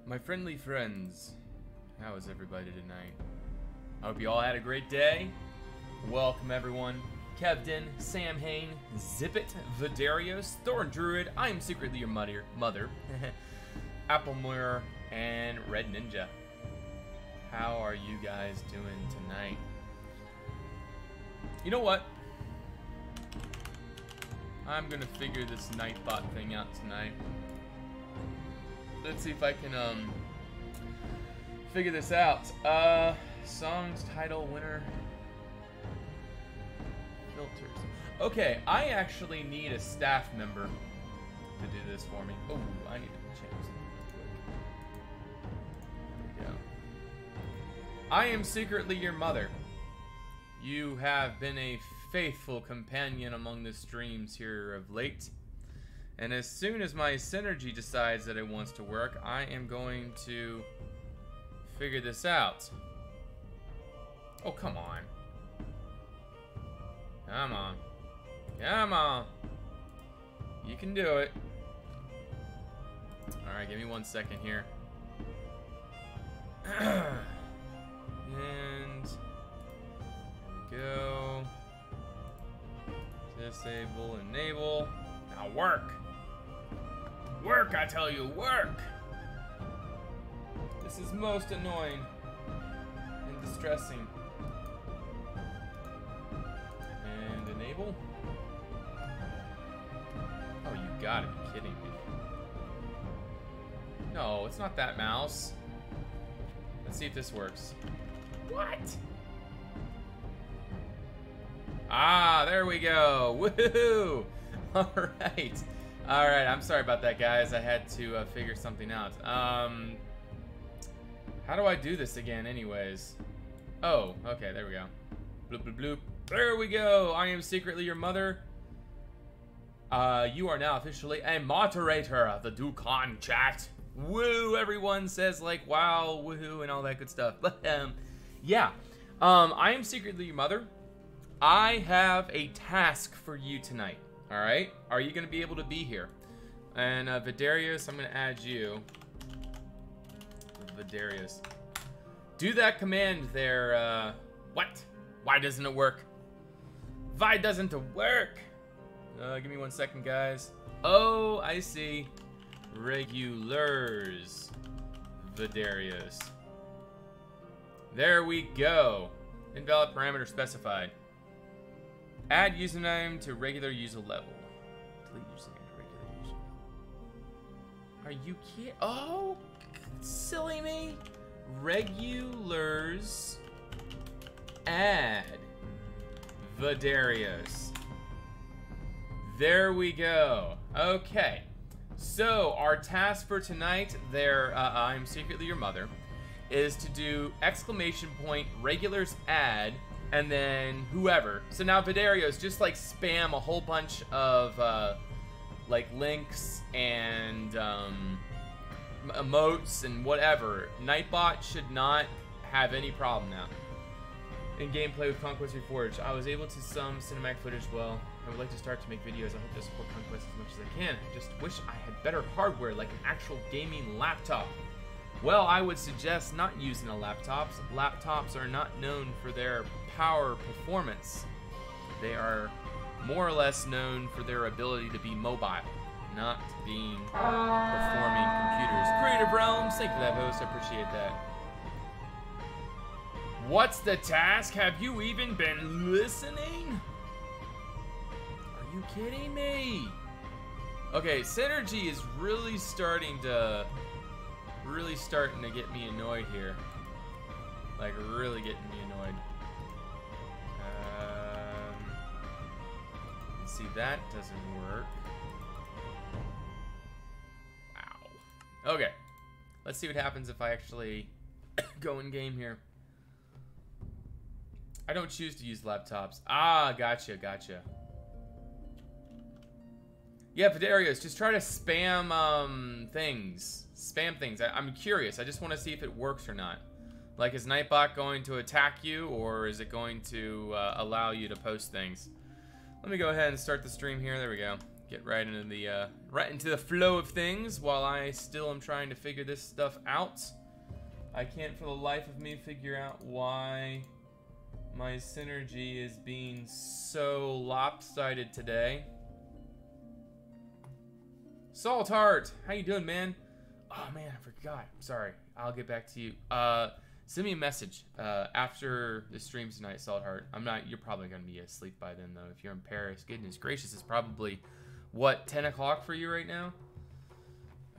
My friendly friends, how is everybody tonight? I hope you all had a great day. Welcome everyone. Kevdin, Sam Hain, Zippet, Vidarios, Thorn Druid, I am secretly your mother, Applemore, and Red Ninja. How are you guys doing tonight? You know what? I'm gonna figure this Nightbot thing out tonight. Let's see if I can figure this out. Songs, title, winner, filters. Okay, I actually need a staff member to do this for me. Oh, I need to change something real quick. There we go. I am secretly your mother. You have been a faithful companion among the streams here of late. And as soon as my synergy decides that it wants to work, I am going to figure this out. Oh, come on. Come on. Come on. You can do it. Alright, give me 1 second here. And go. Disable, enable. Now work. Work, I tell you, work! This is most annoying and distressing. And enable. Oh, you gotta be kidding me. No, it's not that mouse. Let's see if this works. What? Ah, there we go. Woohoo! Alright. Alright, I'm sorry about that, guys. I had to figure something out. How do I do this again, anyways? Oh, okay, there we go. Bloop, bloop, bloop. There we go. I am secretly your mother. You are now officially a moderator of the Duquan chat. Woo! Everyone says, like, wow, woohoo, and all that good stuff. But, yeah. I am secretly your mother. I have a task for you tonight. Alright, are you going to be able to be here? And Vidarius, I'm going to add you. Vidarius. Do that command there, what? Why doesn't it work? Why doesn't it work? Give me 1 second, guys. Oh, I see. Regulars. Vidarius. There we go. Invalid parameter specified. Add username to regular user level. Delete username to regular user level. Are you kidding? Oh, silly me. Regulars. Add. Vidarius. There we go. Okay. So, our task for tonight, there, I'm secretly your mother, is to do exclamation point regulars add and then whoever. So now Vidarios, just like spam a whole bunch of like links and emotes and whatever. Nightbot should not have any problem now. In gameplay with Conquest Reforged, I was able to some cinematic footage well. I would like to start to make videos. I hope to support Conquest as much as I can. I just wish I had better hardware, like an actual gaming laptop. Well, I would suggest not using a laptop. Laptops are not known for their power performance. They are more or less known for their ability to be mobile, not being performing computers. Creative Realms, thank you for that, host. I appreciate that. What's the task? Have you even been listening? Are you kidding me? Okay, Synergy is really starting to get me annoyed here. Like, really getting me annoyed. Let's see, that doesn't work. Wow. Okay. Let's see what happens if I actually go in game here. I don't choose to use laptops. Ah, gotcha, gotcha. Yeah, Vidarios, just try to spam things. Spam things. I'm curious. I just want to see if it works or not. Like, is Nightbot going to attack you, or is it going to allow you to post things? Let me go ahead and start the stream here. There we go. get right into the flow of things while I still am trying to figure this stuff out. I can't for the life of me figure out why my synergy is being so lopsided today. Salt Heart, how you doing, man? Oh man, I forgot. I'm sorry. I'll get back to you. Send me a message after the stream tonight, Salt Heart. You're probably gonna be asleep by then though. If you're in Paris, goodness gracious, it's probably what, 10 o'clock for you right now?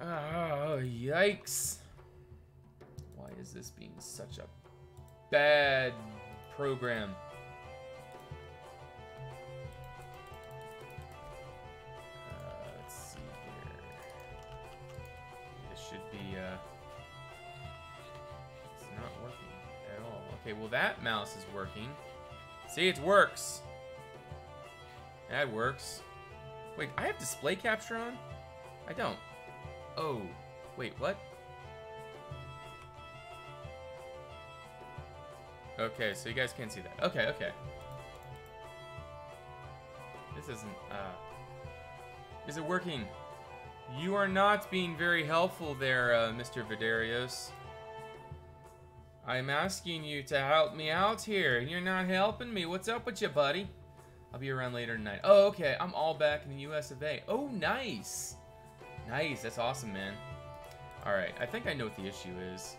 Oh, yikes. Why is this being such a bad program? Let's see here. This should be, it's not working at all. Okay, well that mouse is working. See, it works. That works. Wait, I have display capture on? I don't. Oh, wait, what? Okay, so you guys can't see that. Okay, okay. This isn't, is it working? You are not being very helpful there, Mr. Vidarios. I'm asking you to help me out here. You're not helping me. What's up with you, buddy? I'll be around later tonight. Oh, okay. I'm all back in the US of A. Oh, nice. Nice. That's awesome, man. All right. I think I know what the issue is.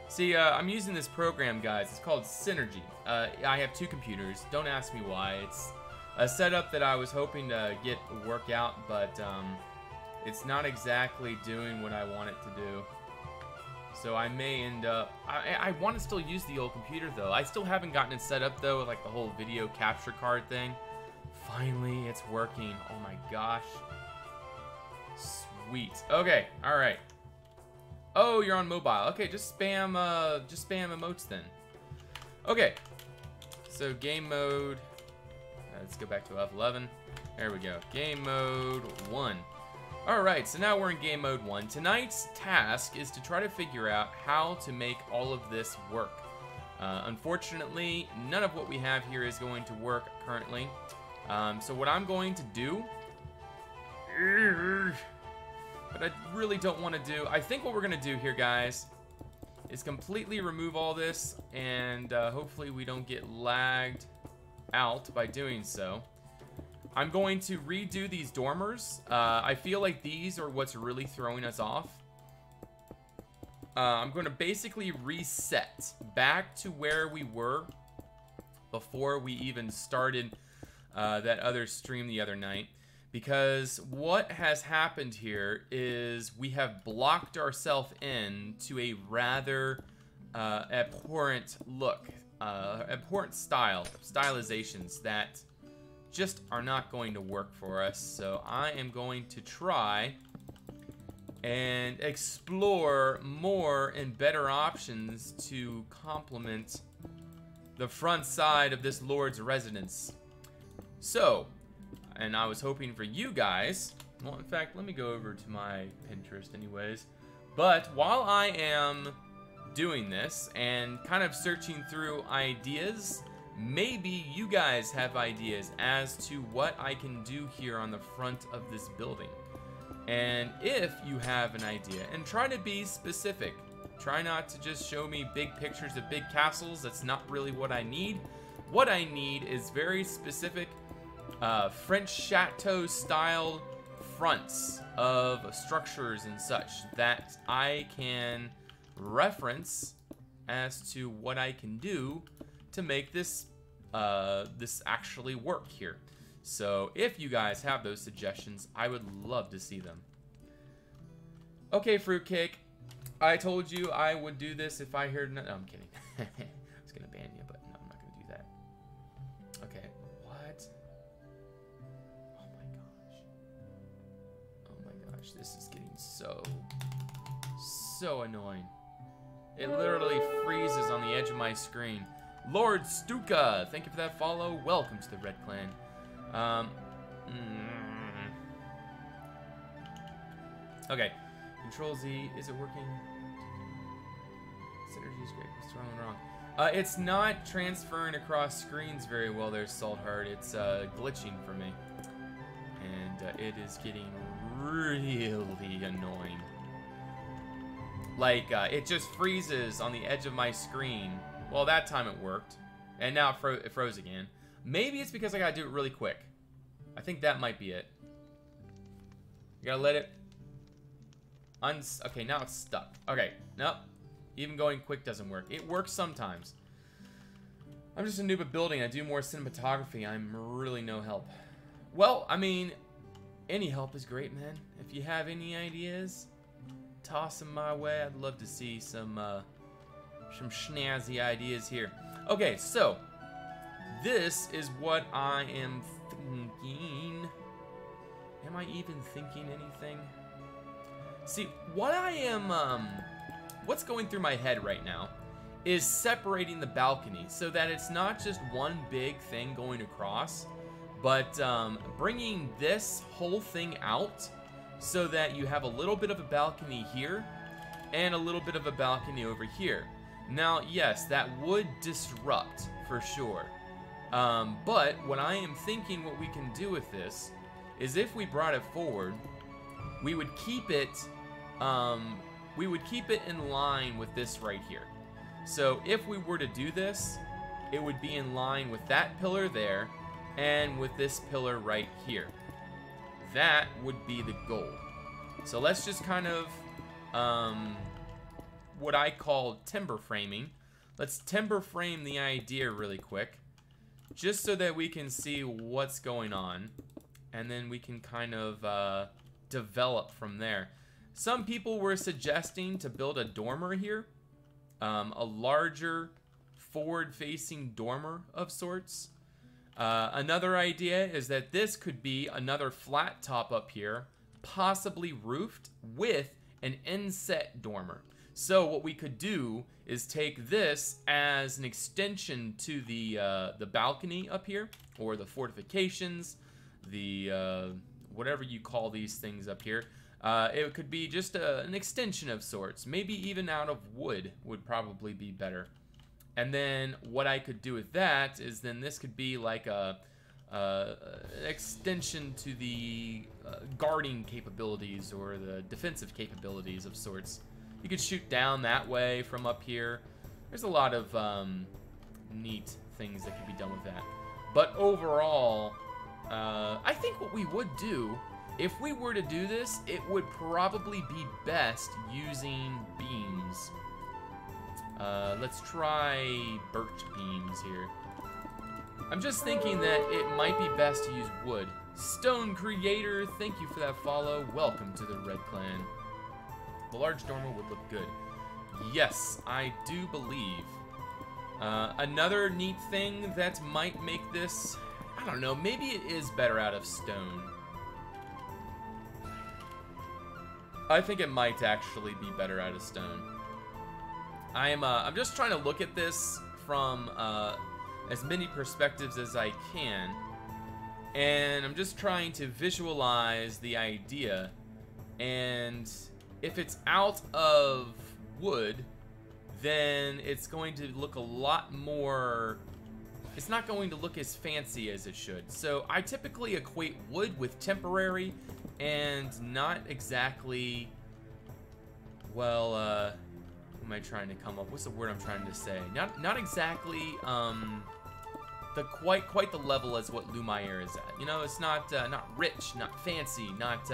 See, I'm using this program, guys. It's called Synergy. I have two computers. Don't ask me why. It's a setup that I was hoping to work out, but it's not exactly doing what I want it to do. So I may end up... I want to still use the old computer, though. I still haven't gotten it set up, though, with like the whole video capture card thing. Finally, it's working. Oh my gosh. Sweet. Okay, all right. Oh, you're on mobile. Okay, just spam emotes then. Okay. So game mode. Let's go back to F11. There we go. Game mode 1. Alright, so now we're in game mode 1. Tonight's task is to try to figure out how to make all of this work. Unfortunately, none of what we have here is going to work currently. So what I'm going to do, but I really don't want to do, I think what we're going to do here, guys, is completely remove all this, and hopefully we don't get lagged out by doing so. I'm going to redo these dormers. I feel like these are what's really throwing us off. I'm going to basically reset back to where we were before we even started that other stream the other night. Because what has happened here is we have blocked ourselves in to a rather abhorrent look, abhorrent stylizations that just are not going to work for us. So I am going to try and explore more and better options to complement the front side of this Lord's residence. So, and I was hoping for you guys, well, in fact, let me go over to my Pinterest anyways. But while I am doing this and kind of searching through ideas, maybe you guys have ideas as to what I can do here on the front of this building. And if you have an idea, and try to be specific. Try not to just show me big pictures of big castles. That's not really what I need. What I need is very specific French chateau style fronts of structures and such that I can reference as to what I can do to make this this actually work here. So if you guys have those suggestions, I would love to see them. Okay, Fruitcake, I told you I would do this if I heard no, I'm kidding. I was gonna ban you, but no, I'm not gonna do that. Okay, what? Oh my gosh. Oh my gosh, this is getting so annoying. It literally freezes on the edge of my screen. Lord Stuka, thank you for that follow. Welcome to the Red Clan. Okay, Control Z, is it working? Synergy is great. What's wrong? It's not transferring across screens very well there, Saltheart. It's glitching for me. and it is getting really annoying. Like, it just freezes on the edge of my screen. Well, that time it worked, and now it froze again. Maybe it's because I gotta do it really quick. I think that might be it. You gotta let it... Okay, now it's stuck. Okay, nope. Even going quick doesn't work. It works sometimes. I'm just a noob at building. I do more cinematography. I'm really no help. Well, I mean, any help is great, man. If you have any ideas, toss them my way. I'd love to see some snazzy ideas here. Okay, so this is what I am thinking. Am I even thinking anything? See, what I am, what's going through my head right now is separating the balcony so that it's not just one big thing going across, but bringing this whole thing out so that you have a little bit of a balcony here and a little bit of a balcony over here. Now, yes, that would disrupt for sure. But what I am thinking what we can do with this is if we brought it forward, we would keep it in line with this right here. So if we were to do this, it would be in line with that pillar there and with this pillar right here. That would be the goal. So let's just kind of what I call timber framing. Let's timber frame the idea really quick, just so that we can see what's going on, and then we can kind of develop from there. Some people were suggesting to build a dormer here, a larger forward-facing dormer of sorts. Another idea is that this could be another flat top up here, possibly roofed with an inset dormer. So what we could do is take this as an extension to the balcony up here, or the fortifications, the whatever you call these things up here. It could be just an extension of sorts. Maybe even out of wood would probably be better. And then what I could do with that is then this could be like an extension to the guarding capabilities or the defensive capabilities of sorts. You could shoot down that way from up here. There's a lot of neat things that could be done with that. But overall, I think what we would do, if we were to do this, it would probably be best using beams. Let's try birch beams here. I'm just thinking that it might be best to use wood. Stone Creator, thank you for that follow. Welcome to the Red Clan. The large dormer would look good. Yes, I do believe. Another neat thing that might make this, I don't know, maybe it is better out of stone. I think it might actually be better out of stone. I'm just trying to look at this from as many perspectives as I can, and I'm just trying to visualize the idea. And if it's out of wood, then it's going to look a lot more, it's not going to look as fancy as it should. So I typically equate wood with temporary and not exactly, well, what am I trying to come up? What's the word I'm trying to say? Not exactly the quite the level as what Lumiere is at. You know, it's not rich, not fancy, not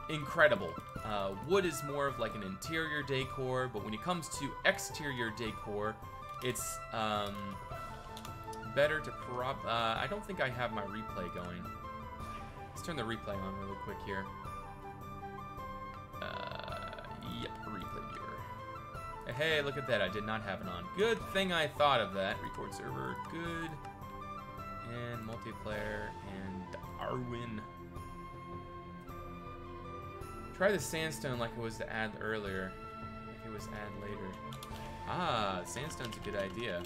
incredible. Wood is more of like an interior decor, but when it comes to exterior decor, it's better to I don't think I have my replay going. Let's turn the replay on really quick here. Yep, replay viewer. Hey, look at that, I did not have it on. Good thing I thought of that. Record server, good. And multiplayer, and Arwin. Try the sandstone like it was to add earlier. Like it was add later. Ah, sandstone's a good idea.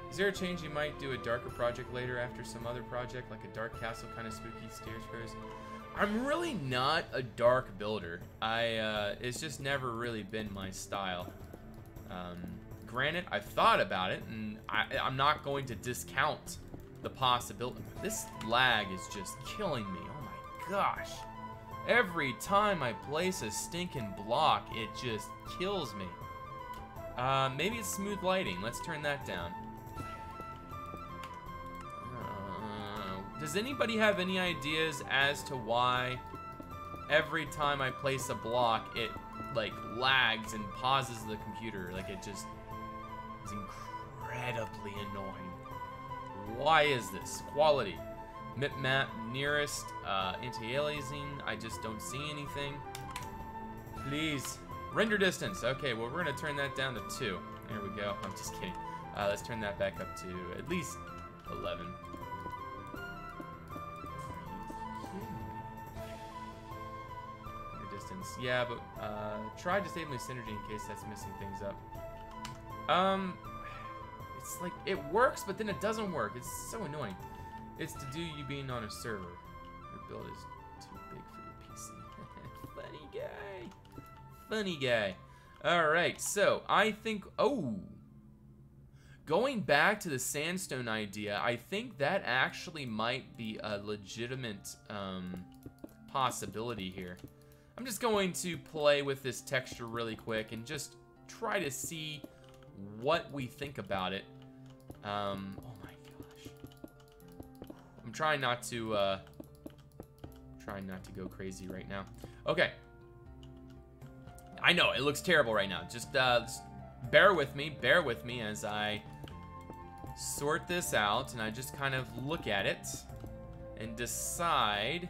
Is there a change you might do a darker project later after some other project, like a dark castle kind of spooky stairs first? I'm really not a dark builder. It's just never really been my style. Granted, I've thought about it, and I'm not going to discount the possibility. This lag is just killing me. Oh my gosh. Every time I place a stinking block, it just kills me. Maybe it's smooth lighting. Let's turn that down. Does anybody have any ideas as to why every time I place a block, it like lags and pauses the computer? Like it just is incredibly annoying. Why is this? Quality. Map nearest anti-aliasing. I just don't see anything. Please. Render distance. Okay, well we're gonna turn that down to 2. There we go. I'm just kidding. Let's turn that back up to at least 11. Render distance. Yeah, but try disabling synergy in case that's messing things up. It's like it works, but then it doesn't work. It's so annoying. It's to do you being on a server. Your build is too big for your PC. Funny guy. Funny guy. Alright, so I think, going back to the sandstone idea, I think that actually might be a legitimate possibility here. I'm just going to play with this texture really quick and just try to see what we think about it. Oh my gosh. I'm trying not to go crazy right now. Okay. I know, it looks terrible right now. Just bear with me as I sort this out and I just kind of look at it and decide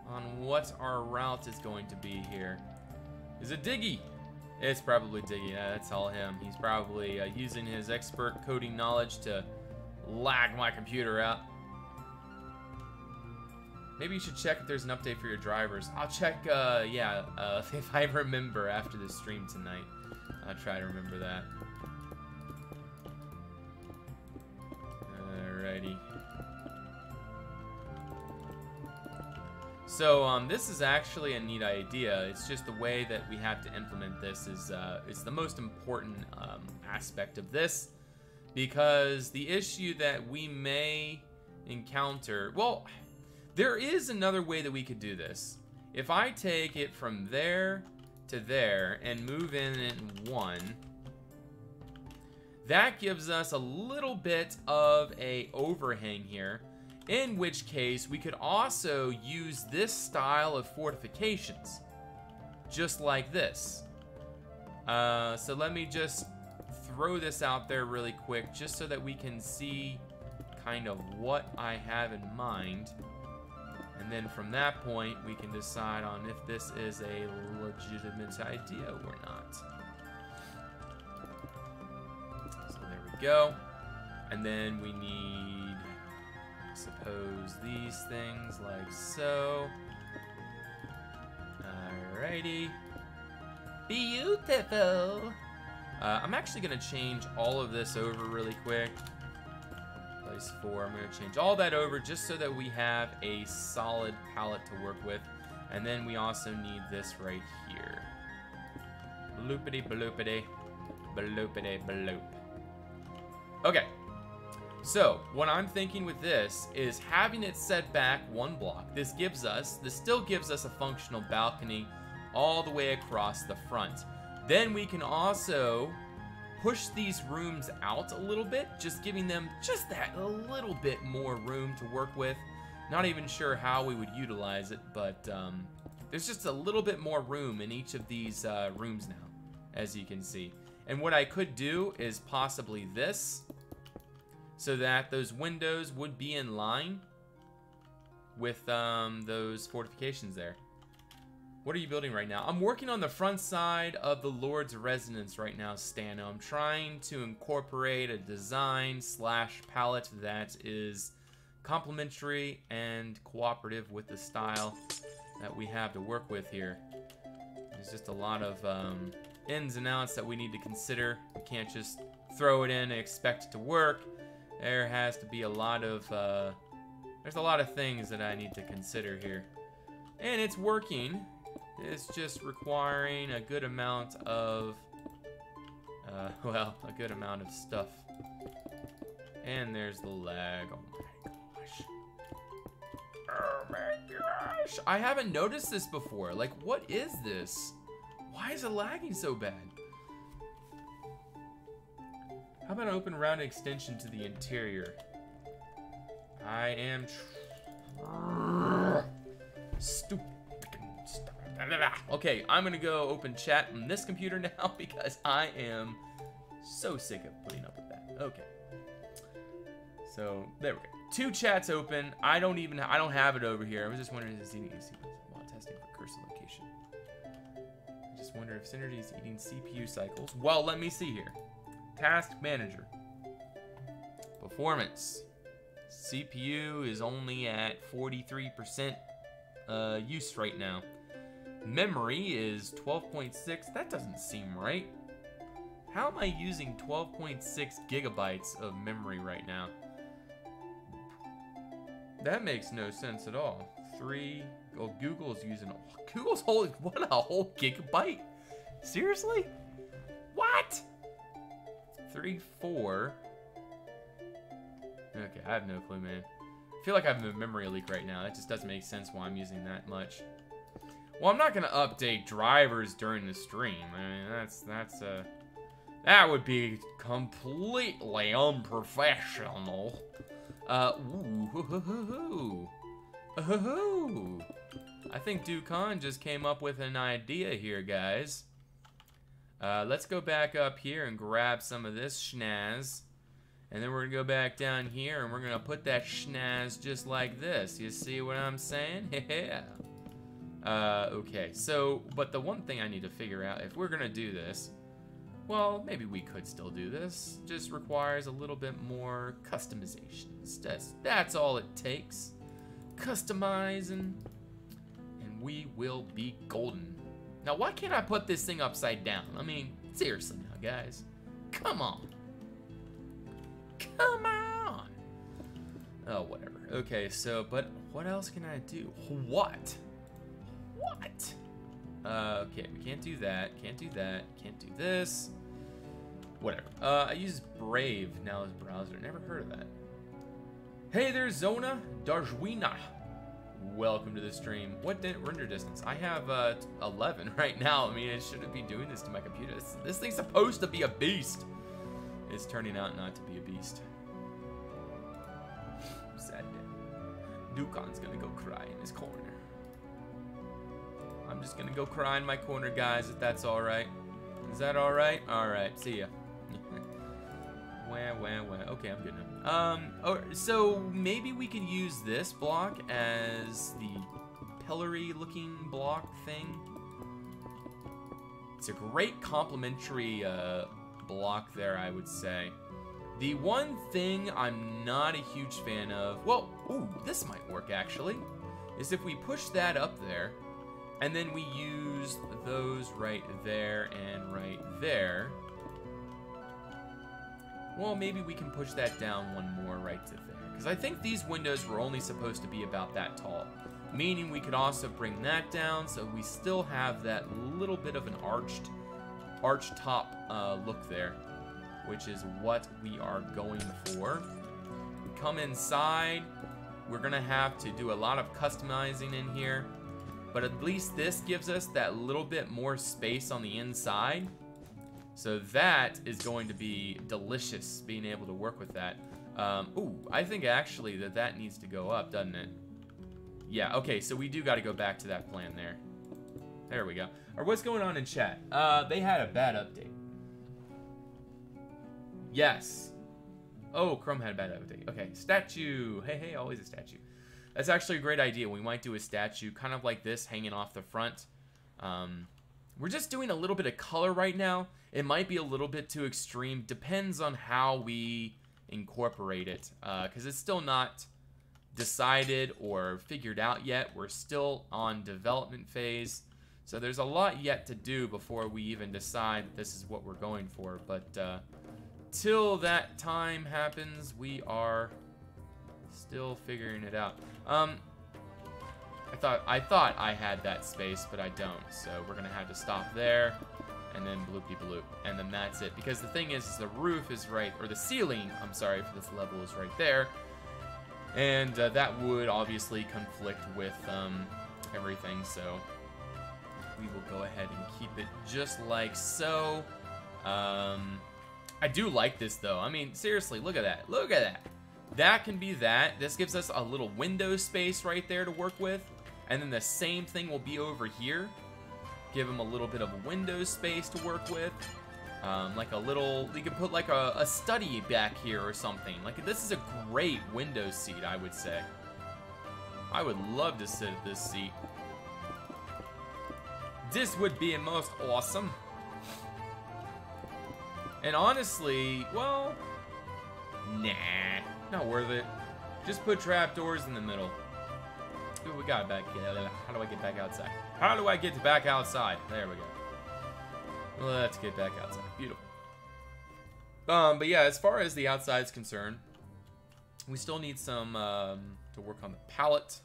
on what our route is going to be here. Is it Diggy? It's probably Diggy. Yeah, that's all him. He's probably using his expert coding knowledge to lag my computer out. Maybe you should check if there's an update for your drivers. I'll check, if I remember after the stream tonight. I'll try to remember that. Alrighty. So, this is actually a neat idea. It's just the way that we have to implement this is it's the most important aspect of this, because the issue that we may encounter, well, there is another way that we could do this. If I take it from there to there and move in 1, that gives us a little bit of a overhang here, in which case we could also use this style of fortifications, just like this. So let me just throw this out there really quick, just so that we can see kind of what I have in mind. And then from that point, we can decide on if this is a legitimate idea or not. So there we go. And then we need, I suppose, these things like so. Alrighty. Beautiful. I'm actually going to change all of this over really quick. Place 4, I'm going to change all that over just so that we have a solid palette to work with. And then we also need this right here. Bloopity bloopity, bloopity bloop. Okay, so what I'm thinking with this is having it set back 1 block. This still gives us a functional balcony all the way across the front. Then we can also push these rooms out a little bit, just giving them just that a little bit more room to work with. Not even sure how we would utilize it, but there's just a little bit more room in each of these rooms now, as you can see. And what I could do is possibly this, so that those windows would be in line with those fortifications there. What are you building right now? I'm working on the front side of the Lord's Residence right now, Stano. I'm trying to incorporate a design / palette that is complementary and cooperative with the style that we have to work with here. There's just a lot of ins and outs that we need to consider. We can't just throw it in and expect it to work. There has to be a lot of, there's a lot of things that I need to consider here. And it's working. It's just requiring a good amount of, a good amount of stuff. And there's the lag. Oh my gosh. Oh my gosh. I haven't noticed this before. Like, what is this? Why is it lagging so bad? How about an open round extension to the interior? I am stupid. Okay, I'm gonna go open chat on this computer now because I am so sick of putting up with that. Okay. So there we go. 2 chats open. I don't have it over here. I was just wondering if it's eating while testing for cursor location. I just wonder if Synergy is eating CPU cycles. Well, let me see here. Task manager. Performance. CPU is only at 43% use right now. Memory is 12.6. That doesn't seem right. How am I using 12.6 gigabytes of memory right now? That makes no sense at all. Google's using Google's whole a whole gigabyte? Seriously? What? 4. Okay, I have no clue, man. I feel like I have a memory leak right now. That just doesn't make sense why I'm using that much. Well, I'm not gonna update drivers during the stream. I mean, that would be completely unprofessional. Ooh, I think Duquan just came up with an idea here, guys. Let's go back up here and grab some of this schnaz. And then we're gonna go back down here and we're gonna put that schnaz just like this. You see what I'm saying? Yeah. Okay, so, but the one thing I need to figure out, if we're gonna do this, well, maybe we could still do this. Just requires a little bit more customizations. That's all it takes. Customizing, and we will be golden. Now, why can't I put this thing upside down? I mean, seriously now, guys. Come on. Come on. Oh, whatever. Okay, so, but what else can I do? What? What? Okay, we can't do that. Can't do that. Can't do this. Whatever. I use Brave now as browser. Never heard of that. Hey there, Zona Darjwina. Welcome to the stream. What render distance? I have 11 right now. I mean, I shouldn't be doing this to my computer. This thing's supposed to be a beast. It's turning out not to be a beast. Sad day. Duquan's gonna go cry in his corner. I'm just gonna go cry in my corner, guys, if that's alright. Is that alright? Alright, see ya. Wah. Okay, I'm good now. So maybe we could use this block as the pillory-looking block thing. It's a great complementary block there, I would say. The one thing I'm not a huge fan of, well, ooh, this might work actually, is if we push that up there, and then we use those right there and right there. Well, maybe we can push that down one more right to there. Because I think these windows were only supposed to be about that tall. Meaning we could also bring that down so we still have that little bit of an arch top look there. Which is what we are going for. We come inside. We're going to have to do a lot of customizing in here. But at least this gives us that little bit more space on the inside. So that is going to be delicious, being able to work with that. Ooh, I think actually that needs to go up, doesn't it? Yeah, okay, so we do got to go back to that plan there. There we go. Or what's going on in chat? They had a bad update. Yes. Oh, Chrome had a bad update. Okay, statue. Hey, always a statue. That's actually a great idea. We might do a statue kind of like this hanging off the front. We're just doing a little bit of color right now. It might be a little bit too extreme. Depends on how we incorporate it. Because it's still not decided or figured out yet. We're still on development phase. So there's a lot yet to do before we even decide this is what we're going for. But till that time happens, we are still figuring it out. I thought I had that space, but I don't. So we're gonna have to stop there and then bloopy-bloop, and then that's it. Because the thing is the roof is right, or the ceiling, I'm sorry, for this level is right there. And that would obviously conflict with everything, so we will go ahead and keep it just like so. I do like this, though. I mean, seriously, look at that. Look at that. That can be that. This gives us a little window space right there to work with. And then the same thing will be over here. Give him a little bit of a window space to work with. Like a little, you could put like a study back here or something. Like, this is a great window seat, I would say. I would love to sit at this seat. This would be most awesome. And honestly, well, nah, not worth it. Just put trapdoors in the middle. Ooh, we got it back. How do I get back outside? How do I get back outside? There we go. Let's get back outside. Beautiful. But yeah, as far as the outside is concerned, we still need some to work on the palette.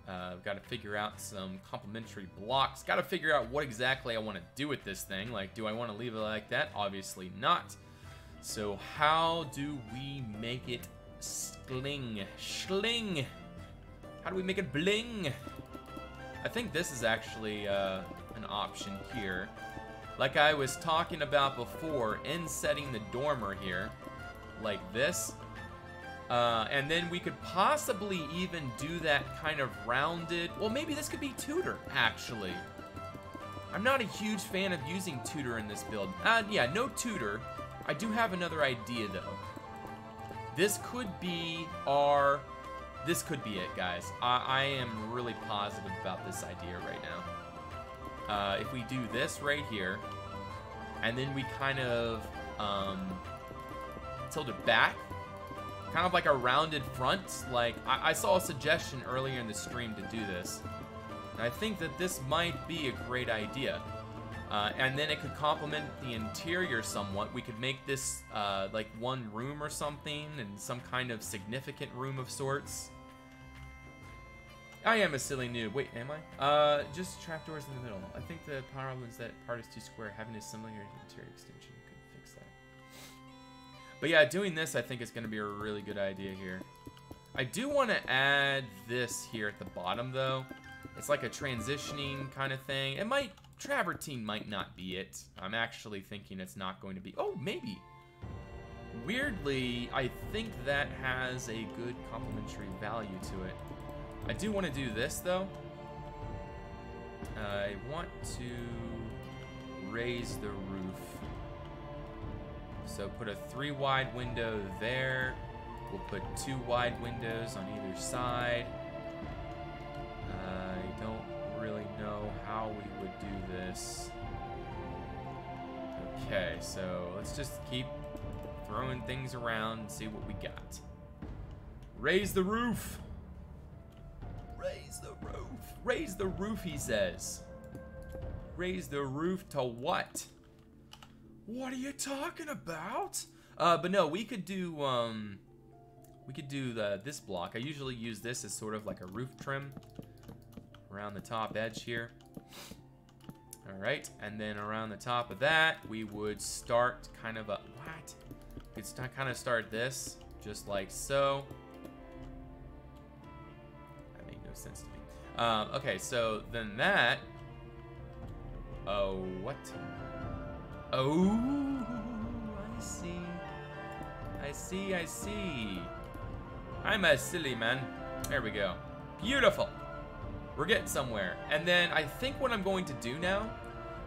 We've got to figure out some complementary blocks. Got to figure out what exactly I want to do with this thing. Like, do I want to leave it like that? Obviously not. So how do we make it schling? How do we make it bling? I think this is actually an option here. Like I was talking about before, insetting the dormer here, like this. And then we could possibly even do that kind of rounded... Well, maybe this could be Tudor, actually. I'm not a huge fan of using Tudor in this build. Yeah, no Tudor. I do have another idea, though. This could be our... This could be it, guys. I am really positive about this idea right now. If we do this right here, and then we kind of tilt it back, kind of like a rounded front. Like, I saw a suggestion earlier in the stream to do this. And I think that this might be a great idea. And then it could complement the interior somewhat. We could make this like one room or something, and some kind of significant room of sorts. I am a silly noob. Wait, am I? Just trapdoors in the middle. I think the problem is that part is too square. Having a similar interior extension could fix that. But yeah, doing this I think is going to be a really good idea here. I do want to add this here at the bottom, though. It's like a transitioning kind of thing. It might... Travertine might not be it. I'm actually thinking it's not going to be... Oh, maybe. Weirdly, I think that has a good complementary value to it. I do want to do this, though. I want to raise the roof. So put a 3 wide window there. We'll put 2 wide windows on either side. I don't really know how we would do this. Okay, so let's just keep throwing things around and see what we got. Raise the roof. Raise the roof. Raise the roof, he says. Raise the roof to what? What are you talking about? But no, we could do this block. I usually use this as sort of like a roof trim around the top edge here. All right, and then around the top of that, we would start kind of a what? We'd kind of start this just like so. That made no sense to me. Okay, so then that. Oh, what? Oh, I see. I see, I see. I'm a silly man. There we go. Beautiful. We're getting somewhere. And then I think what I'm going to do now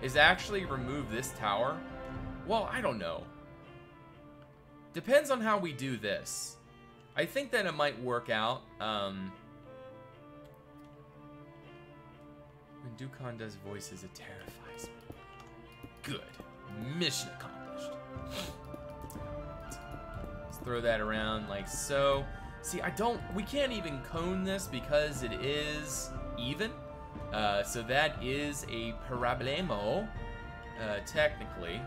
is actually remove this tower. Well, I don't know. Depends on how we do this. I think that it might work out. When Duquan does voices, it terrifies me. Good. Mission accomplished. Let's throw that around like so. See, we can't even cone this because it is even. So that is a problemo, technically.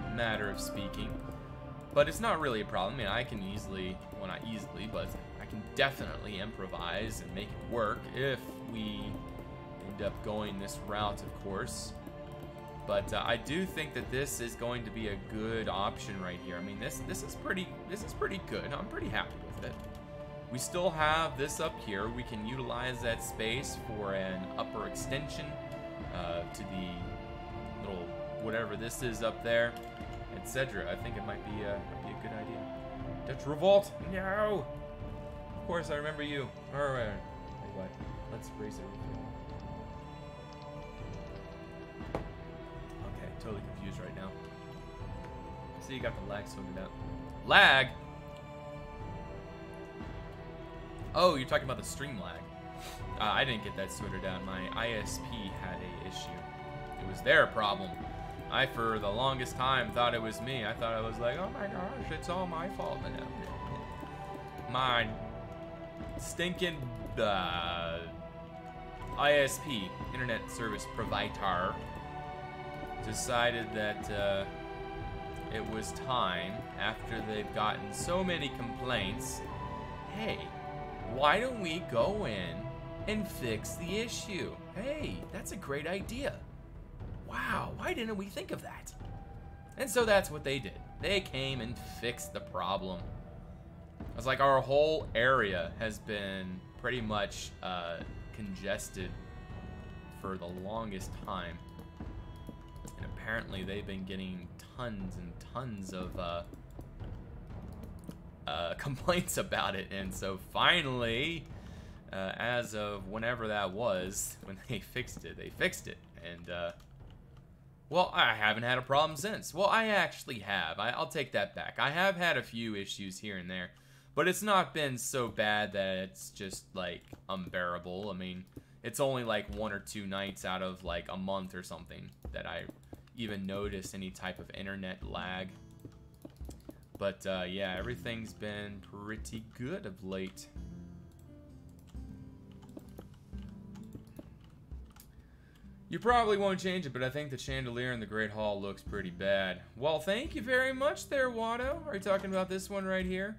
A matter of speaking. But it's not really a problem. I mean, I can easily, well, not easily, but I can definitely improvise and make it work if we end up going this route, of course. But I do think that this is going to be a good option right here. I mean, this is pretty good. I'm pretty happy with it. We still have this up here. We can utilize that space for an upper extension to the little whatever this is up there, etc. I think it might be a good idea. Dutch Revolt, no. Of course, I remember you. All right. Hey, what? Let's race it. Okay, totally confused right now. See, you got the lag sorted out. Lag? Oh, you're talking about the stream lag. I didn't get that sorted out. My ISP had a issue. It was their problem. I, for the longest time, thought it was me. I thought I was like, oh my gosh, it's all my fault. But no. My stinking ISP, Internet Service Provider, decided that it was time, after they've gotten so many complaints, hey, why don't we go in and fix the issue? Hey, that's a great idea. Wow, why didn't we think of that? And so that's what they did. They came and fixed the problem. It's like our whole area has been pretty much congested for the longest time. And apparently they've been getting tons and tons of complaints about it. And so finally, as of whenever that was, when they fixed it, And, well, I haven't had a problem since. Well, I actually have. I'll take that back. I have had a few issues here and there. But it's not been so bad that it's just, like, unbearable. I mean, it's only, like, 1 or 2 nights out of, like, a month or something that I even notice any type of internet lag. But, yeah, everything's been pretty good of late. You probably won't change it, but I think the chandelier in the Great Hall looks pretty bad. Well, thank you very much there, Watto. Are you talking about this one right here?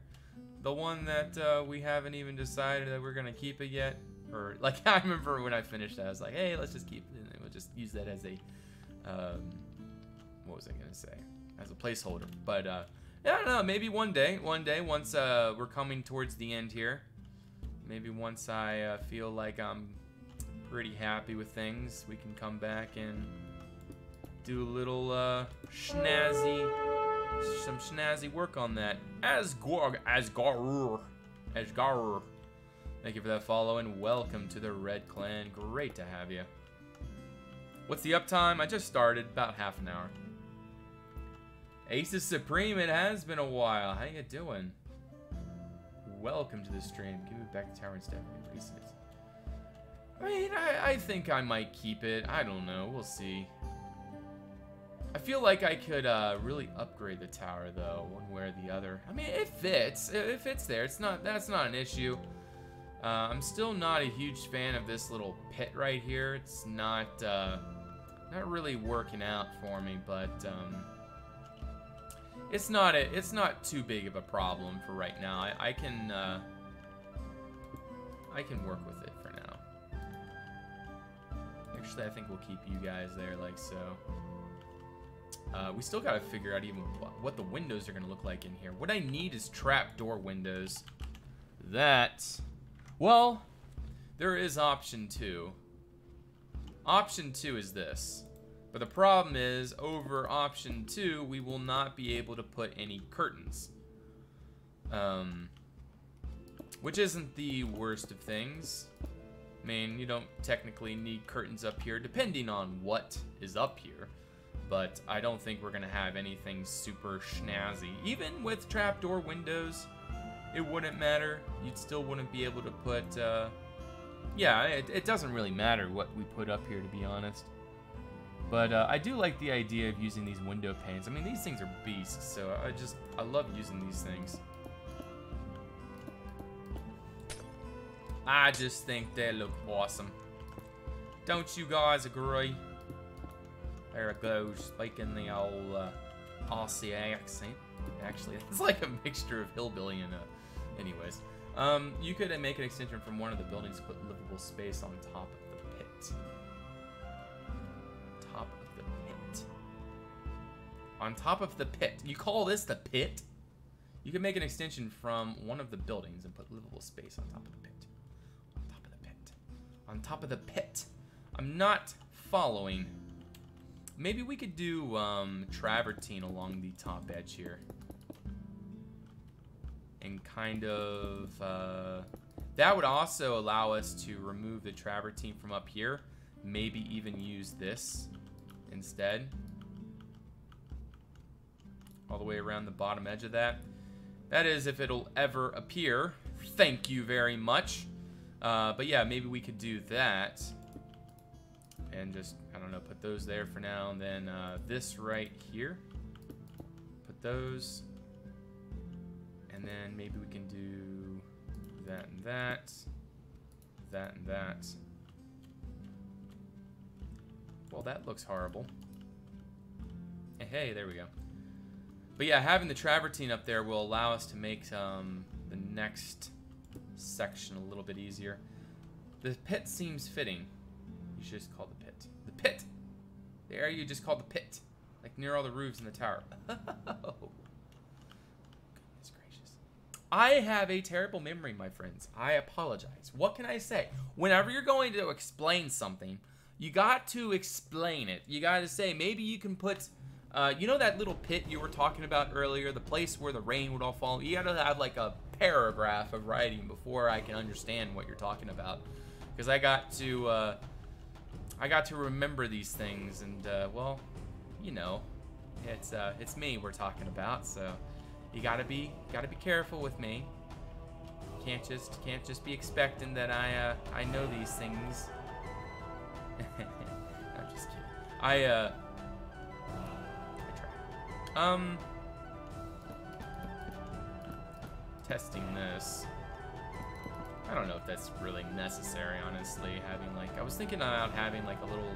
The one that we haven't even decided that we're going to keep it yet? Or, like, I remember when I finished that, I was like, hey, let's just keep it, and we'll just use that as a, what was I going to say? As a placeholder. But, yeah, I don't know, maybe one day, once we're coming towards the end here, maybe once I feel like I'm pretty happy with things, we can come back and do a little some snazzy work on that. Asgar. Thank you for that follow and welcome to the Red Clan. Great to have you. What's the uptime? I just started about half an hour. Aces Supreme, it has been a while. How you doing? Welcome to the stream. Give me back the tower and step increase it. I mean, I think I might keep it. I don't know. We'll see. I feel like I could really upgrade the tower, though, one way or the other. I mean, it fits. It fits there. It's not. That's not an issue. I'm still not a huge fan of this little pit right here. It's not really working out for me, but it's not too big of a problem for right now. I can work with it for now. Actually, I think we'll keep you guys there like so. We still gotta figure out even what the windows are gonna look like in here. What I need is trapdoor windows. Well, there is option 2. Option 2 is this. But the problem is, over option 2, we will not be able to put any curtains. Which isn't the worst of things. I mean, you don't technically need curtains up here, depending on what is up here. But I don't think we're gonna have anything super snazzy. Even with trapdoor windows, it wouldn't matter. You still wouldn't be able to put, yeah, it doesn't really matter what we put up here, to be honest. But I do like the idea of using these window panes. I mean, these things are beasts, so I love using these things. I just think they look awesome. Don't you guys agree? There it goes, speaking the old Aussie accent. Actually, it's like a mixture of hillbilly and anyways. You could make an extension from one of the buildings to put livable space on top of the pit. Top of the pit. On top of the pit. You call this the pit? You can make an extension from one of the buildings and put livable space on top of the pit. On top of the pit. On top of the pit. I'm not following. Maybe we could do travertine along the top edge here. And kind of... that would also allow us to remove the travertine from up here. Maybe even use this instead. All the way around the bottom edge of that. That is if it'll ever appear. Thank you very much. But yeah, maybe we could do that. And just, I don't know, put those there for now. And then this right here. Put those. And then maybe we can do that and that. That and that. Well, that looks horrible. Hey, there we go. But yeah, having the travertine up there will allow us to make the next section a little bit easier. The pit seems fitting. You should just call the pit. The pit! The area you just called the pit. Like near all the roofs in the tower. Oh. Goodness gracious. I have a terrible memory, my friends. I apologize. What can I say? Whenever you're going to explain something, you got to explain it. You got to say, maybe you can put... you know that little pit you were talking about earlier, the place where the rain would all fall? You gotta have like a paragraph of writing before I can understand what you're talking about, because I got to remember these things, and well, you know, it's me we're talking about, so you gotta be careful with me. Can't just be expecting that I know these things. I'm just kidding. Testing this. I don't know if that's really necessary, honestly, having like, I was thinking about having like a little,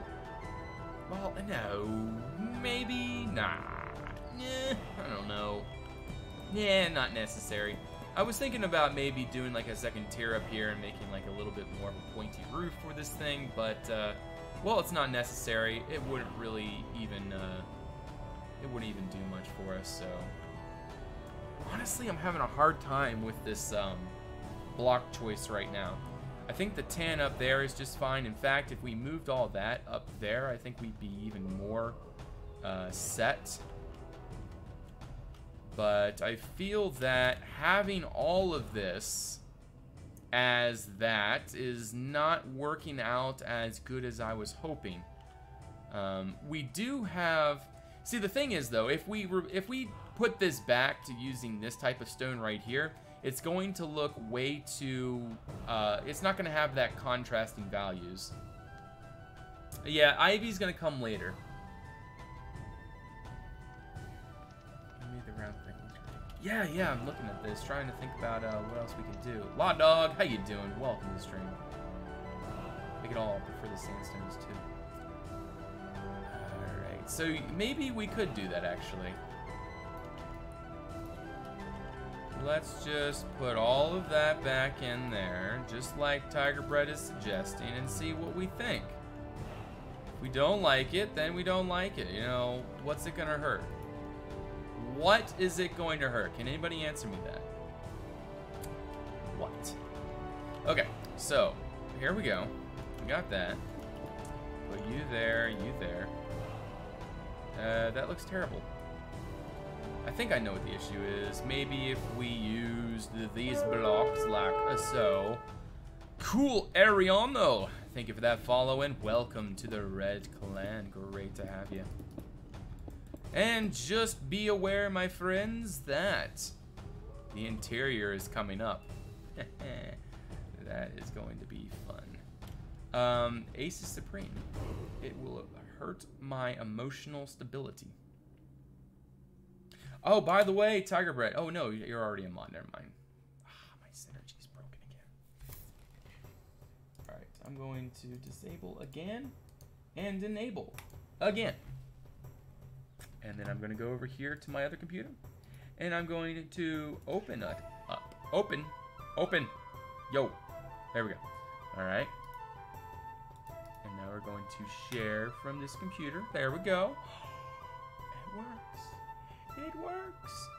well, no, maybe not. I don't know. Yeah, not necessary. I was thinking about maybe doing like a second tier up here and making like a little bit more of a pointy roof for this thing, but, well, it's not necessary. It wouldn't really even, it wouldn't even do much for us, so. Honestly, I'm having a hard time with this block choice right now. I think the tan up there is just fine. In fact, if we moved all that up there, I think we'd be even more set. But I feel that having all of this as that is not working out as good as I was hoping. We do have... See, the thing is, though, if we put this back to using this type of stone right here, it's going to look way too... it's not going to have that contrasting values. Yeah, Ivy's going to come later. Yeah, I'm looking at this, trying to think about what else we can do. Law Dog, how you doing? Welcome to the stream. We could all prefer the sandstones, too. So maybe we could do that, actually. Let's just put all of that back in there, just like Tiger Bread is suggesting, and see what we think. If we don't like it, then we don't like it. You know, what's it gonna hurt? What is it going to hurt? Can anybody answer me that? What? Okay, so here we go. We got that. Put you there, you there. That looks terrible. I think I know what the issue is. Maybe if we used these blocks like so. Cool, Ariano. Thank you for that follow and welcome to the Red Clan. Great to have you. And just be aware, my friends, that the interior is coming up. That is going to be fun. Ace is supreme. It will hurt my emotional stability. Oh, by the way, Tiger Bread. Oh, no, you're already a mod. Never mind. My synergy's broken again. All right, I'm going to disable again and enable again. And then I'm going to go over here to my other computer. And I'm going to open it up. Open. Open. Yo. There we go. All right. And now we're going to share from this computer. There we go. works. It works.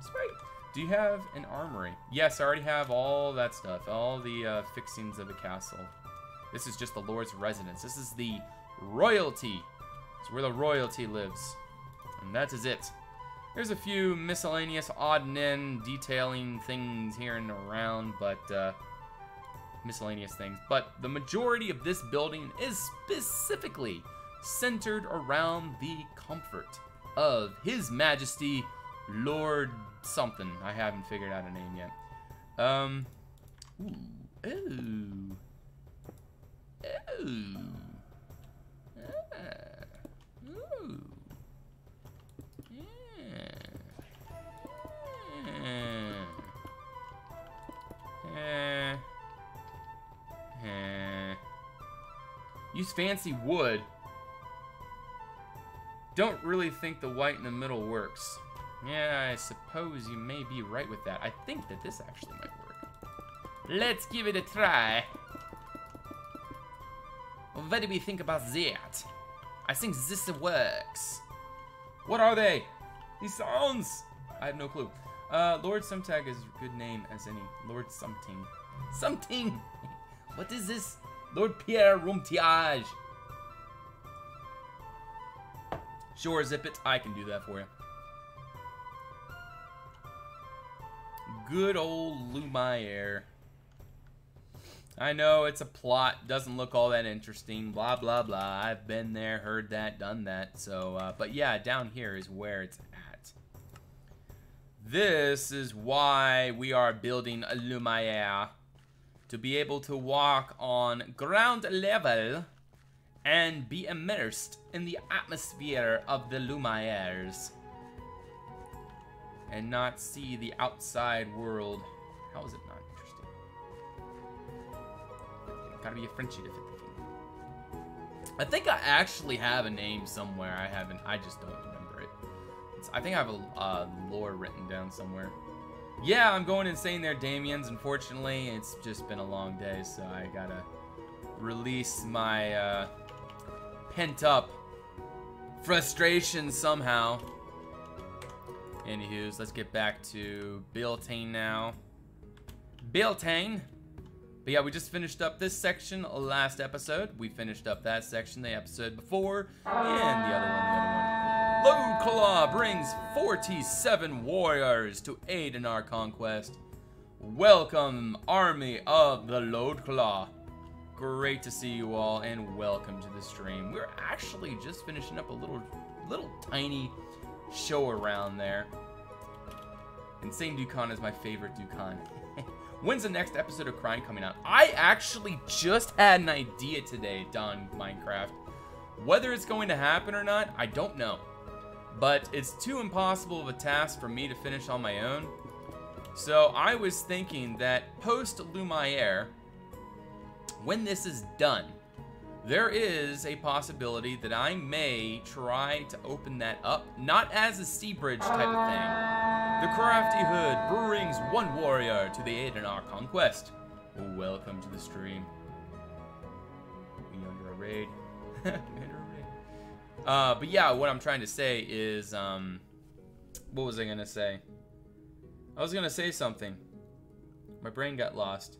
Sweet. Do you have an armory? Yes, I already have all that stuff. All the fixings of the castle. This is just the Lord's residence. This is the royalty. It's where the royalty lives. And that is it. There's a few miscellaneous odd and end detailing things here and around, but miscellaneous things. But the majority of this building is specifically centered around the comfort of His Majesty Lord something. I haven't figured out a name yet. Use fancy wood. Don't really think the white in the middle works. Yeah, I suppose you may be right with that. I think that this actually might work. Let's give it a try. What do we think about that? I think this works. What are they? These sounds! I have no clue. Lord Sumtag is a good name as any. Lord Something. Something! What is this? Lord Pierre Rumtiage. Sure, zip it. I can do that for you. Good old Lumiere. I know it's a plot, doesn't look all that interesting, blah, blah, blah. I've been there, heard that, done that. So, but yeah, down here is where it's at. This is why we are building a Lumiere. To be able to walk on ground level and be immersed in the atmosphere of the Lumieres. And not see the outside world. How is it not interesting? Gotta be a Frenchie to fit the thing. I think I actually have a name somewhere. I just don't remember it. I think I have a lore written down somewhere. Yeah, I'm going insane there, Damien's. Unfortunately, it's just been a long day, so I gotta release my pent-up frustration somehow. Anywho's, let's get back to Beltane now. Beltane. But yeah, we just finished up this section last episode. We finished up that section the episode before. And the other one. Lodeclaw brings 47 warriors to aid in our conquest. Welcome, army of the Lodeclaw. Great to see you all, and welcome to the stream. We're actually just finishing up a little tiny show around there. Insane Duquan is my favorite Duquan. When's the next episode of Crime coming out? I actually just had an idea today, Don Minecraft. Whether it's going to happen or not, I don't know. But it's too impossible of a task for me to finish on my own. So I was thinking that post Lumiere, when this is done, there is a possibility that I may try to open that up, not as a sea bridge type of thing. The Crafty Hood brings one warrior to the aid in our conquest. Welcome to the stream. We under a raid. But yeah, what I'm trying to say is, what was I gonna say? I was gonna say something. My brain got lost.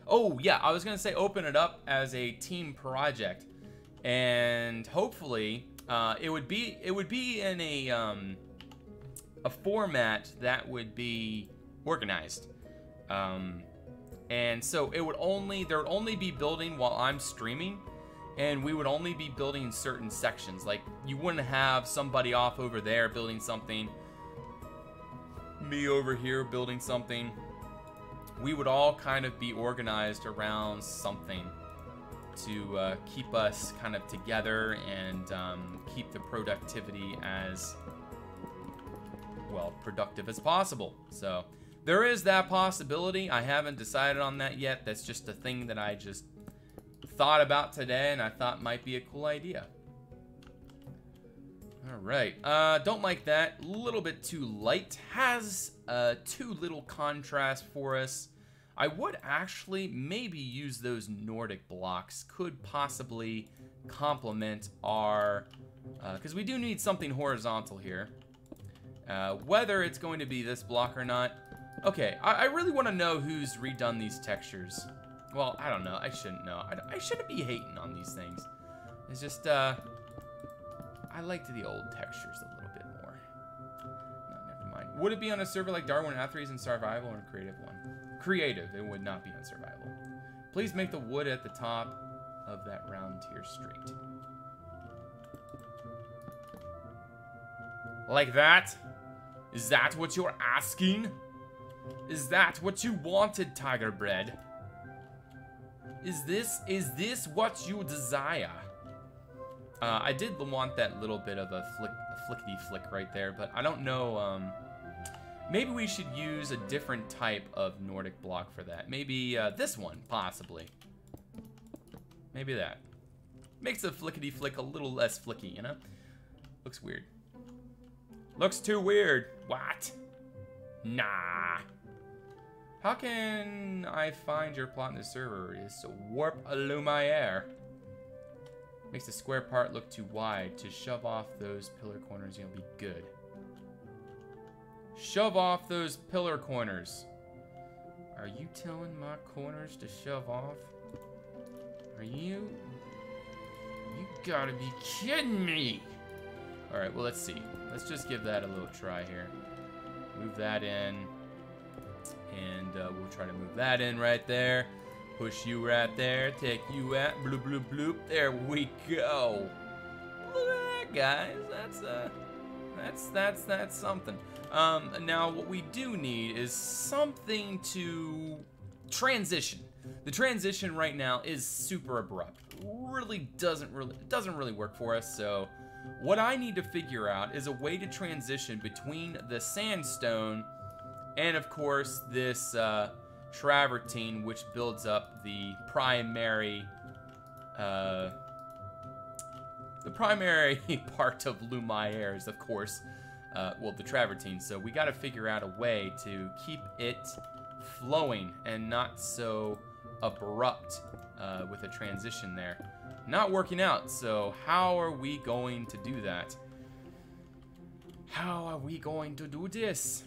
Oh yeah, I was gonna say open it up as a team project, and hopefully it would be in a format that would be organized, and so there would only be building while I'm streaming, and we would only be building certain sections. Like you wouldn't have somebody off over there building something, me over here building something. We would all kind of be organized around something to keep us kind of together and keep the productivity as, well, productive as possible. So there is that possibility. I haven't decided on that yet. That's just a thing that I just thought about today and I thought might be a cool idea. All right, don't like that. A little bit too light. Has too little contrast for us. I would actually maybe use those Nordic blocks. Could possibly complement our Because we do need something horizontal here. Whether it's going to be this block or not. Okay, I really want to know who's redone these textures. Well, I don't know. I shouldn't know. I shouldn't be hating on these things. It's just, I liked the old textures a little bit more. No, never mind. Would it be on a server like Darwin Atheries in Survival or a creative one? Creative. It would not be on Survival. Please make the wood at the top of that round tier straight. Like that? Is that what you're asking? Is that what you wanted, Tiger Bread? Is this what you desire? I did want that little bit of a flickety flick right there, but I don't know, maybe we should use a different type of Nordic block for that. Maybe this one, possibly. Maybe that. Makes the flickety flick a little less flicky, you know? Looks weird. Looks too weird. What? Nah. How can I find your plot in the server? Is warp a Lumiere. Makes the square part look too wide. To shove off those pillar corners, you'll be good. Shove off those pillar corners. Are you telling my corners to shove off? Are you? You gotta be kidding me. Alright, well, let's see. Let's just give that a little try here. Move that in. And we'll try to move that in right there. Push you right there. Take you out. Bloop, bloop, bloop. There we go. Look at that, guys. That's something. Now, what we do need is something to transition. The transition right now is super abrupt. It doesn't really work for us. So, what I need to figure out is a way to transition between the sandstone and, of course, this travertine, which builds up the primary part of Lumiere's, of course. Well, the travertine. So we got to figure out a way to keep it flowing and not so abrupt with a transition there. Not working out. So how are we going to do that? How are we going to do this?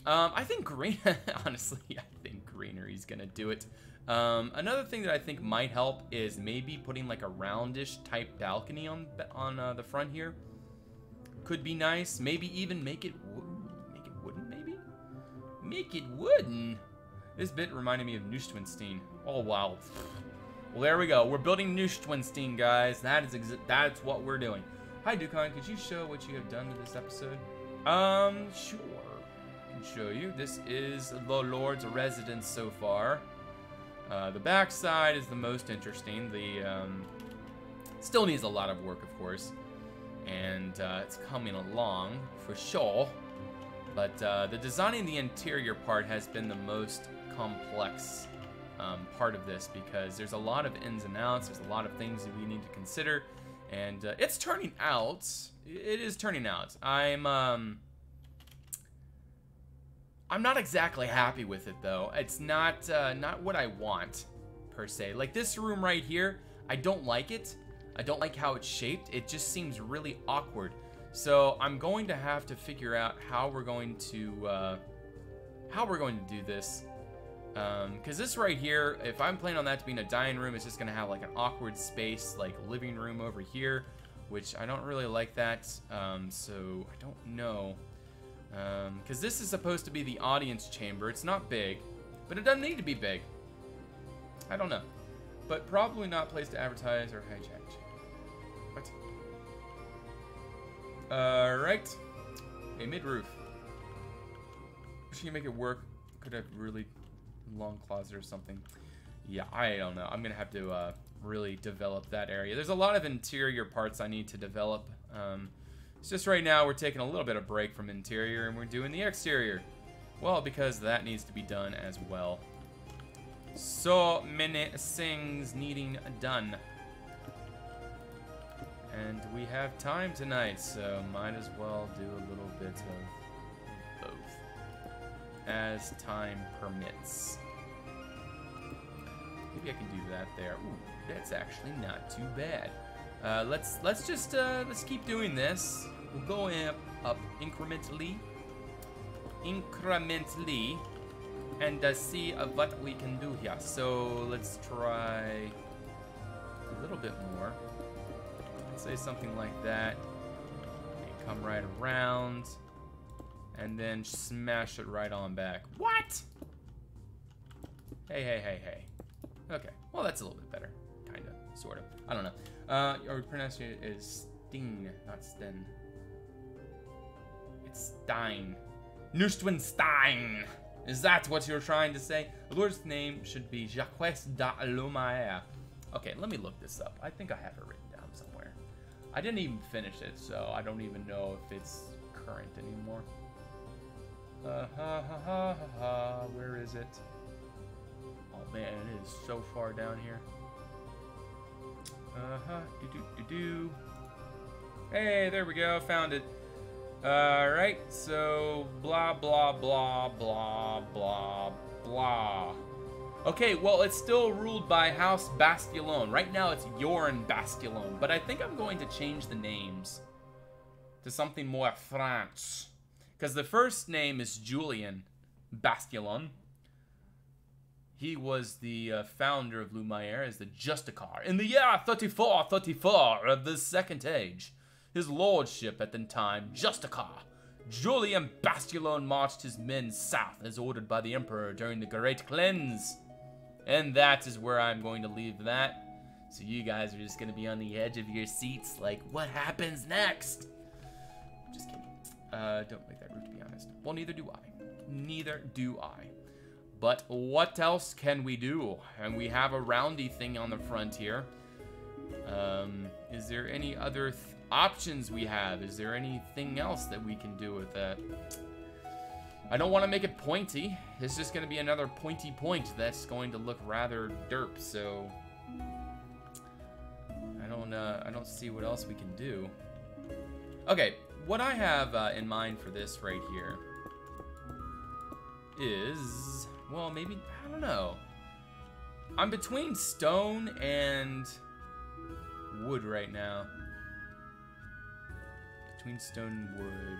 I think green. Honestly, I think greenery's gonna do it. Another thing that I think might help is maybe putting like a roundish type balcony on the front here. Could be nice. Maybe even make it wooden. Maybe make it wooden. This bit reminded me of Neuschwanstein. Oh wow. Well, there we go. We're building Neuschwanstein, guys. That's what we're doing. Hi, Duquan. Could you show what you have done to this episode? Sure. Show you. This is the Lord's residence so far. The back side is the most interesting. The still needs a lot of work, of course, and it's coming along for sure. But the designing the interior part has been the most complex part of this because there's a lot of ins and outs. There's a lot of things that we need to consider, and it's turning out. It is turning out. I'm not exactly happy with it though. It's not what I want per se. Like this room right here, I don't like it. I don't like how it's shaped. It just seems really awkward. So I'm going to have to figure out how we're going to do this. Because this right here, if I'm planning on that to be in a dining room, it's just gonna have like an awkward space, like living room over here, which I don't really like that. So I don't know. Because this is supposed to be the audience chamber. It's not big, but it doesn't need to be big. I don't know. But probably not a place to advertise or hijack. What? Alright. A mid-roof. She can make it work. Could have really long closet or something. Yeah, I don't know. I'm going to have to really develop that area. There's a lot of interior parts I need to develop. It's just right now we're taking a little bit of break from interior and we're doing the exterior. Well, because that needs to be done as well. So many things needing done. And we have time tonight, so might as well do a little bit of both. As time permits. Maybe I can do that there. Ooh, that's actually not too bad. Let's keep doing this. We'll go up incrementally, and see what we can do here. So let's try a little bit more. Let's say something like that. And come right around, and then smash it right on back. What? Hey. Okay, well that's a little bit better. Kinda, sorta. I don't know. Our pronunciation is Sting, not Sten. It's Stein. Neuschwanstein! Is that what you're trying to say? The Lord's name should be Jacques de Lumiere. Okay, let me look this up. I think I have it written down somewhere. I didn't even finish it, so I don't even know if it's current anymore. Where is it? Oh man, it is so far down here. Hey, there we go, found it. Alright, so blah blah blah blah blah blah. Okay, well it's still ruled by House Bastillon. Right now it's Jorn Bastillon, but I think I'm going to change the names to something more French. Because the first name is Julien Bastillon. He was the founder of Lumiere as the Justicar in the year 3434 of the Second Age. His lordship at the time, Justicar, Julien Bastillon, marched his men south as ordered by the Emperor during the Great Cleanse. And that is where I'm going to leave that. So you guys are just going to be on the edge of your seats like, what happens next? Just kidding. Don't like that route, to be honest. Well, neither do I. Neither do I. But what else can we do? And we have a roundy thing on the front here. Is there any other options we have? Is there anything else that we can do with that? I don't want to make it pointy. It's just going to be another pointy point that's going to look rather derp, so I don't see what else we can do. Okay, what I have in mind for this right here is, well, maybe, I don't know. I'm between stone and wood right now. Between stone and wood.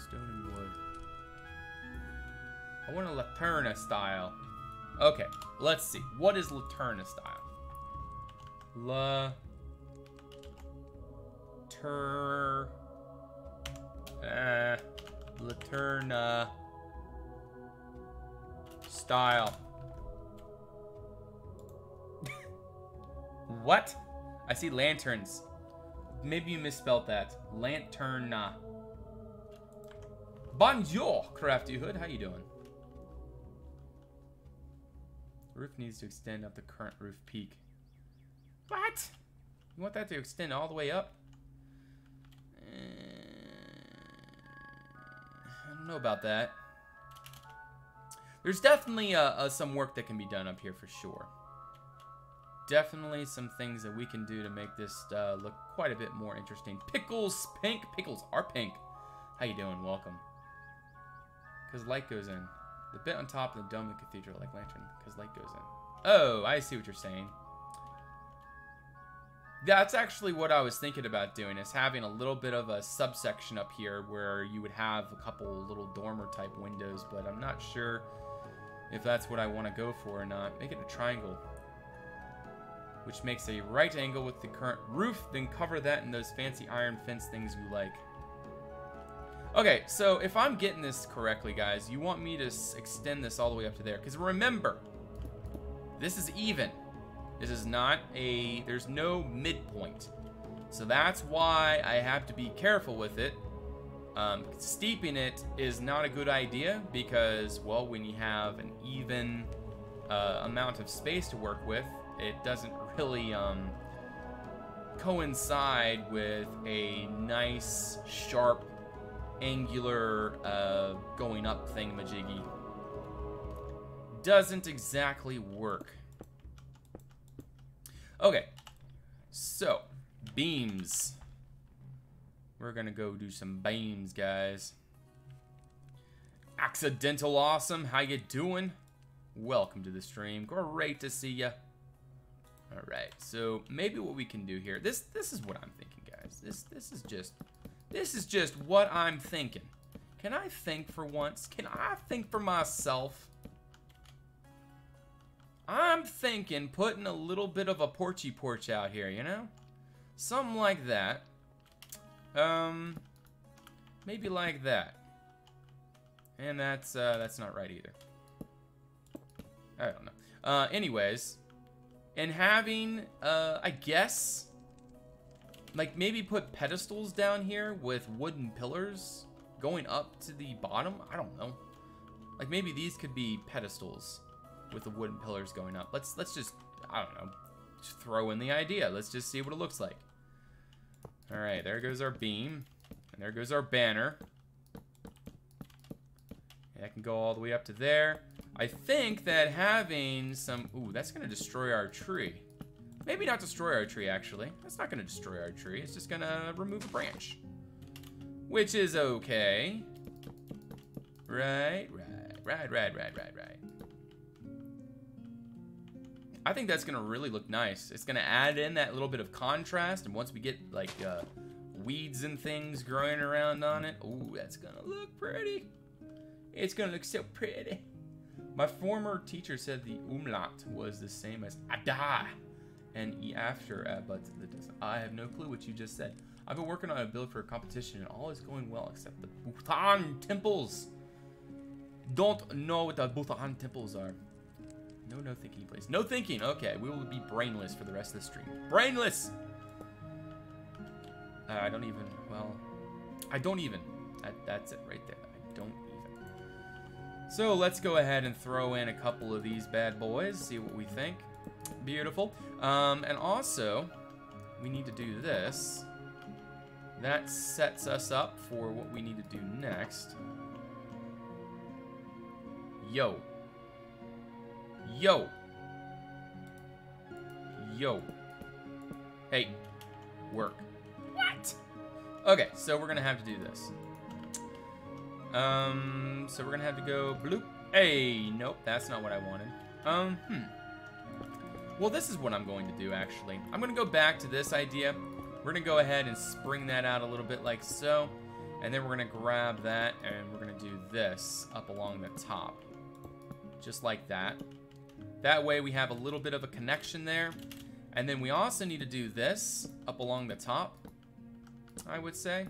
Stone and wood. I want a Laterna style. Okay, let's see. What is Laterna style? Laterna style. What? I see lanterns. Maybe you misspelled that. Lanterna. Bonjour, Crafty Hood. How you doing? The roof needs to extend up the current roof peak. What? You want that to extend all the way up? I don't know about that. There's definitely some work that can be done up here for sure. Definitely some things that we can do to make this look quite a bit more interesting. Pickles pink. Pickles are pink. How you doing? Welcome. Because light goes in. The bit on top of the dome of the cathedral, like lantern, because light goes in. Oh, I see what you're saying. That's actually what I was thinking about doing, is having a little bit of a subsection up here where you would have a couple little dormer type windows, but I'm not sure if that's what I want to go for or not. Make it a triangle, which makes a right angle with the current roof, then cover that in those fancy iron fence things you like. Okay, so if I'm getting this correctly, guys, you want me to extend this all the way up to there. Because remember, this is even. This is not a... There's no midpoint. So that's why I have to be careful with it. Steeping it is not a good idea because, well, when you have an even amount of space to work with, it doesn't really coincide with a nice, sharp, angular going up thingamajiggy. Doesn't exactly work. Okay, so beams. We're gonna go do some beams, guys. Accidental Awesome, how you doing? Welcome to the stream. Great to see ya. All right, so maybe what we can do here. This is what I'm thinking, guys. This is just what I'm thinking. Can I think for once? Can I think for myself? I'm thinking putting a little bit of a porchy porch out here, you know? Something like that. Maybe like that. And that's not right either. I don't know. Anyways, and having, I guess, like maybe put pedestals down here with wooden pillars going up to the bottom. I don't know. Like maybe these could be pedestals with the wooden pillars going up. Let's just, I don't know, just throw in the idea. Let's just see what it looks like. All right, there goes our beam, and there goes our banner. And that can go all the way up to there. I think that having some, ooh, that's gonna destroy our tree. Maybe not destroy our tree, actually. That's not gonna destroy our tree. It's just gonna remove a branch, which is okay. Right. I think that's gonna really look nice. It's gonna add in that little bit of contrast, and once we get like weeds and things growing around on it, ooh, that's gonna look pretty. It's gonna look so pretty. My former teacher said the umlaut was the same as ada and e after, but I have no clue what you just said. I've been working on a build for a competition, and all is going well except the Bhutan temples. Don't know what the Bhutan temples are. No thinking, please. No thinking. Okay, we will be brainless for the rest of the stream. Brainless. I don't even. Well, I don't even. That's it right there. I don't even. So let's go ahead and throw in a couple of these bad boys. See what we think. Beautiful. And also, we need to do this. That sets us up for what we need to do next. Yo. Hey, work. What? Okay, so we're gonna have to do this. So we're gonna have to go bloop. Hey, nope, that's not what I wanted. Well, this is what I'm going to do, actually. I'm gonna go back to this idea. We're gonna go ahead and spring that out a little bit like so. And then we're gonna grab that and we're gonna do this up along the top. Just like that. That way we have a little bit of a connection there. And then we also need to do this up along the top, I would say.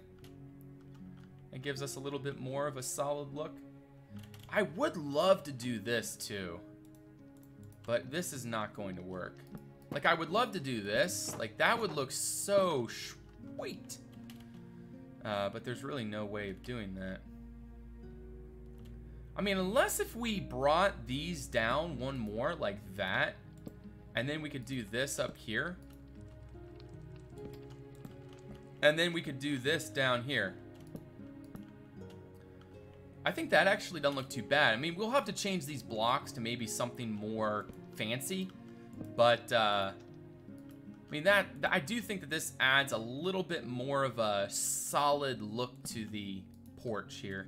It gives us a little bit more of a solid look. I would love to do this too, but this is not going to work. Like, I would love to do this. Like, that would look so sweet. But there's really no way of doing that. I mean, unless if we brought these down one more like that, and then we could do this up here. And then we could do this down here. I think that actually doesn't look too bad. I mean, we'll have to change these blocks to maybe something more fancy. But, I mean, I do think that this adds a little bit more of a solid look to the porch here.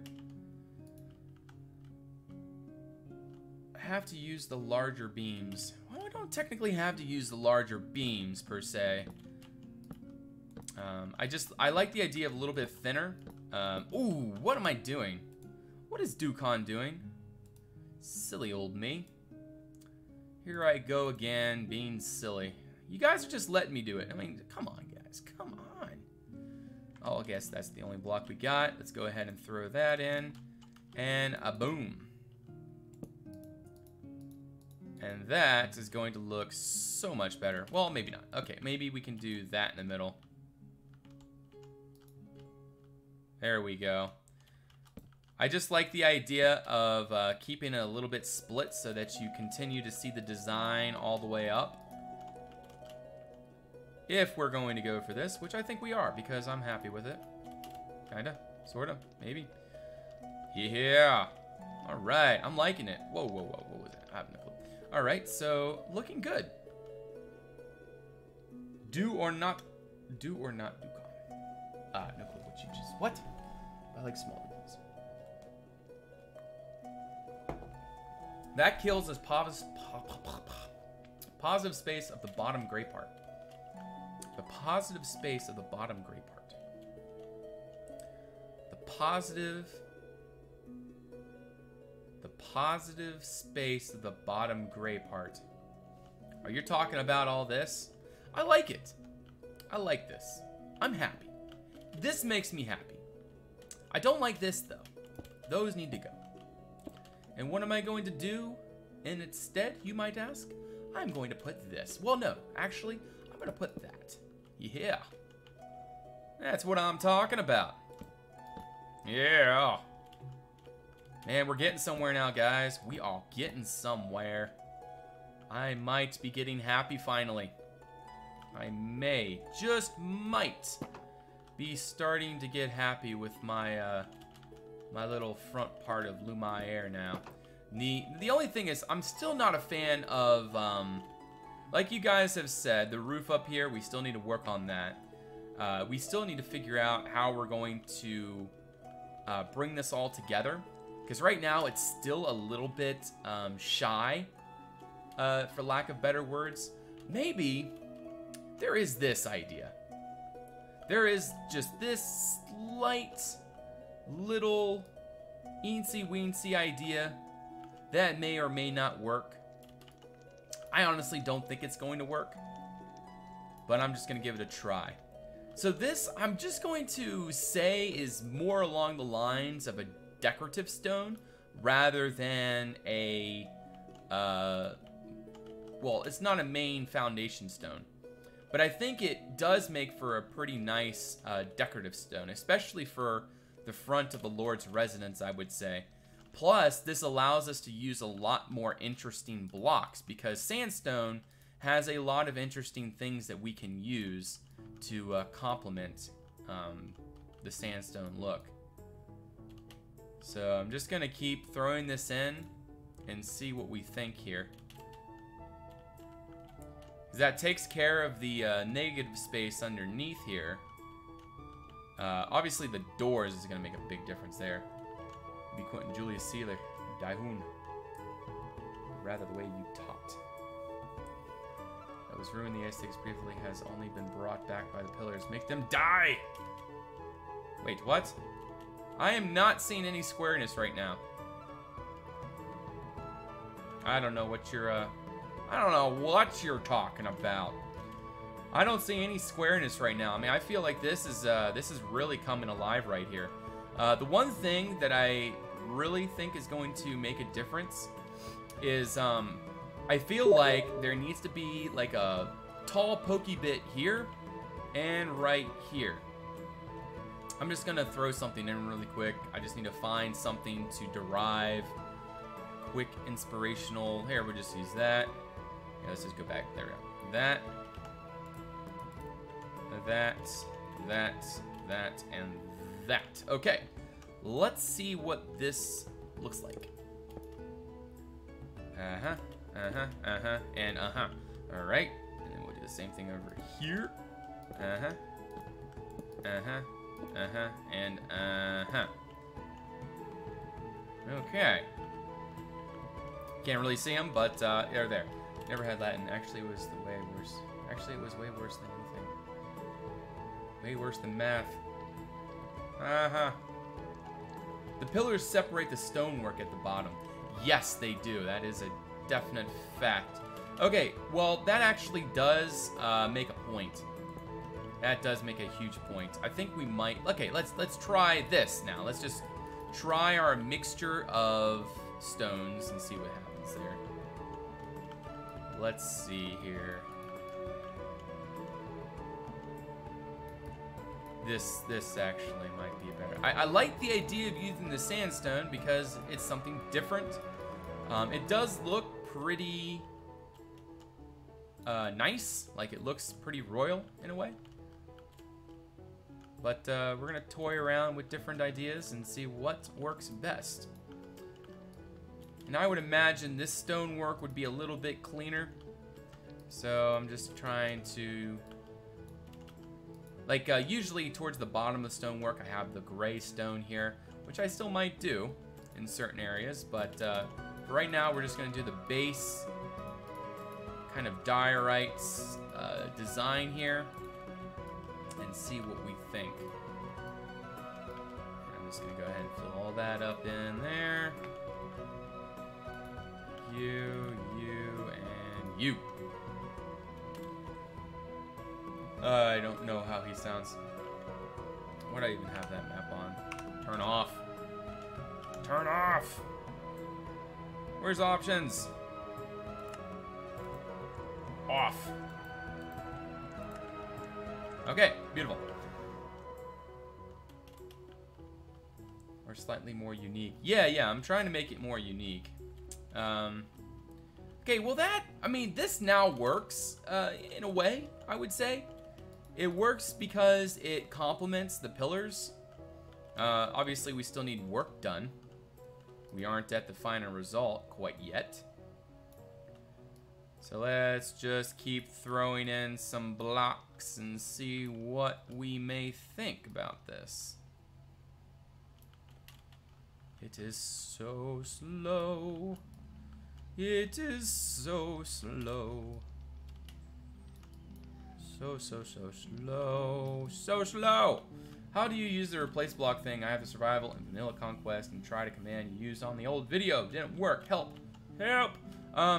Have to use the larger beams. Well, I don't technically have to use the larger beams per se. I like the idea of a little bit thinner. Ooh, what am I doing? What is Duquan doing? Silly old me. Here I go again, being silly. You guys are just letting me do it. I mean, come on, guys, come on. Oh, I guess that's the only block we got. Let's go ahead and throw that in, and a boom. And that is going to look so much better. Well, maybe not. Okay, maybe we can do that in the middle. There we go. I just like the idea of keeping it a little bit split so that you continue to see the design all the way up. If we're going to go for this, which I think we are, because I'm happy with it. Kinda, sorta, maybe. Yeah. All right, I'm liking it. Whoa, what was that? I have no clue. All right, so looking good. Do or not Duquan. No clue what you just. What? I like small ones. That kills us Positive space of the bottom gray part. The positive space of the bottom gray part. The positive space of the bottom gray part. Are you talking about all this? I like it. I like this. I'm happy. This makes me happy. I don't like this though. Those need to go. And what am I going to do in its stead, you might ask? I'm going to put this. Well, no, actually, I'm going to put that. Yeah. That's what I'm talking about. Yeah. Man, we're getting somewhere now, guys. We are getting somewhere. I might be getting happy finally. I may, just might, be starting to get happy with my my little front part of Lumiere now. The only thing is, I'm still not a fan of, like you guys have said, the roof up here, we still need to work on that. We still need to figure out how we're going to bring this all together. Because right now, it's still a little bit shy, for lack of better words. Maybe there is this idea. There is just this slight little eensy-weensy idea that may or may not work. I honestly don't think it's going to work, but I'm just going to give it a try. So this, I'm just going to say, is more along the lines of a decorative stone rather than a, well, it's not a main foundation stone. But I think it does make for a pretty nice decorative stone, especially for the front of the Lord's residence, I would say. Plus, this allows us to use a lot more interesting blocks because sandstone has a lot of interesting things that we can use to complement the sandstone look. So I'm just going to keep throwing this in and see what we think here. That takes care of the negative space underneath here. Obviously, the doors is going to make a big difference there. Be Quentin Julius Caesar, Daihun. Rather, the way you taught. That was ruined. The aesthetics briefly has only been brought back by the pillars. Make them die! Wait, what? I am not seeing any squareness right now. I don't know what you're, I don't know what you're talking about. I don't see any squareness right now. I mean, I feel like this is really coming alive right here. The one thing that I really think is going to make a difference is, I feel like there needs to be like a tall pokey bit here and right here. I'm just gonna throw something in really quick. I just need to find something to derive quick inspirational. Here, we'll just use that. Yeah, let's just go back. There we go. That, and that. Okay, let's see what this looks like. And All right, and then we'll do the same thing over here. And Okay. Can't really see them, but they're there. Never had Latin. Actually, it was way worse. Actually, it was way worse than anything. Way worse than math. The pillars separate the stonework at the bottom. Yes, they do. That is a definite fact. Okay, well, that actually does make a point. That does make a huge point. I think we might... Okay, let's try this now. Let's just try our mixture of stones and see what happens there. Let's see here. This actually might be better. I like the idea of using the sandstone because it's something different. It does look pretty nice. Like, it looks pretty royal in a way. But we're going to toy around with different ideas and see what works best. And I would imagine this stonework would be a little bit cleaner. So I'm just trying to... Like, usually towards the bottom of the stonework, I have the gray stone here, which I still might do in certain areas. But for right now, we're just going to do the base kind of diorite design here and see what we think. I'm just gonna go ahead and fill all that up in there. You, and you. I don't know how he sounds. Why do I even have that map on? Turn off. Turn off! Where's options? Off. Okay, beautiful. Or slightly more unique. Yeah, I'm trying to make it more unique. Okay, well I mean, this now works, in a way, I would say. It works because it complements the pillars. Obviously, we still need work done. We aren't at the final result quite yet. So let's just keep throwing in some blocks and see what we may think about this. It is so slow. It is so slow. So slow. So slow. How do you use the replace block thing? I have the survival and vanilla conquest and try to command you used on the old video. Didn't work. Help. Help.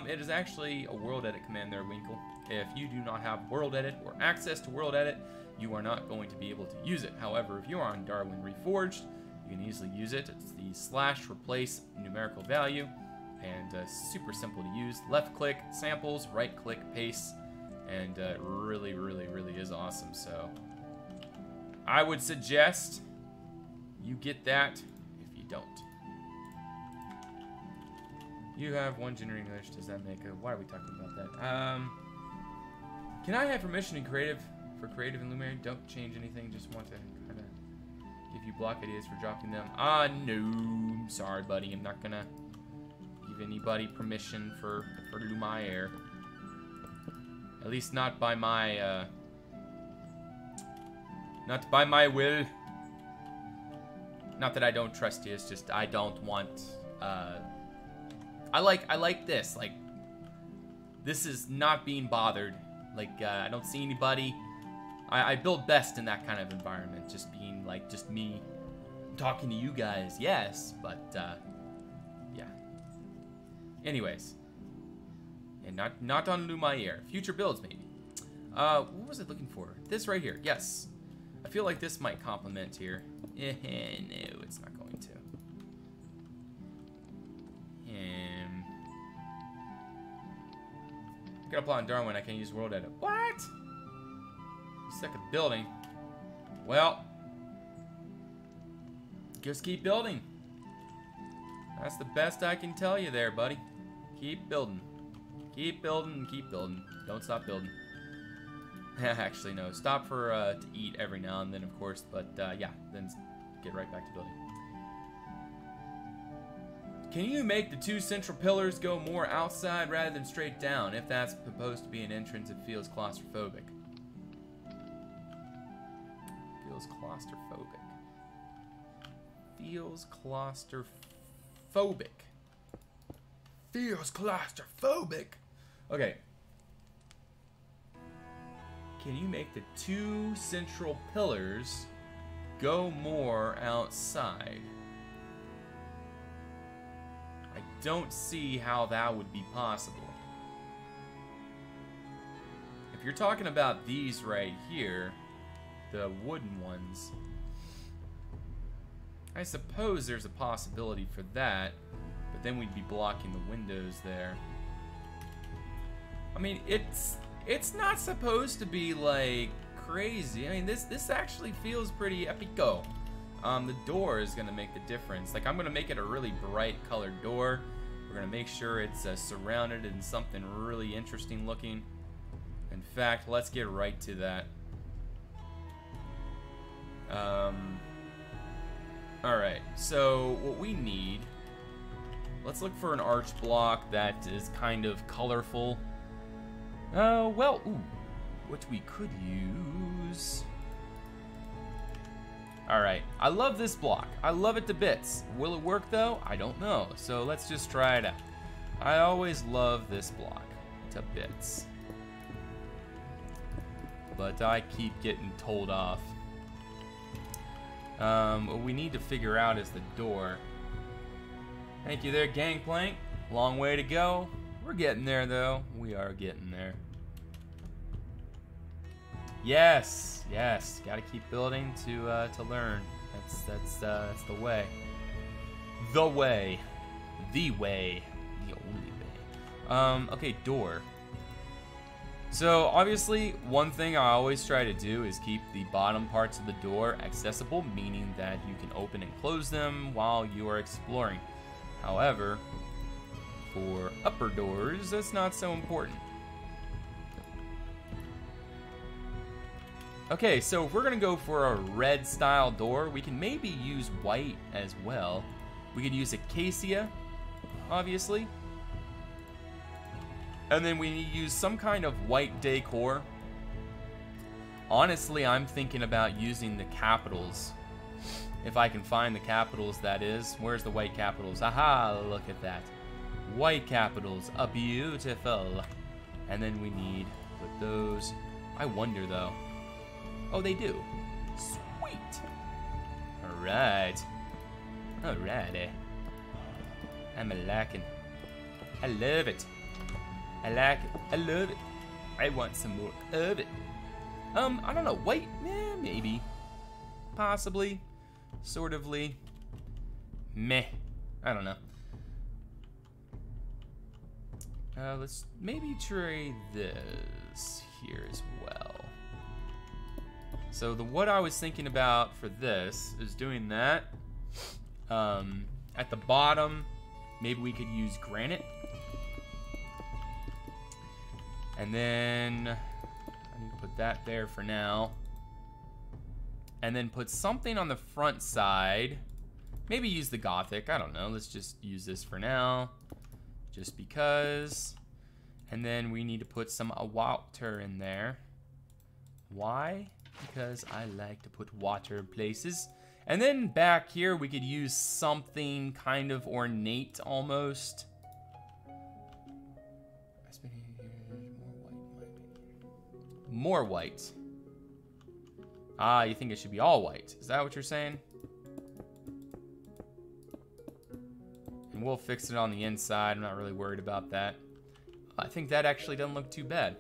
It is actually a world edit command there, Winkle. If you do not have world edit or access to world edit, you are not going to be able to use it. However, if you are on Darwin Reforged, you can easily use it. It's the /replace numerical value, and super simple to use. Left click, samples, right click, paste, and really is awesome. So I would suggest you get that if you don't. You have one generating English. Does that make a... Why are we talking about that? Can I have permission in creative for creative in Lumiere? Don't change anything. Just want to kind of give you block ideas for dropping them. No. Sorry, buddy. I'm not gonna give anybody permission for Lumiere. At least not by my not by my will. Not that I don't trust you. It's just I don't want. I like this. Like, this is not being bothered. Like, I don't see anybody. I build best in that kind of environment. Just being, like, just me talking to you guys. Yes, but, yeah. Anyways. And not on Lumiere. Future builds, maybe. What was I looking for? This right here. Yes. I feel like this might complement here. No, it's not going to. Get apply on Darwin, I can't use world edit. What? Second building. Well, just keep building. That's the best I can tell you there, buddy. Keep building. Keep building and keep building. Don't stop building. Actually, no. Stop for to eat every now and then, of course. But yeah, then get right back to building. Can you make the two central pillars go more outside rather than straight down? If that's proposed to be an entrance, it feels claustrophobic. Feels claustrophobic. Feels claustrophobic. Feels claustrophobic. Okay. Can you make the two central pillars go more outside? I don't see how that would be possible. If you're talking about these right here, the wooden ones, I suppose there's a possibility for that, but then we'd be blocking the windows there. I mean, it's not supposed to be like crazy. I mean, this actually feels pretty epico. The door is gonna make the difference. Like, I'm gonna make it a really bright colored door. We're gonna make sure it's surrounded in something really interesting looking. In fact, let's get right to that. Alright, so what we need, let's look for an arch block that is kind of colorful. Well, ooh, what we could use. Alright, I love this block. I love it to bits. Will it work though? I don't know. So let's just try it out. I always love this block. to bits. But I keep getting told off. What we need to figure out is the door. Thank you there, Gangplank. Long way to go. We're getting there, though. We are getting there. Yes, yes. Got to keep building to learn. That's the way. The way. The way. The only way. Okay, door. So obviously, one thing I always try to do is keep the bottom parts of the door accessible, meaning that you can open and close them while you are exploring. However, for upper doors, that's not so important. Okay, so if we're gonna go for a red style door, we can maybe use white as well. We could use acacia, obviously. And then we use some kind of white decor. Honestly, I'm thinking about using the capitals. If I can find the capitals, that is. Where's the white capitals? Aha, look at that. White capitals, a beautiful. And then we need to put those. I wonder though. Oh, they do. Sweet. Alright. Alrighty. I'm a-lacking. I love it. I like it. I love it. I want some more of it. I don't know. White? Eh, maybe. Possibly. Sort ofly. Meh. I don't know. Let's maybe try this here as well. So what I was thinking about for this is doing that. At the bottom, maybe we could use granite. And then I need to put that there for now. And then put something on the front side. Maybe use the Gothic. I don't know. Let's just use this for now. Just because. And then we need to put some water in there. Why? Because I like to put water in places. And then back here we could use something kind of ornate almost. More white. Ah, you think it should be all white. Is that what you're saying? And we'll fix it on the inside. I'm not really worried about that. I think that actually doesn't look too bad.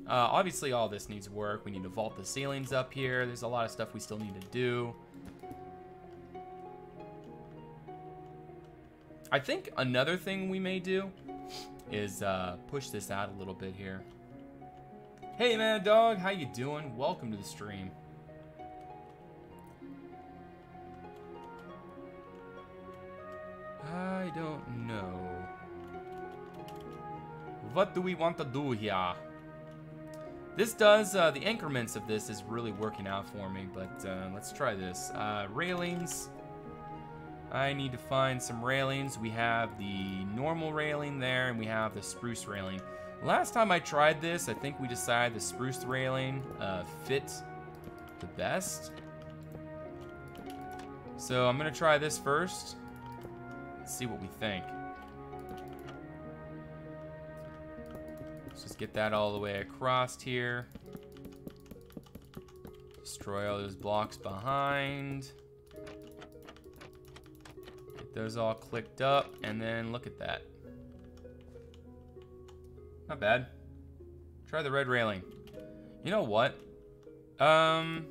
Obviously, all this needs work. We need to vault the ceilings up here. There's a lot of stuff we still need to do. I think another thing we may do is push this out a little bit here. Hey, Mad Dog, how you doing? Welcome to the stream. I don't know. What do we want to do here? This does, the increments of this is really working out for me, but let's try this. Railings. I need to find some railings. We have the normal railing there, and we have the spruce railing. Last time I tried this, I think we decided the spruce railing fit the best. So I'm gonna try this first. Let's see what we think. Let's just get that all the way across here. Destroy all those blocks behind. Get those all clicked up, and then look at that. Not bad. Try the red railing. You know what? I've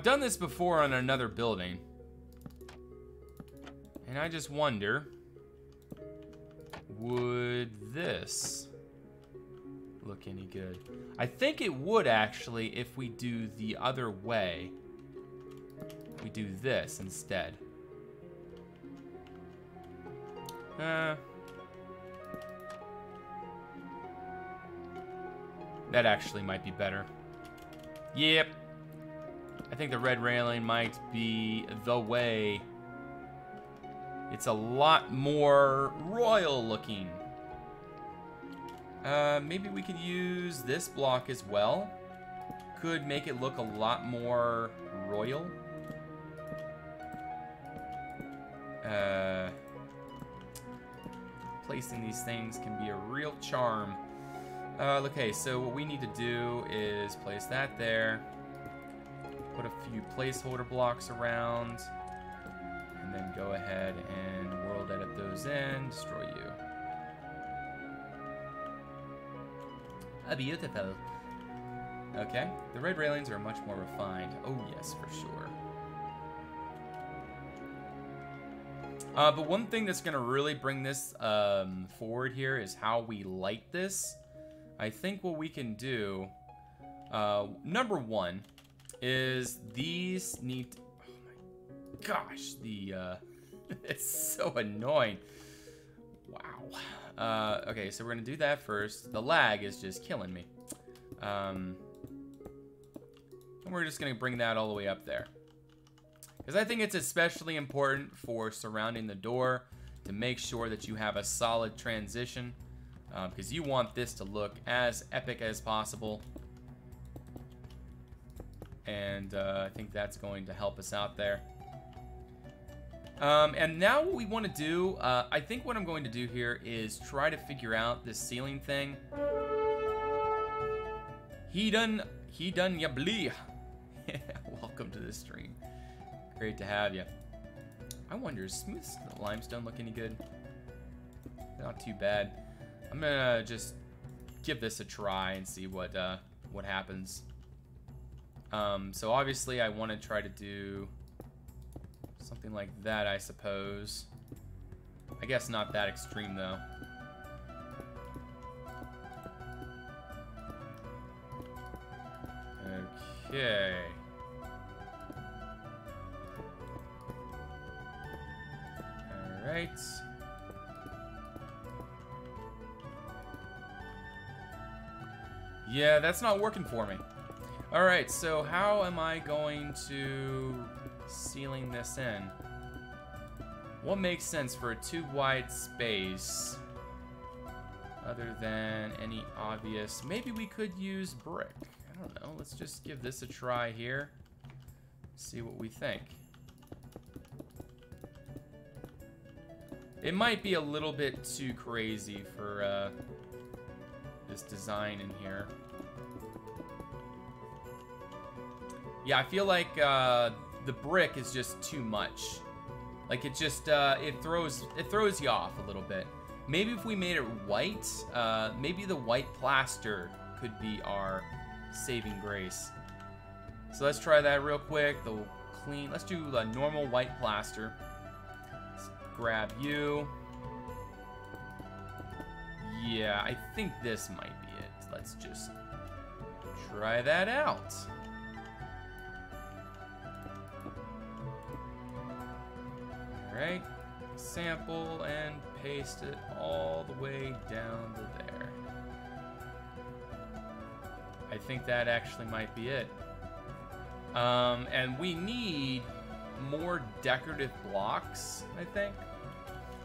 done this before on another building. And I just wonder, would this look any good? I think it would actually if we do the other way. We do this instead. That actually might be better. Yep. I think the red railing might be the way. It's a lot more royal looking. Maybe we could use this block as well. Could make it look a lot more royal. placing these things can be a real charm. Okay, so what we need to do is place that there. Put a few placeholder blocks around. And then go ahead and world edit those in. Destroy you. Beautiful. Okay, the red railings are much more refined. Oh yes, for sure. But one thing that's going to really bring this forward here is how we light this. I think what we can do, number one, is these need to, oh my gosh, it's so annoying. Wow. Okay, so we're going to do that first. The lag is just killing me. And we're just going to bring that all the way up there. Because I think it's especially important for surrounding the door to make sure that you have a solid transition. Because you want this to look as epic as possible. And I think that's going to help us out there. And now what we want to do, I think what I'm going to do here is try to figure out this ceiling thing. He done ya Bleeeh. Welcome to the stream. Great to have you. I wonder, is smooth limestone look any good? Not too bad. I'm gonna just give this a try and see what happens. So obviously I want to try to do something like that, I suppose. I guess not that extreme though. Okay. Alright. Yeah, that's not working for me. Alright, so how am I going to ceiling this in? What makes sense for a too wide space other than any obvious? Maybe we could use brick. I don't know. Let's just give this a try here. See what we think. It might be a little bit too crazy for this design in here. Yeah, I feel like the brick is just too much. Like it just it throws you off a little bit. Maybe if we made it white, maybe the white plaster could be our saving grace. So let's try that real quick. Let's do a normal white plaster. Let's grab you. Yeah, I think this might be it. Let's just try that out. Alright, sample and paste it all the way down to there. I think that actually might be it. And we need more decorative blocks, I think.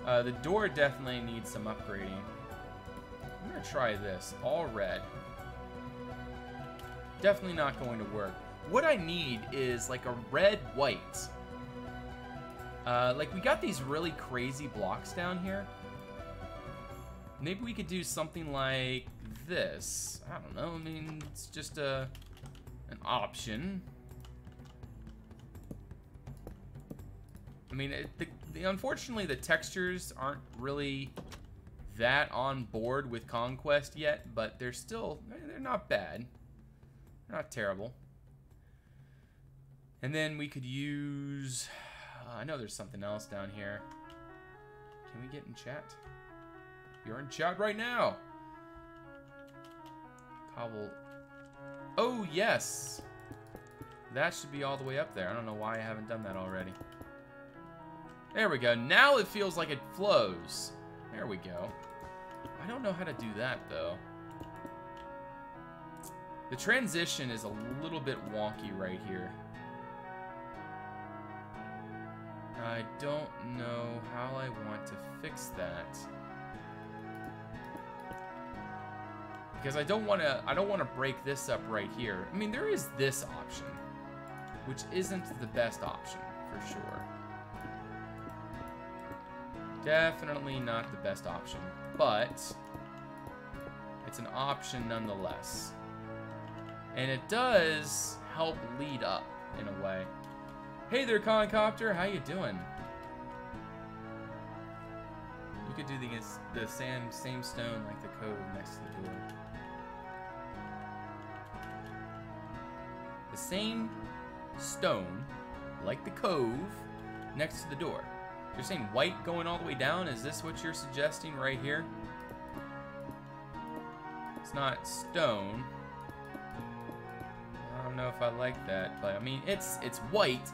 The door definitely needs some upgrading. I'm gonna try this, all red. Definitely not going to work. What I need is like a red-white. Like we got these really crazy blocks down here. Maybe we could do something like this. I don't know, I mean, it's just an option. I mean, unfortunately the textures aren't really that on board with Conquest yet, but they're not bad. They're not terrible. And then we could use, I know there's something else down here. Can we get in chat? You're in chat right now. Cobble. Oh, yes. That should be all the way up there. I don't know why I haven't done that already. There we go. Now it feels like it flows. There we go. I don't know how to do that, though. The transition is a little bit wonky right here. I don't know how I want to fix that. Because I don't want to break this up right here. I mean, there is this option, which isn't the best option for sure. Definitely not the best option, but it's an option nonetheless. And it does help lead up in a way. Hey there, Concopter, how you doing? You could do the same stone like the cove next to the door. The same stone like the cove next to the door. You're saying white going all the way down? Is this what you're suggesting right here? It's not stone. I don't know if I like that, but I mean, it's white.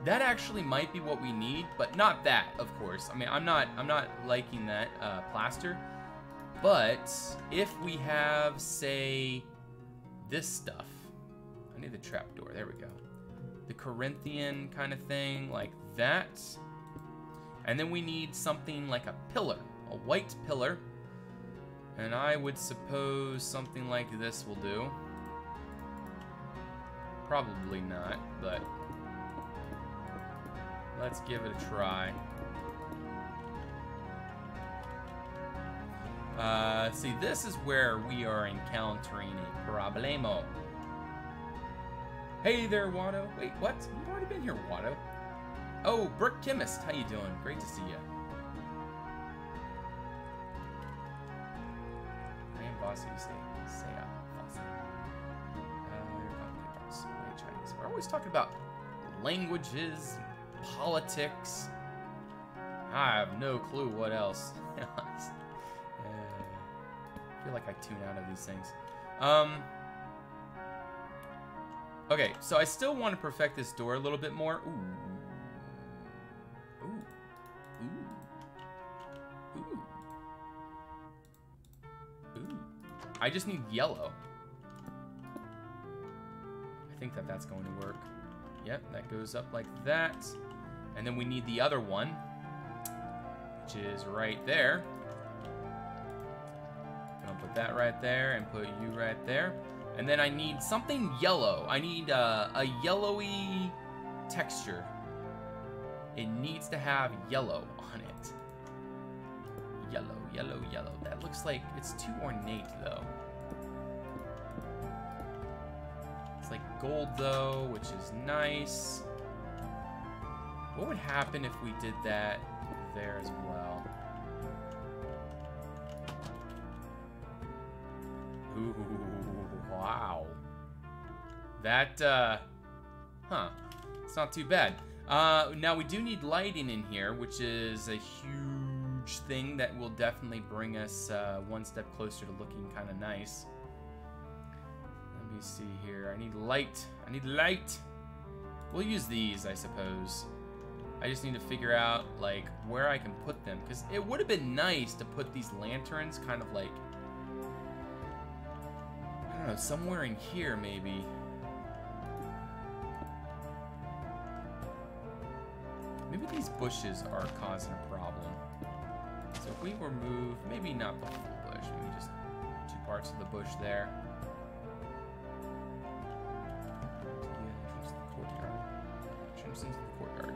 That actually might be what we need, but not that, of course. I mean, I'm not liking that plaster. But if we have, say, this stuff. I need the trapdoor. There we go. The Corinthian kind of thing, like that. And then we need something like a pillar, a white pillar. And I would suppose something like this will do. Probably not, but let's give it a try. See, this is where we are encountering a problemo. Hey there, Watto. Wait, what? You've already been here, Watto. Oh, Brick Chemist, how you doing? Great to see you. I am bossy, you say bossy. Chinese. We're always talking about languages, politics. I have no clue what else. I feel like I tune out of these things. Okay, so I still want to perfect this door a little bit more. Ooh. I just need yellow. I think that's going to work. Yep, that goes up like that. And then we need the other one, which is right there. I'll put that right there and put you right there. And then I need something yellow. I need a yellowy texture. It needs to have yellow on it. Yellow, yellow, yellow. That looks like it's too ornate, though. It's like gold, though, which is nice. What would happen if we did that there as well? Ooh, wow. That, huh. It's not too bad. Now, we do need lighting in here, which is a huge thing that will definitely bring us one step closer to looking kind of nice. Let me see here. I need light. I need light. We'll use these, I suppose. I just need to figure out, like, where I can put them. Because it would have been nice to put these lanterns kind of like, I don't know, somewhere in here, maybe. Maybe these bushes are causing a problem. So if we remove, maybe not the full bush, maybe just 2 parts of the bush there. Entrance into the courtyard.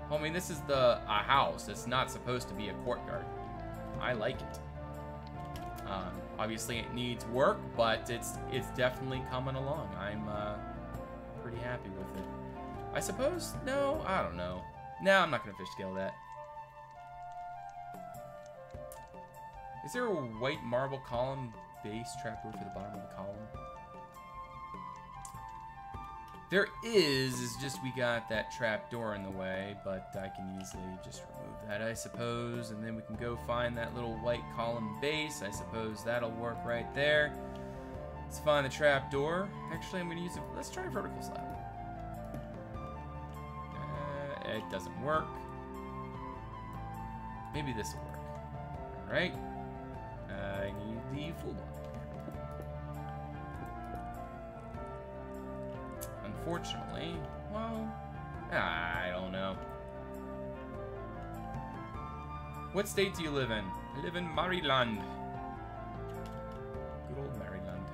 Well, I mean, this is a house. It's not supposed to be a courtyard. I like it. Obviously, it needs work, but it's definitely coming along. I'm pretty happy with it. I suppose? No, I don't know. No, I'm not going to fish scale that. Is there a white marble column base trapdoor for the bottom of the column? There is, it's just we got that trapdoor in the way, but I can easily just remove that, I suppose, and then we can go find that little white column base. I suppose that'll work right there. Let's find the trapdoor. Actually, I'm going to use it. Let's try a vertical slab. It doesn't work. Maybe this will work. All right. I need the full block. Unfortunately, well, I don't know. What state do you live in? I live in Maryland. Good old Maryland.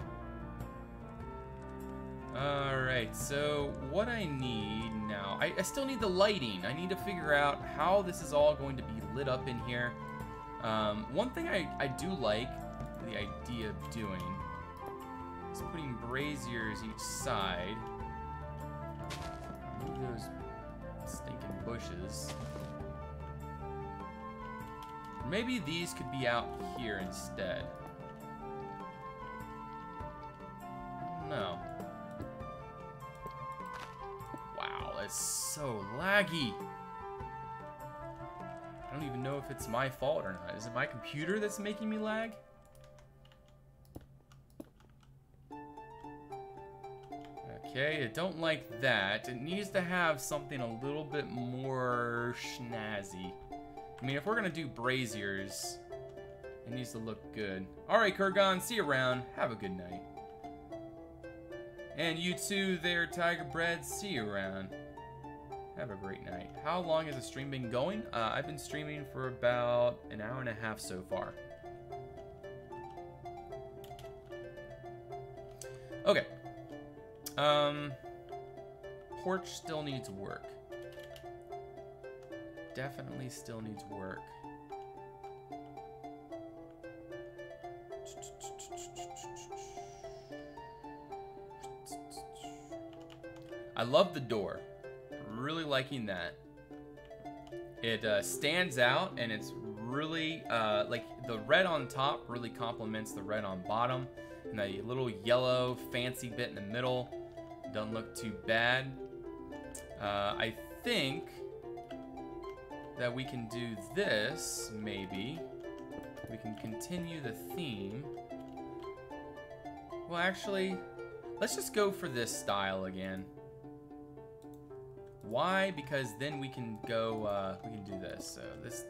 Alright. Alright, so what I need now, I still need the lighting. I need to figure out how this is all going to be lit up in here. One thing I do like the idea of doing is putting braziers each side. Move those stinking bushes. Maybe these could be out here instead. No. Wow, that's so laggy. I don't even know if it's my fault or not. Is it my computer that's making me lag? Okay, I don't like that. It needs to have something a little bit more snazzy. I mean, if we're gonna do braziers, it needs to look good. Alright, Kurgan, see you around. Have a good night. And you too there, Tiger Bread, see you around. Have a great night. How long has the stream been going? I've been streaming for about an hour and a half so far. Okay. Porch still needs work. Definitely still needs work. I love the door. Really liking that. It stands out, and it's really like the red on top really complements the red on bottom, and the little yellow fancy bit in the middle doesn't look too bad. I think that we can do this, maybe. We can continue the theme. Well, actually, let's just go for this style again. Why? Because then we can go, we can do this. So this,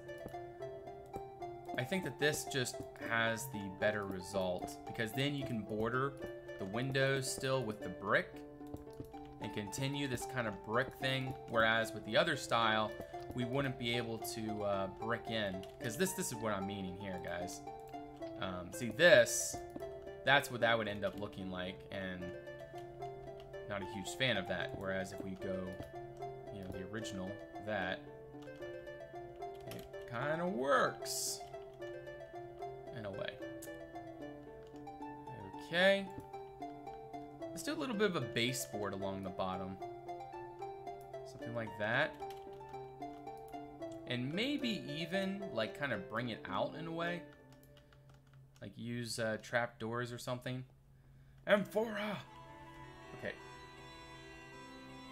I think that this just has the better result, because then you can border the windows still with the brick and continue this kind of brick thing, whereas with the other style, we wouldn't be able to brick in, because this is what I'm meaning here, guys. See this, that's what that would end up looking like, and not a huge fan of that. Whereas if we go, you know, the original, that, it kind of works in a way. Okay. Let's do a little bit of a baseboard along the bottom. Something like that. And maybe even, like, kind of bring it out in a way. Like, use trapdoors or something. Amphora! Okay.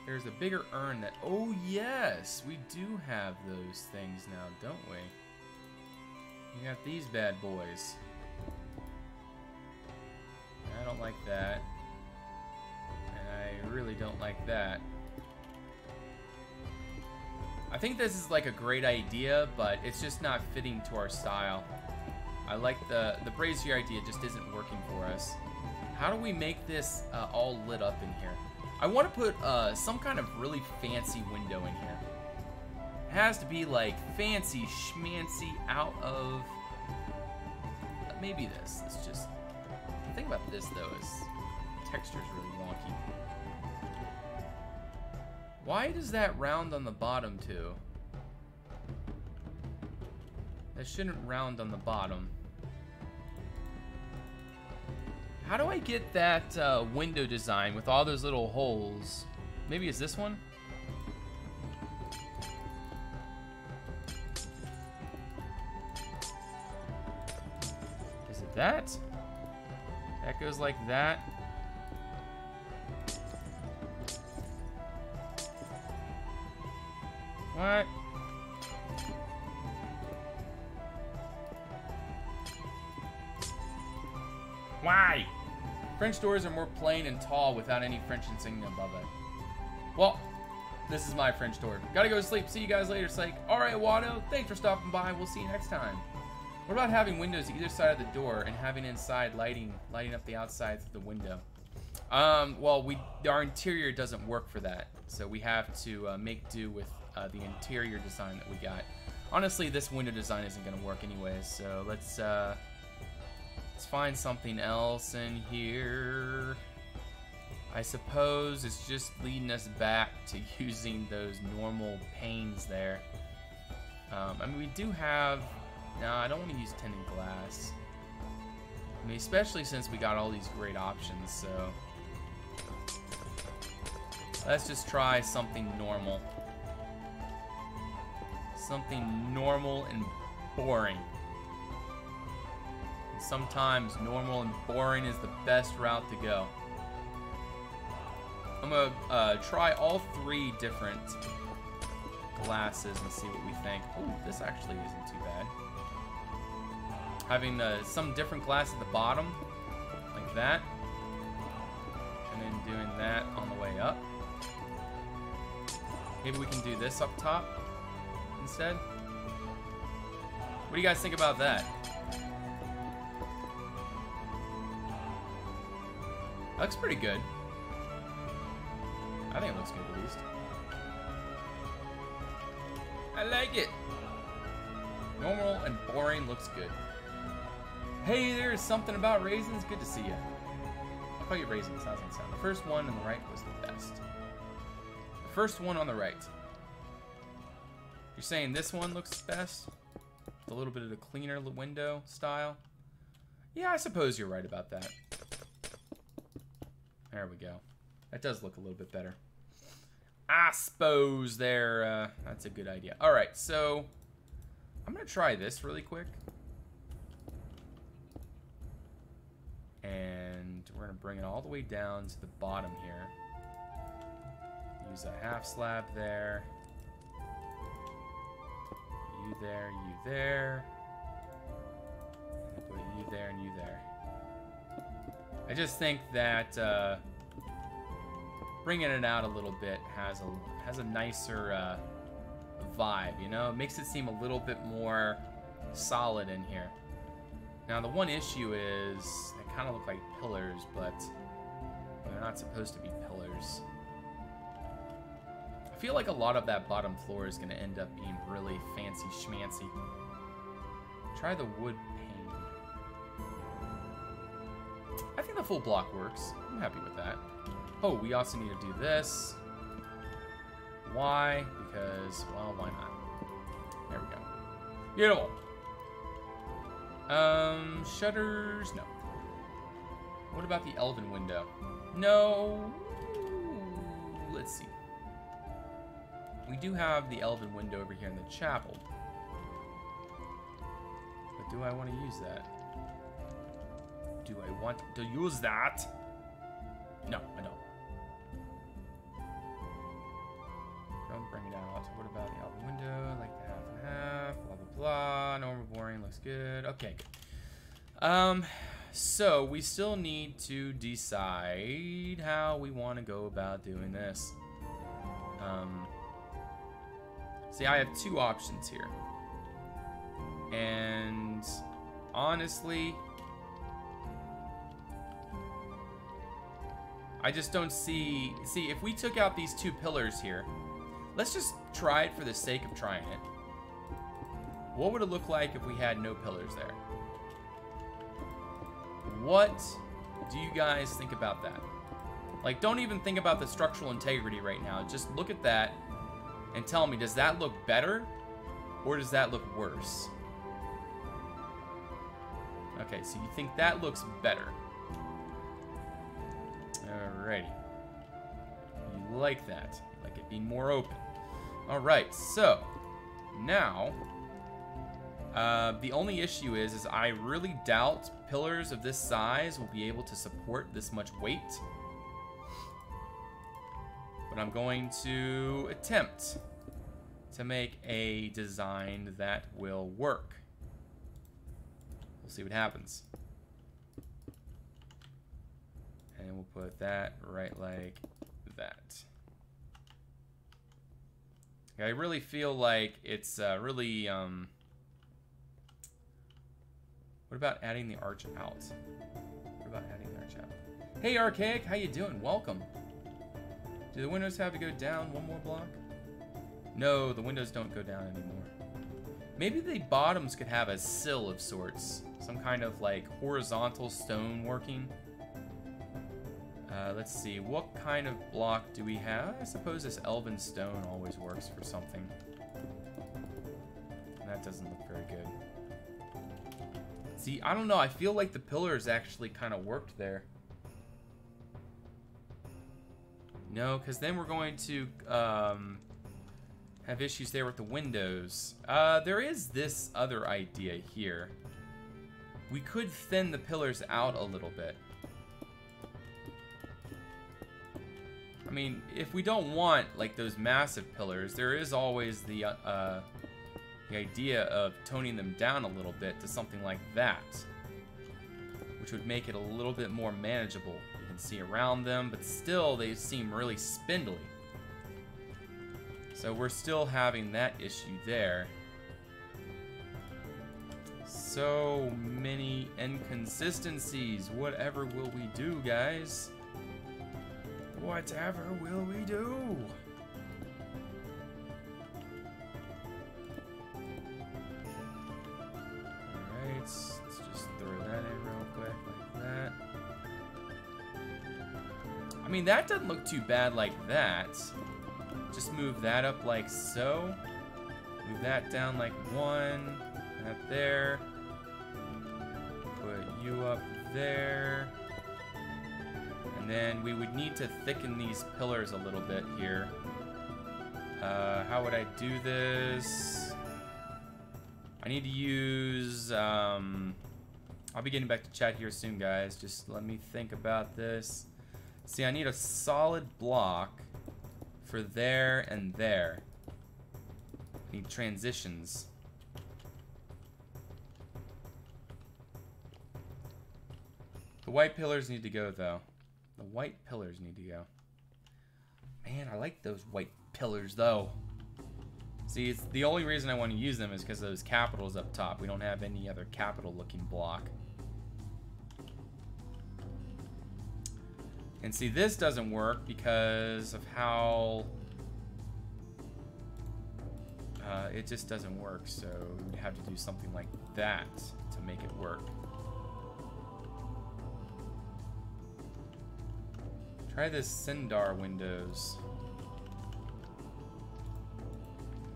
There's a bigger urn that... Oh, yes! We do have those things now, don't we? We got these bad boys. I don't like that. And I really don't like that. I think this is like a great idea, but it's just not fitting to our style. I like the brazier idea, just isn't working for us. How do we make this all lit up in here? I want to put some kind of really fancy window in here. It has to be like fancy schmancy out of maybe this. It's just, the thing about this though is the texture is really wonky. Why does that round on the bottom too? That shouldn't round on the bottom. How do I get that window design with all those little holes? Maybe it's this one? Is it that? That goes like that. What? Why? French doors are more plain and tall without any French insignia above it. Well, this is my French door. Gotta go to sleep. See you guys later, Psych. Alright, Watto. Thanks for stopping by. We'll see you next time. What about having windows either side of the door and having inside lighting up the outsides of the window? Well, our interior doesn't work for that. So we have to make do with the interior design that we got. Honestly, this window design isn't going to work anyways, so let's find something else in here. I suppose it's just leading us back to using those normal panes there. I mean, we do have... No, I don't want to use tinted glass. I mean, especially since we got all these great options, so... Let's just try something normal. Something normal and boring. And sometimes normal and boring is the best route to go. I'm gonna try all 3 different glasses and see what we think. Ooh, this actually isn't too bad. Having some different glass at the bottom, like that, and then doing that on the way up. Maybe we can do this up top instead. What do you guys think about that? Looks pretty good. I think it looks good at least. I like it. Normal and boring looks good. Hey, there's something about raisins. Good to see you. I'll call you raisins. How's that sound? The first one on the right was the best. The first one on the right. You're saying this one looks best? With a little bit of the cleaner window style? Yeah, I suppose you're right about that. There we go. That does look a little bit better. I suppose there, that's a good idea. All right, so I'm gonna try this really quick. And we're gonna bring it all the way down to the bottom here. Use a half slab there. You there, you there. And put you there and you there. I just think that bringing it out a little bit has a nicer vibe, you know? It makes it seem a little bit more solid in here. Now the one issue is they kind of look like pillars, but they're not supposed to be pillars. I feel like a lot of that bottom floor is going to end up being really fancy schmancy. Try the wood pane. I think the full block works. I'm happy with that. Oh, we also need to do this. Why? Because, well, why not? There we go. Beautiful. Shutters, no. What about the elven window? No. Let's see. We do have the elven window over here in the chapel. But do I want to use that? Do I want to use that? No, I don't. Don't bring it out. What about the elven window? I like the half and half. Blah, blah, blah. Normal, boring. Looks good. Okay, good. So we still need to decide how we want to go about doing this. See, I have 2 options here. And honestly, I just don't see... See, if we took out these 2 pillars here, let's just try it for the sake of trying it. What would it look like if we had no pillars there? What do you guys think about that? Like, don't even think about the structural integrity right now. Just look at that and tell me, does that look better or does that look worse? Okay, so you think that looks better. Alrighty. You like that. You like it being more open. Alright, so now the only issue is I really doubt pillars of this size will be able to support this much weight. But I'm going to attempt to make a design that will work. We'll see what happens. And we'll put that right like that. I really feel like it's really, what about adding the arch out? What about adding the arch out? Hey Archaic, how you doing? Welcome. Do the windows have to go down one more block? No, the windows don't go down anymore. Maybe the bottoms could have a sill of sorts. Some kind of like horizontal stone working. Let's see, what kind of block do we have? I suppose this elven stone always works for something. That doesn't look very good. See, I don't know, I feel like the pillars actually kind of worked there. No, because then we're going to have issues there with the windows. There is this other idea here. We could thin the pillars out a little bit. I mean, if we don't want like those massive pillars, there is always the idea of toning them down a little bit to something like that, which would make it a little bit more manageable. You can see around them, but still they seem really spindly. So we're still having that issue there. So many inconsistencies. Whatever will we do, guys? Whatever will we do? Alright, let's just throw that in real quick like that. I mean, that doesn't look too bad like that. Just move that up like so. Move that down like one. That there. Put you up there. And then we would need to thicken these pillars a little bit here. How would I do this? I need to use... I'll be getting back to chat here soon, guys. Just let me think about this. See, I need a solid block for there and there. I need transitions. The white pillars need to go, though. The white pillars need to go. Man, I like those white pillars, though. See, it's the only reason I want to use them is because of those capitals up top. We don't have any other capital-looking block. And see, this doesn't work because of how... it just doesn't work, so we'd have to do something like that to make it work. Try this Sindar windows.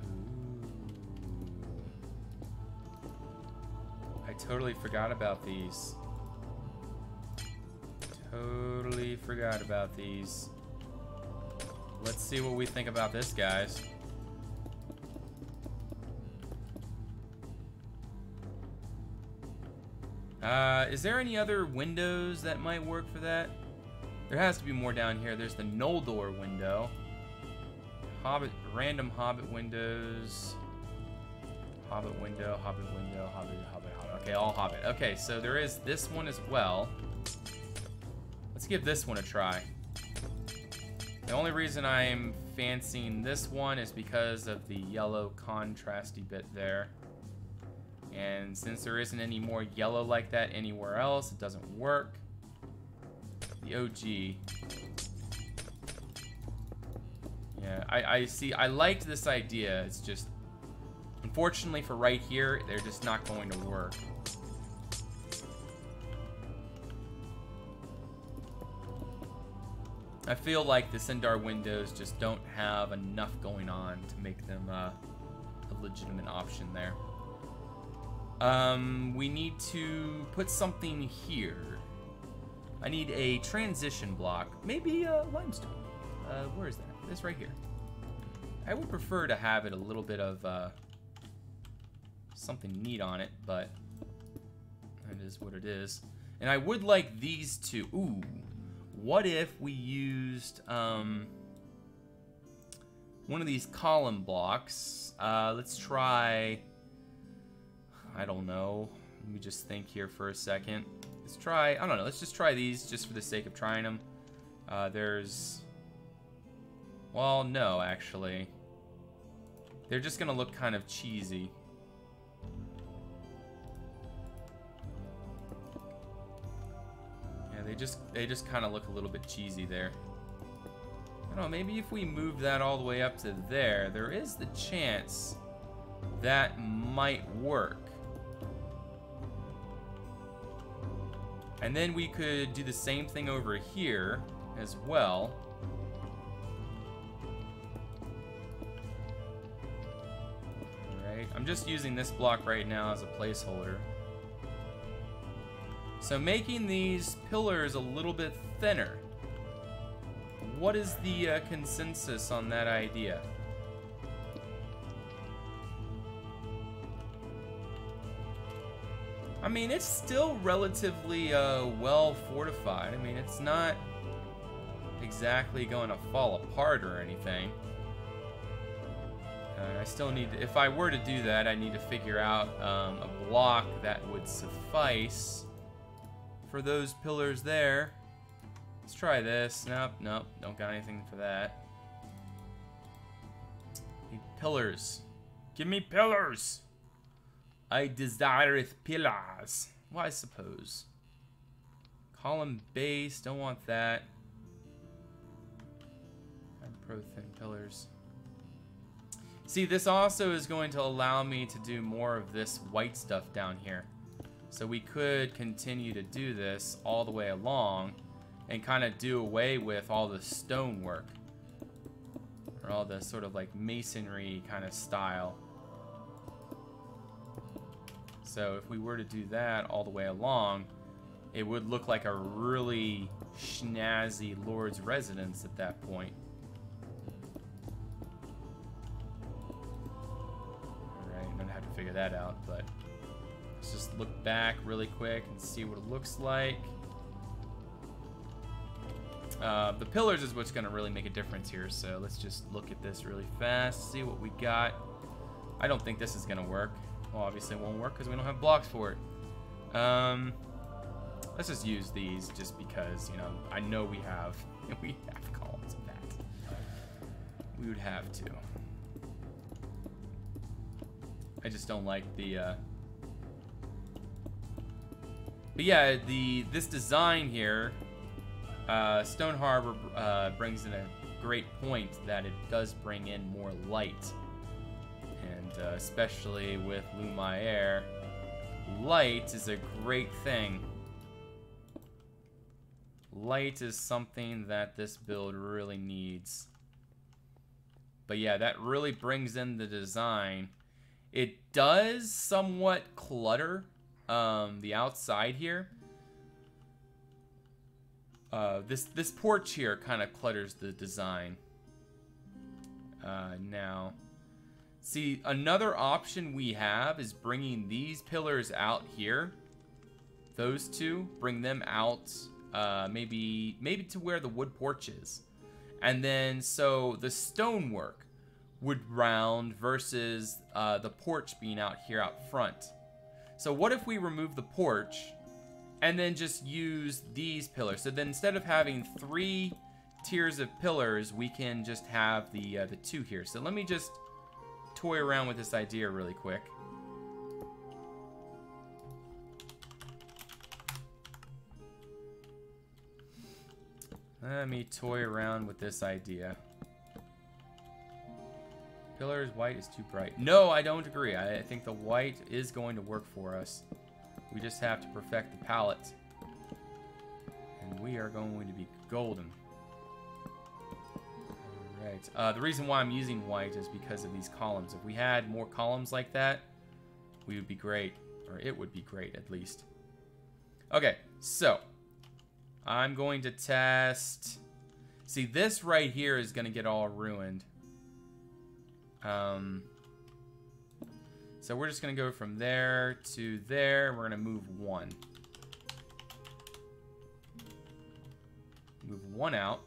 Ooh. I totally forgot about these. Totally forgot about these. Let's see what we think about this, guys. Is there any other windows that might work for that? There has to be more down here. There's the Noldor window. Hobbit, random Hobbit windows. Hobbit window, Hobbit window, Hobbit, Hobbit, Hobbit. Okay, all Hobbit. Okay, so there is this one as well. Let's give this one a try. The only reason I'm fancying this one is because of the yellow contrasty bit there. And since there isn't any more yellow like that anywhere else, it doesn't work. The OG. Yeah, I see. I liked this idea. It's just, unfortunately for right here, they're just not going to work. I feel like the Sindar windows just don't have enough going on to make them a legitimate option there. We need to put something here. I need a transition block. Maybe limestone. Where is that? This right here. I would prefer to have it a little bit of something neat on it, but it is what it is. And I would like these two. Ooh. What if we used one of these column blocks? Let's try, I don't know. Let me just think here for a second. Let's try, I don't know, let's just try these just for the sake of trying them. There's, well, no, actually. They're just gonna look kind of cheesy. Yeah, they just kind of look a little bit cheesy there. I don't know, maybe if we move that all the way up to there, there is the chance that might work. And then we could do the same thing over here as well. Alright, I'm just using this block right now as a placeholder. So making these pillars a little bit thinner. What is the consensus on that idea? I mean, it's still relatively well fortified. I mean, it's not exactly going to fall apart or anything. I still need, if I were to do that, I need to figure out a block that would suffice for those pillars there. Let's try this. Nope, nope, don't got anything for that. Need pillars. Give me pillars! I desireth pillars. Well, I suppose. Column base, don't want that. And pro thin pillars. See, this also is going to allow me to do more of this white stuff down here. So we could continue to do this all the way along and kind of do away with all the stonework. Or all the sort of like masonry kind of style. So if we were to do that all the way along, it would look like a really snazzy lord's residence at that point. Alright, I'm gonna have to figure that out, but let's just look back really quick and see what it looks like. The pillars is what's gonna really make a difference here, so let's just look at this really fast, see what we got. I don't think this is gonna work. Well, obviously it won't work because we don't have blocks for it. Let's just use these just because, you know, I know we have columns of that. We would have to. I just don't like the but yeah, this design here, Stone Harbor brings in a great point that it does bring in more light. And especially with Lumiere, light is a great thing. Light is something that this build really needs. But yeah, that really brings in the design. It does somewhat clutter the outside here. This porch here kind of clutters the design. Now, see, another option we have is bringing these pillars out here. Those two, bring them out, maybe to where the wood porch is. And then, so the stonework would round versus the porch being out here out front. So what if we remove the porch and then just use these pillars? So then instead of having 3 tiers of pillars, we can just have the 2 here. So let me just toy around with this idea really quick. Let me toy around with this idea. Pillars, white is too bright. No, I don't agree. I think the white is going to work for us. We just have to perfect the palette. And we are going to be golden. Alright. The reason why I'm using white is because of these columns. If we had more columns like that, we would be great. Or it would be great, at least. Okay, so I'm going to test. See, this right here is going to get all ruined. So we're just going to go from there to there. We're going to move 1. Move 1 out.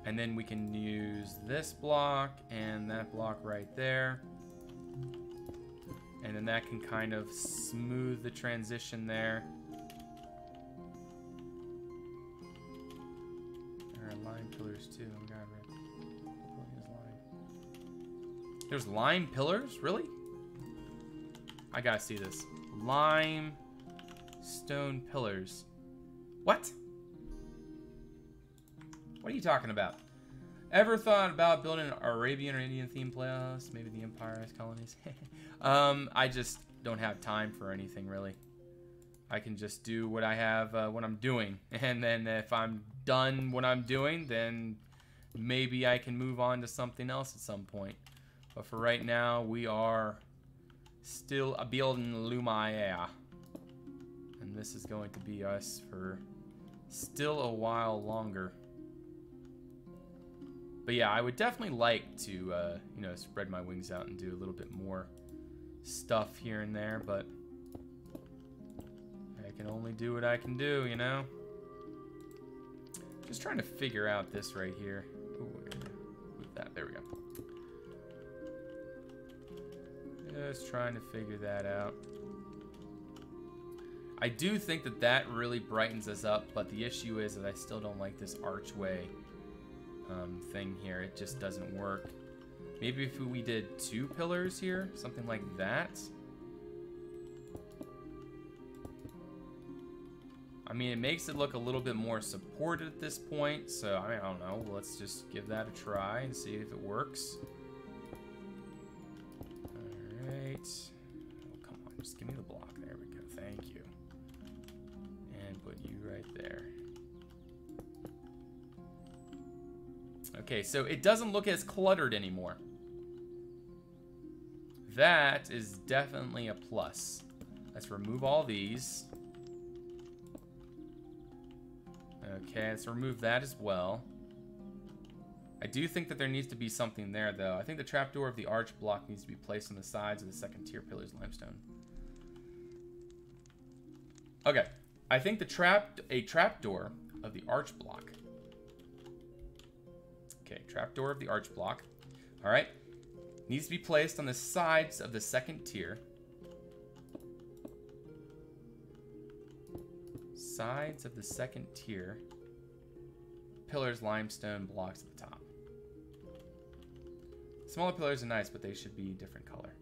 And then we can use this block and that block right there. And then that can kind of smooth the transition there. There are lime pillars too. Oh God, right. There's lime pillars? Really? I gotta see this. Lime stone pillars. What? What are you talking about? Ever thought about building an Arabian or Indian themed playhouse? Maybe the Empire has colonies? I just don't have time for anything, really. I can just do what I have, what I'm doing. And then if I'm done what I'm doing, then maybe I can move on to something else at some point. But for right now, we are still building Lumiere. And this is going to be us for still a while longer. But yeah, I would definitely like to, you know, spread my wings out and do a little bit more stuff here and there, but I can only do what I can do, you know? Just trying to figure out this right here. Ooh, we're gonna move that. There we go. Just trying to figure that out. I do think that that really brightens us up, but the issue is that I still don't like this archway thing here. It just doesn't work. Maybe if we did 2 pillars here, something like that. I mean, it makes it look a little bit more supported at this point, so I mean, I don't know. Let's just give that a try and see if it works. Alright. Oh, come on, just give me the block. There we go. Thank you. And put you right there. Okay, so it doesn't look as cluttered anymore. That is definitely a plus. Let's remove all these. Okay, let's remove that as well. I do think that there needs to be something there, though. I think the trapdoor of the arch block needs to be placed on the sides of the second tier pillars limestone. Okay, I think a trapdoor of the arch block. Okay, trapdoor of the arch block. All right, needs to be placed on the sides of the second tier. Sides of the second tier. Pillars, limestone, blocks at the top. Smaller pillars are nice, but they should be different color.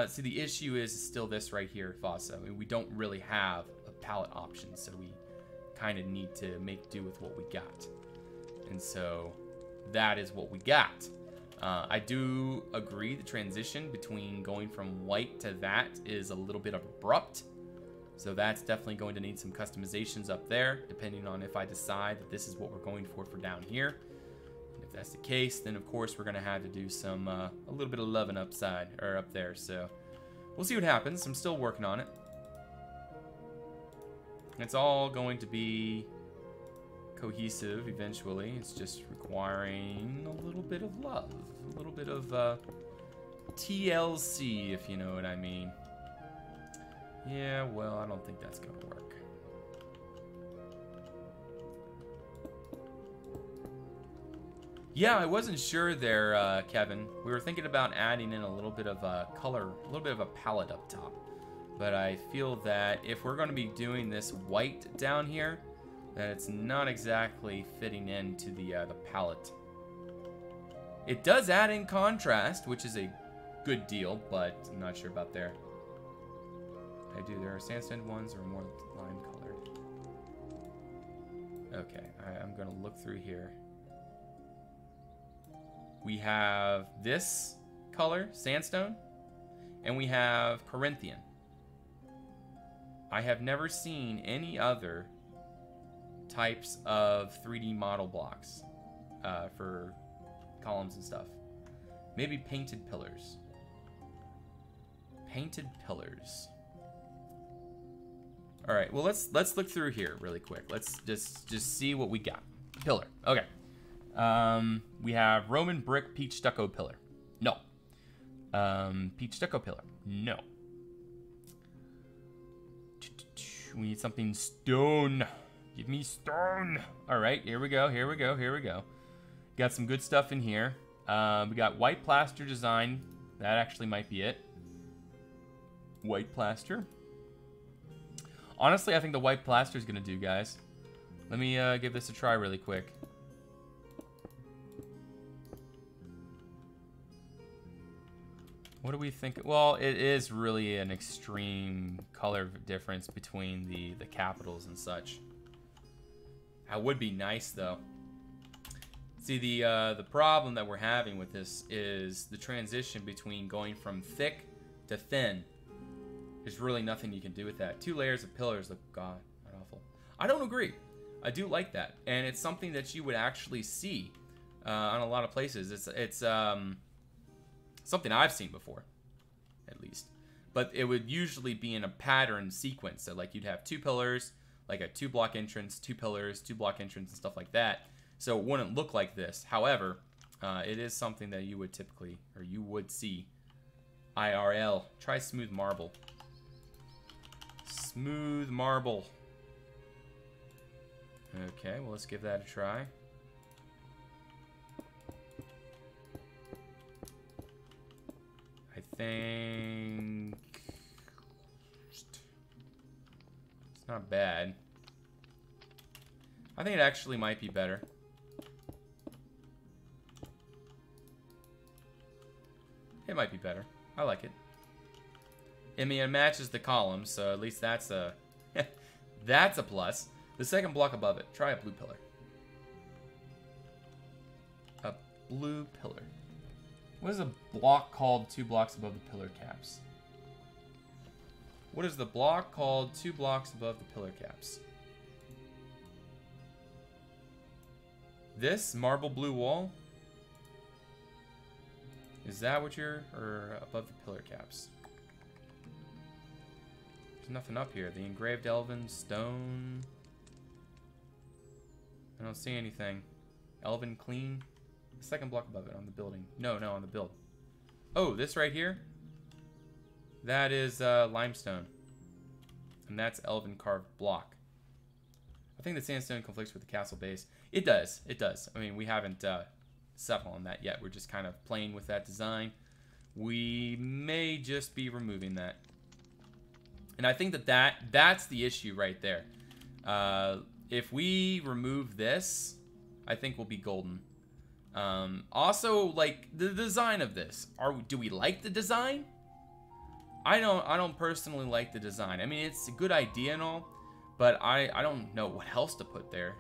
See, the issue is still this right here, Fosso. I mean, we don't really have a palette option, so we kind of need to make do with what we got. And so that is what we got. I do agree the transition between going from white to that is a little bit abrupt. So that's definitely going to need some customizations up there, depending on if I decide that this is what we're going for down here. And if that's the case, then of course we're going to have to do some, a little bit of loving up there. So we'll see what happens. I'm still working on it. It's all going to be cohesive eventually. It's just requiring a little bit of love, a little bit of TLC, if you know what I mean. Yeah, well, I don't think that's going to work. Yeah, I wasn't sure there, Kevin. We were thinking about adding in a little bit of a color, a little bit of a palette up top. But I feel that if we're going to be doing this white down here, that it's not exactly fitting into the palette. It does add in contrast, which is a good deal, but I'm not sure about there. I do. There are sandstone ones that are more lime colored. Okay, I'm going to look through here. We have this color, sandstone, and we have Corinthian. I have never seen any other types of 3D model blocks for columns and stuff. Maybe painted pillars. Painted pillars. All right, well, let's look through here really quick. Let's just see what we got. Pillar, okay. We have Roman brick peach stucco pillar. No. Peach stucco pillar. No. We need something stone. Give me stone. All right, here we go, here we go, here we go. Got some good stuff in here. We got white plaster design. That actually might be it. White plaster. Honestly, I think the white plaster is going to do, guys. Let me give this a try really quick. What do we think? Well, it is really an extreme color difference between the capitals and such. That would be nice, though. See, the problem that we're having with this is the transition between going from thick to thin. there's really nothing you can do with that. 2 layers of pillars look, God, awful. I don't agree. I do like that, and it's something that you would actually see on a lot of places. It's something I've seen before, at least. But it would usually be in a pattern sequence. So like you'd have 2 pillars, like a 2-block entrance, 2 pillars, 2-block entrance, and stuff like that. So it wouldn't look like this. However, it is something that you would typically, or you would see IRL. Try smooth marble. Smooth marble. Okay, well, let's give that a try. I think it's not bad. I think it actually might be better. It might be better. I like it. I mean, it matches the columns, so at least that's a that's a plus. The second block above it, try a blue pillar. A blue pillar. What is a block called 2 blocks above the pillar caps? What is the block called 2 blocks above the pillar caps? This marble blue wall? Is that what you're, or above the pillar caps? There's nothing up here. The engraved elven stone. I don't see anything. Elven clean. The second block above it on the building. No, on the build. Oh, this right here? That is limestone. And that's elven carved block. I think the sandstone conflicts with the castle base. It does. It does. I mean, we haven't settled on that yet. We're just kind of playing with that design. We may just be removing that. And I think that's the issue right there. If we remove this, I think we'll be golden. Also, like the design of this. Do we like the design? I don't personally like the design. I mean, it's a good idea and all, but I don't know what else to put there.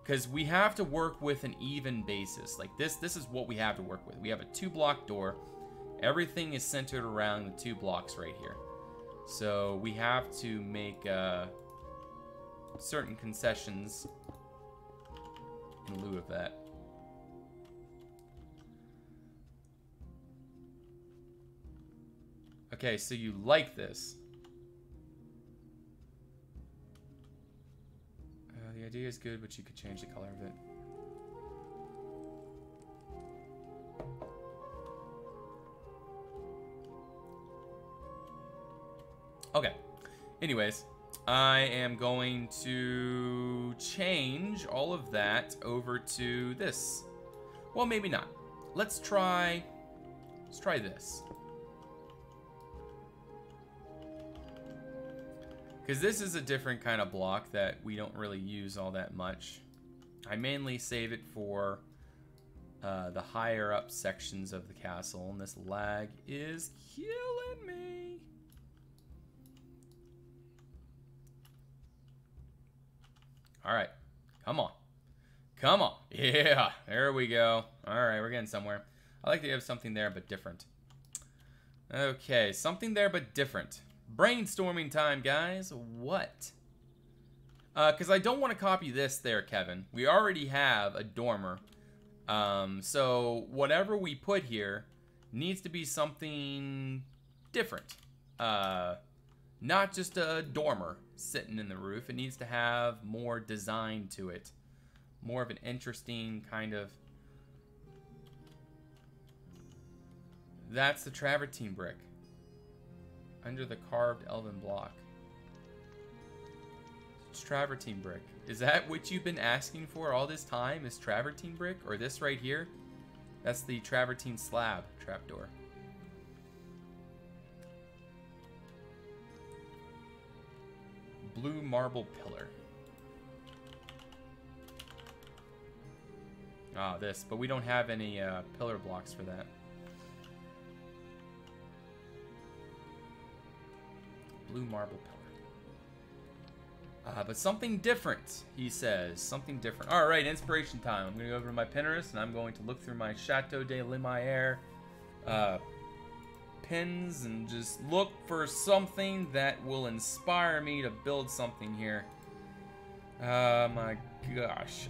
Because we have to work with an even basis. Like this is what we have to work with. We have a 2-block door. Everything is centered around the 2 blocks right here. So we have to make certain concessions in lieu of that. Okay, so you like this. The idea is good, but you could change the color of it. Okay. Anyways, I am going to change all of that over to this. Well, maybe not. Let's try this. Because this is a different kind of block that we don't really use all that much. I mainly save it for the higher up sections of the castle, and this lag is killing me. All right, come on. Come on. Yeah, there we go. All right, we're getting somewhere. I like to have something there but different. Okay, something there but different. Brainstorming time, guys. What? Because I don't want to copy this there, Kevin. We already have a dormer. So whatever we put here needs to be something different. Not just a dormer sitting in the roof. It needs to have more design to it. More of an interesting kind of... That's the Travertine Brick. Under the carved elven block. It's Travertine Brick. Is that what you've been asking for all this time? Is Travertine Brick? Or this right here? That's the Travertine Slab Trapdoor. Blue marble pillar. Ah, this. But we don't have any pillar blocks for that. Blue marble pillar. But something different, he says. Something different. All right, inspiration time. I'm going to go over to my Pinterest, and I'm going to look through my Chateau de Lumiere pins and just look for something that will inspire me to build something here. My gosh.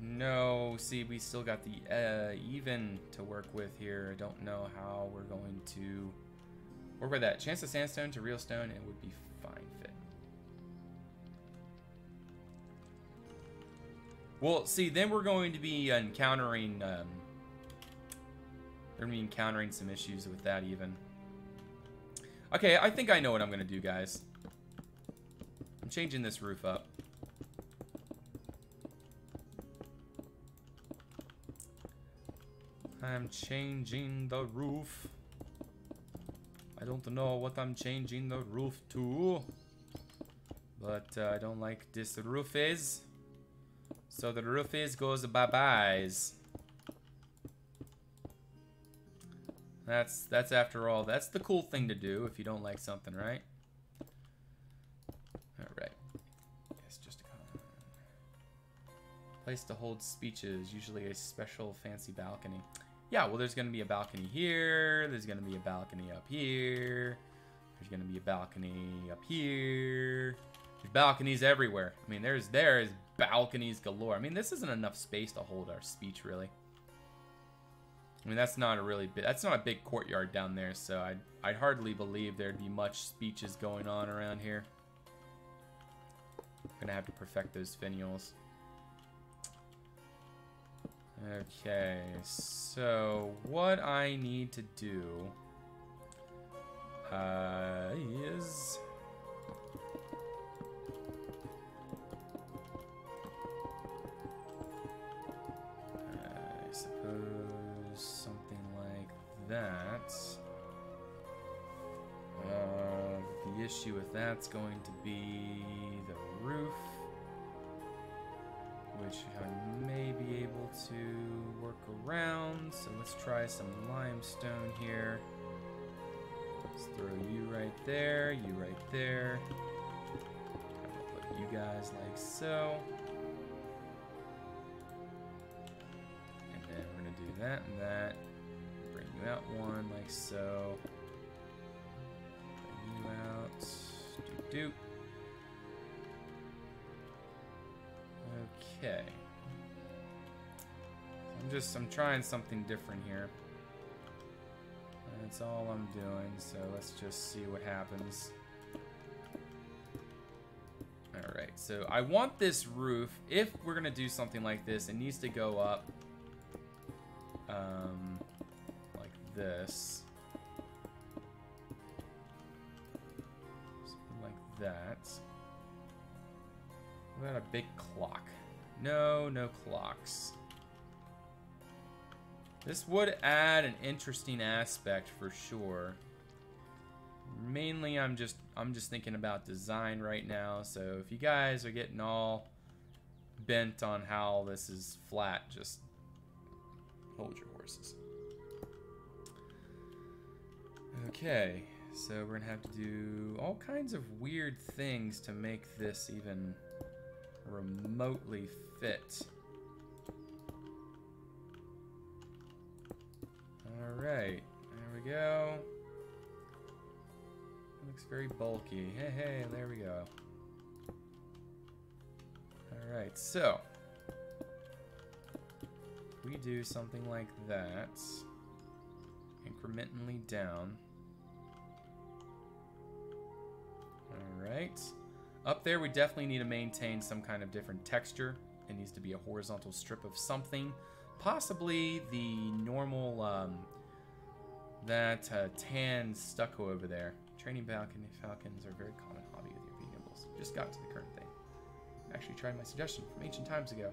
No, see, we still got the even to work with here. I don't know how we're going to work with that. Chance of sandstone to real stone, it would be fine fit. Well, see, then we're going to be encountering some issues with that even. Okay, I think I know what I'm gonna do, guys. I'm changing this roof up. I'm changing the roof. I don't know what I'm changing the roof to, but I don't like this roof is. So the roof is goes bye-byes. That's after all, that's the cool thing to do if you don't like something, right? Alright. Yes, just a place to hold speeches, usually a special fancy balcony. Yeah, well, there's going to be a balcony here. There's going to be a balcony up here. There's going to be a balcony up here. There's balconies everywhere. I mean, there's balconies galore. I mean, this isn't enough space to hold our speech, really. I mean, that's not a big courtyard down there, so I'd hardly believe there'd be much speeches going on around here. I'm going to have to perfect those finials. Okay, so what I need to do is I suppose something like that. The issue with that's going to be the roof, which I may be able to work around. So let's try some limestone here. Let's throw you right there, you right there. I'm gonna put you guys like so. And then we're gonna do that and that. Bring you out one like so. Bring you out. Doop doop. Okay. I'm trying something different here. That's all I'm doing, so let's just see what happens. Alright, so I want this roof, if we're gonna do something like this, it needs to go up like this. Something like that. What about a big clock? No clocks. This would add an interesting aspect for sure. Mainly I'm just thinking about design right now, so if you guys are getting all bent on how this is flat, just hold your horses. Okay, so we're gonna have to do all kinds of weird things to make this even remotely fit. Alright, there we go. It looks very bulky. Hey, there we go. Alright, so we do something like that, incrementally down. Alright. Up there, we definitely need to maintain some kind of different texture. It needs to be a horizontal strip of something. Possibly the normal, tan stucco over there. Training falcons are a very common hobby with European nimbles. Just got to the current thing. Actually tried my suggestion from ancient times ago.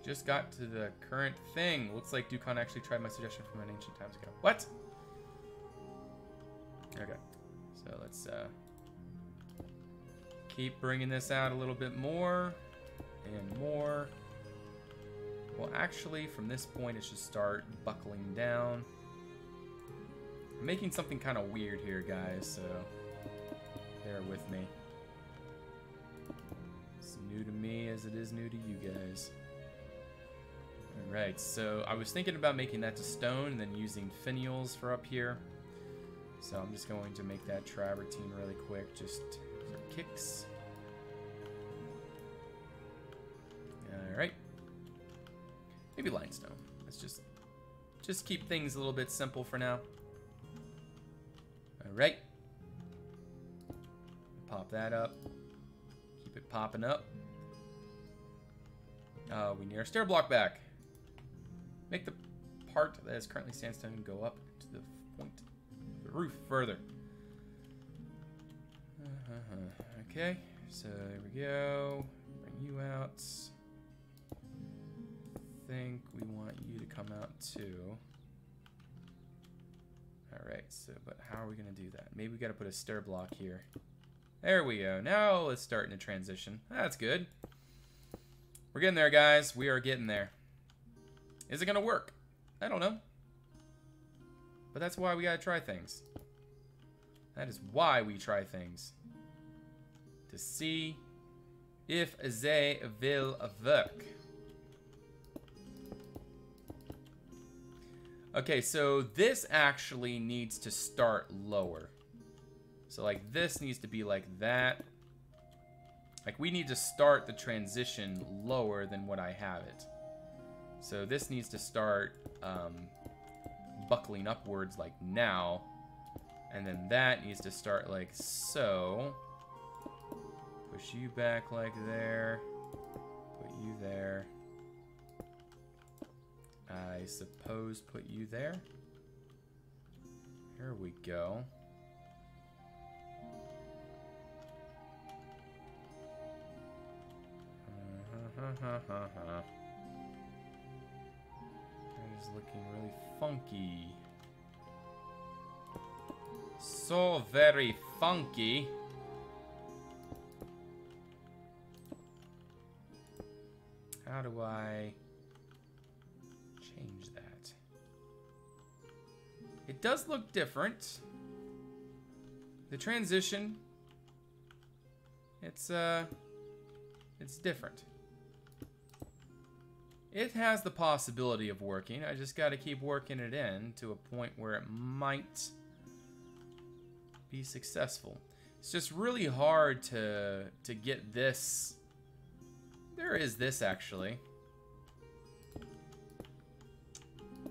Just got to the current thing. Looks like Duquan actually tried my suggestion from an ancient times ago. What? Okay. So let's, keep bringing this out a little bit more and more. Well, actually, from this point, it should start buckling down. I'm making something kind of weird here, guys, so bear with me. It's new to me as it is new to you guys. Alright, so I was thinking about making that to stone and then using finials for up here. So I'm just going to make that travertine really quick, just for kicks. Alright. Maybe limestone. Let's just keep things a little bit simple for now. Alright. Pop that up. Keep it popping up. We need our stair block back. Make the part that is currently sandstone go up to the point of the roof further. Okay, so there we go. Bring you out. I think we want you to come out too. Alright, so, but how are we going to do that? Maybe we got to put a stair block here. There we go. Now let's start in a transition. That's good. We're getting there, guys. We are getting there. Is it going to work? I don't know. But that's why we got to try things. That is why we try things. To see if they will work. Okay, so this actually needs to start lower. So like this needs to be like that. Like we need to start the transition lower than what I have it. So this needs to start buckling upwards like now. And then that needs to start like so. Push you back like there. Put you there. I suppose put you there. Here we go. That is looking really funky. So very funky. How do I change that? It does look different. The transition, it's different. It has the possibility of working. I just got to keep working it in to a point where it might be successful. It's just really hard to get this. There is this actually.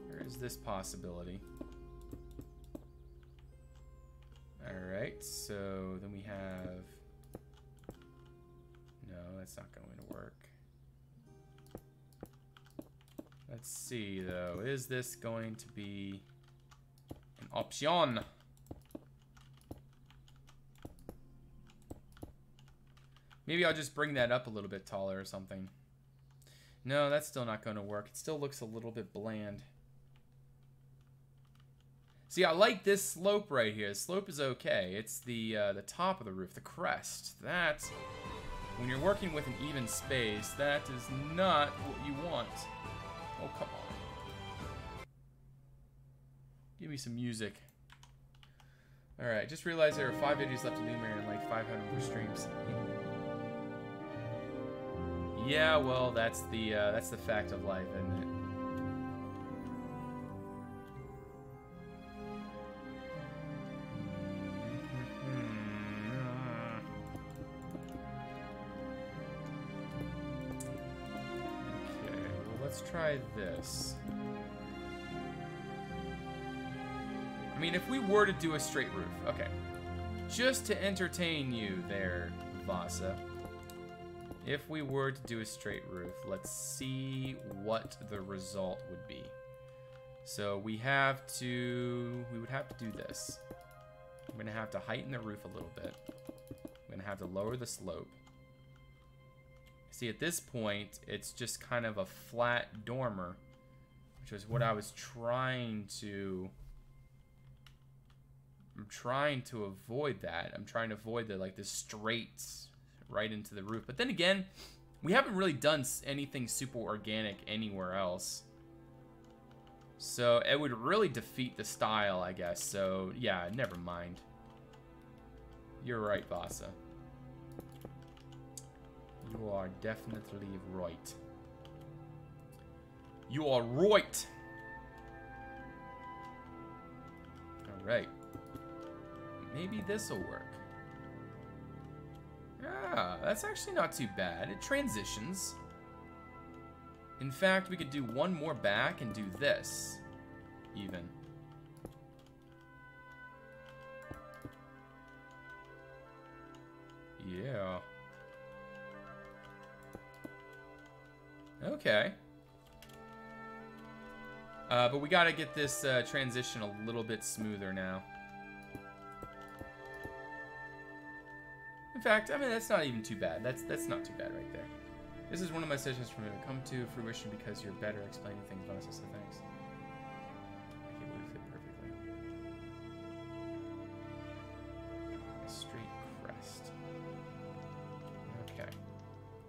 There is this possibility. Alright, so then we have... No, that's not going to work. Let's see though, is this going to be an option? Maybe I'll just bring that up a little bit taller or something. No, that's still not going to work. It still looks a little bit bland. See, I like this slope right here. The slope is okay. It's the top of the roof, the crest. That, when you're working with an even space, that is not what you want. Oh, come on. Give me some music. Alright, just realized there are 5 videos left to Lumiere and like 500 more streams. Yeah, well, that's the fact of life, isn't it? Okay, well, let's try this. I mean, if we were to do a straight roof, okay. Just to entertain you there, Vasa. If we were to do a straight roof, let's see what the result would be. So we would have to do this. I'm gonna have to heighten the roof a little bit. I'm gonna have to lower the slope. See, at this point, it's just kind of a flat dormer, which is what I was trying to... I'm trying to avoid that. I'm trying to avoid the straight right into the roof. But then again, we haven't really done anything super organic anywhere else. So it would really defeat the style, I guess. So yeah, never mind. You're right, Vasa. You are definitely right. You are right. All right. Maybe this will work. Ah, that's actually not too bad. It transitions. In fact, we could do one more back and do this, even. Yeah. Okay. But we gotta get this transition a little bit smoother now. In fact, I mean, that's not even too bad. That's not too bad right there. This is one of my suggestions from it. Come to fruition because you're better explaining things, Vanessa, so thanks. I think it would fit perfectly. A straight crest. Okay.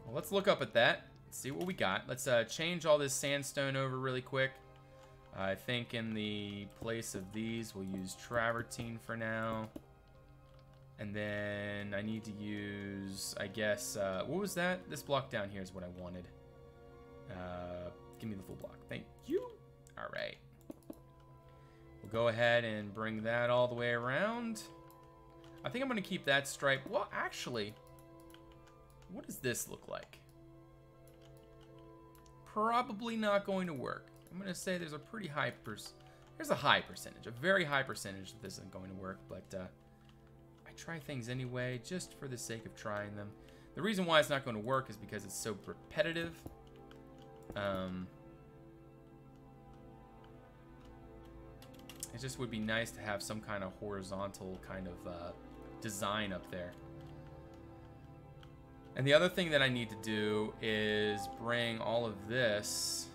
Well, let's look up at that. See what we got. Let's change all this sandstone over really quick. I think in the place of these, we'll use travertine for now. And then I need to use, I guess, what was that? This block down here is what I wanted. Give me the full block. Thank you. All right. We'll go ahead and bring that all the way around. I think I'm going to keep that stripe. Well, actually, what does this look like? Probably not going to work. I'm going to say there's a pretty high there's a high percentage, a very high percentage that this isn't going to work, but I try things anyway, just for the sake of trying them. The reason why it's not going to work is because it's so repetitive. It just would be nice to have some kind of horizontal kind of design up there. And the other thing that I need to do is bring all of this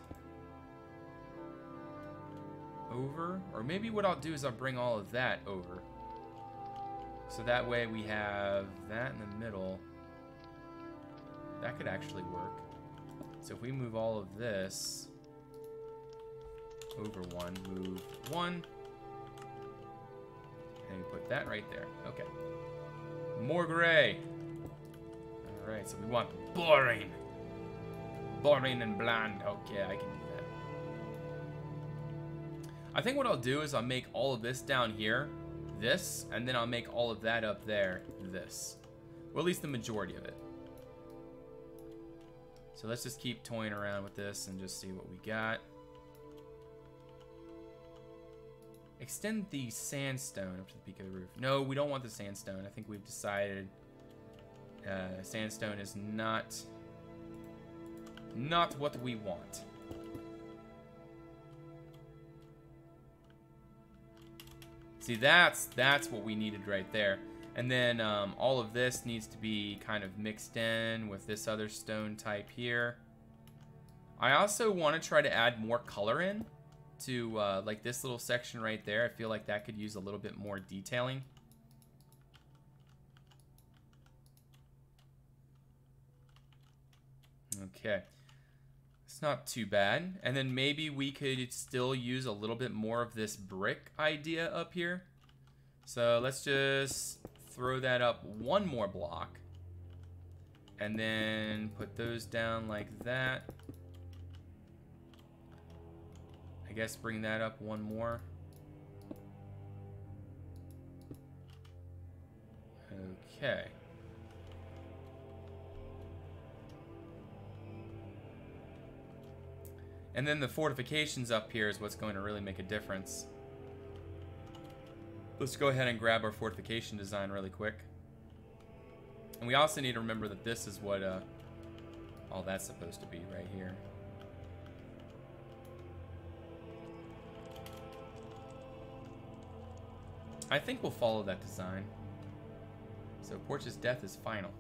over. Or maybe what I'll do is I'll bring all of that over. So that way we have that in the middle. That could actually work. So if we move all of this over one, move one. And we put that right there. Okay. More gray. Alright, so we want boring. Boring and bland. Okay, I can do that. I think what I'll do is I'll make all of this down here this, and then I'll make all of that up there this. Well, at least the majority of it. So let's just keep toying around with this and just see what we got. Extend the sandstone up to the peak of the roof. No, we don't want the sandstone. I think we've decided sandstone is not what we want. See, that's what we needed right there. And then all of this needs to be kind of mixed in with this other stone type here. I also want to try to add more color in to like this little section right there. I feel like that could use a little bit more detailing. Okay. It's not too bad. And then maybe we could still use a little bit more of this brick idea up here. So let's just throw that up one more block. And then put those down like that. I guess bring that up one more. Okay. And then the fortifications up here is what's going to really make a difference. Let's go ahead and grab our fortification design really quick. And we also need to remember that this is what all that's supposed to be right here. I think we'll follow that design. So Porch's death is final.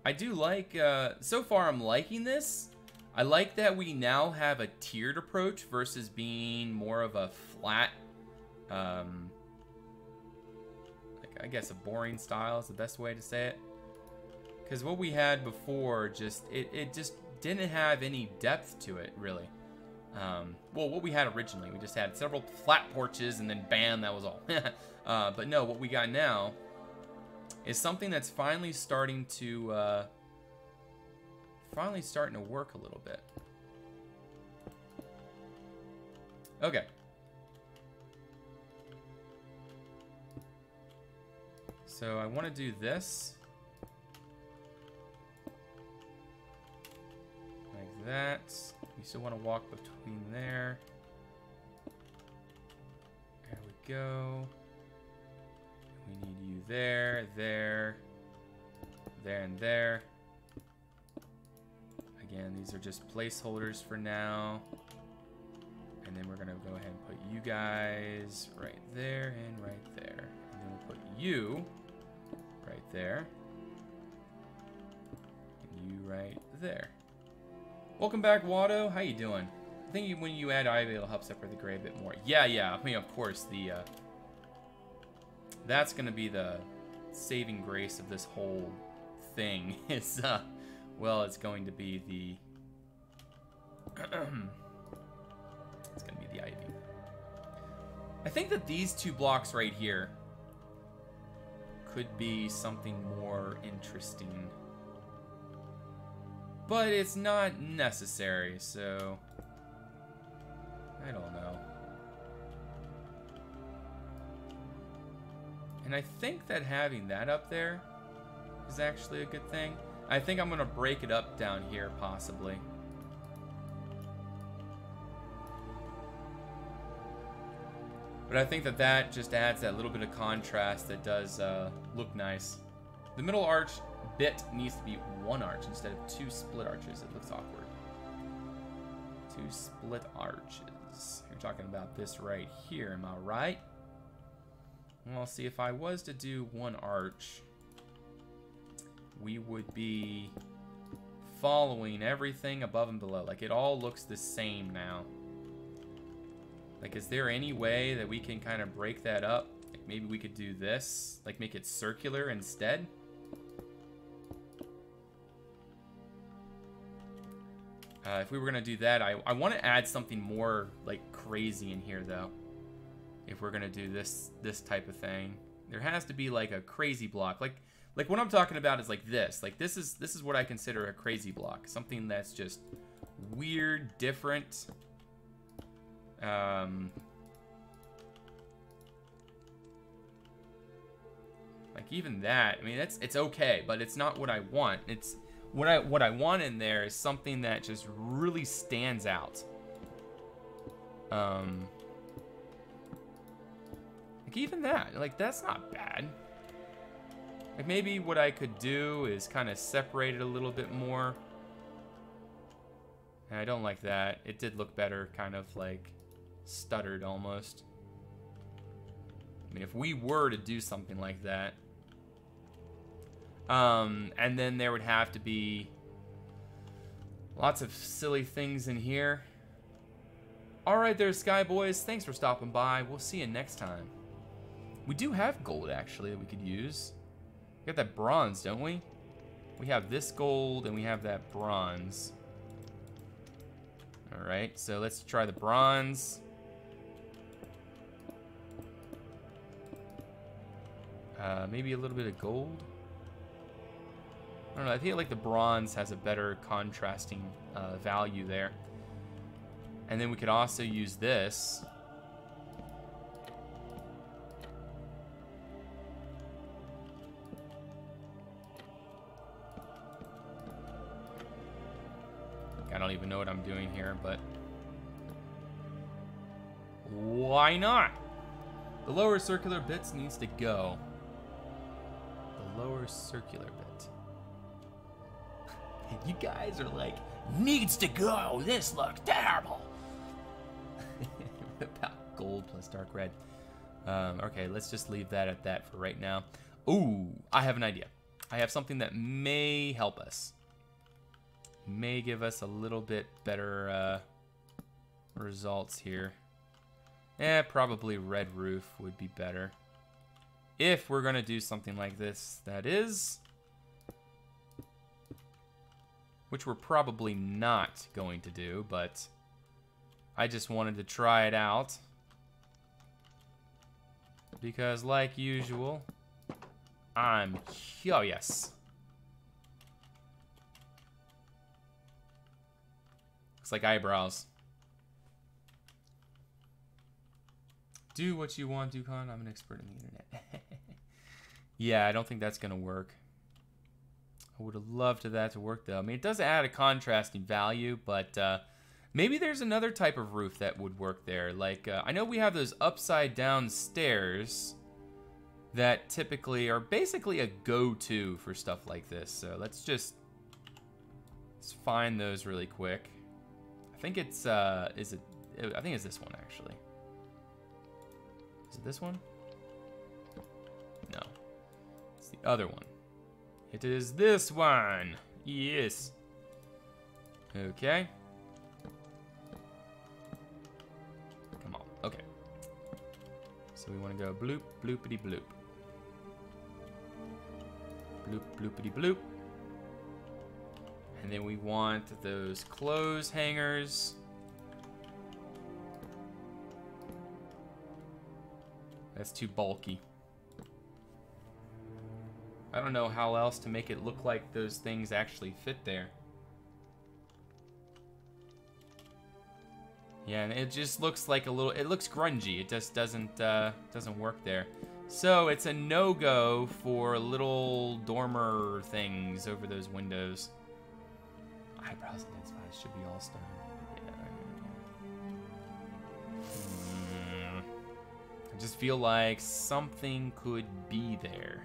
I do like, so far I'm liking this. I like that we now have a tiered approach versus being more of a flat, like I guess a boring style is the best way to say it. Because what we had before, just it just didn't have any depth to it, really. Well, what we had originally, we just had several flat porches and then bam, that was all. But no, what we got now is something that's finally starting to work a little bit. Okay. So I want to do this. Like that. We still want to walk between there. There we go. We need you there, there, there, and there. Again, these are just placeholders for now. And then we're going to go ahead and put you guys right there and right there. And then we'll put you right there. And you right there. Welcome back, Watto. How you doing? I think when you add ivy, it'll help separate the gray a bit more. Yeah. I mean, of course, the that's going to be the saving grace of this whole thing. Is well, it's going to be the it's going to be the ivy. I think that these two blocks right here could be something more interesting. But it's not necessary, so I don't know. And I think that having that up there is actually a good thing. I think I'm going to break it up down here, possibly. But I think that that just adds that little bit of contrast that does look nice. The middle arch bit needs to be one arch instead of two split arches. It looks awkward. Two split arches. You're talking about this right here, am I right? Well, see, if I was to do one arch, we would be following everything above and below. Like, it all looks the same now. Like, is there any way that we can kind of break that up? Like, maybe we could do this, like make it circular instead? If we were gonna do that, I want to add something more like crazy in here though. If we're gonna do this type of thing, there has to be like a crazy block. Like what I'm talking about is like this. Like this is what I consider a crazy block. Something that's just weird, different. Like even that. I mean, it's okay, but it's not what I want. It's what I want in there is something that just really stands out. Like even that, like that's not bad. Like maybe what I could do is kind of separate it a little bit more. And I don't like that. It did look better, kind of like stuttered almost. I mean, if we were to do something like that, and then there would have to be lots of silly things in here. All right there, Sky Boys. Thanks for stopping by. We'll see you next time. We do have gold, actually, that we could use. We got that bronze, don't we? We have this gold, and we have that bronze. All right, so let's try the bronze. Maybe a little bit of gold. I don't know, I feel like the bronze has a better contrasting value there. And then we could also use this. I don't even know what I'm doing here, but why not? The lower circular bits needs to go. The lower circular bit. You guys are like, needs to go. This looks terrible. What about gold plus dark red? Okay, let's just leave that at that for right now. Ooh, I have an idea. I have something that may help us. May give us a little bit better results here. Probably red roof would be better. If we're gonna do something like this, that is. Which we're probably not going to do, but I just wanted to try it out. Because like usual, I'm curious. Looks like eyebrows. Do what you want, Duquan. I'm an expert in the internet. Yeah, I don't think that's going to work. I would have loved that to work, though. I mean, it does add a contrasting value, but maybe there's another type of roof that would work there. Like, I know we have those upside-down stairs that typically are basically a go-to for stuff like this. So let's find those really quick. I think it's, I think it's this one, actually. Is it this one? No. It's the other one. It is this one. Yes. Okay. Come on. Okay. So we want to go bloop, bloopity bloop. Bloop, bloopity bloop. And then we want those clothes hangers. That's too bulky. I don't know how else to make it look like those things actually fit there. Yeah, and it just looks like a little, it looks grungy. It just doesn't work there. So it's a no-go for little dormer things over those windows. Eyebrows and spots should be all stone. Yeah. I just feel like something could be there.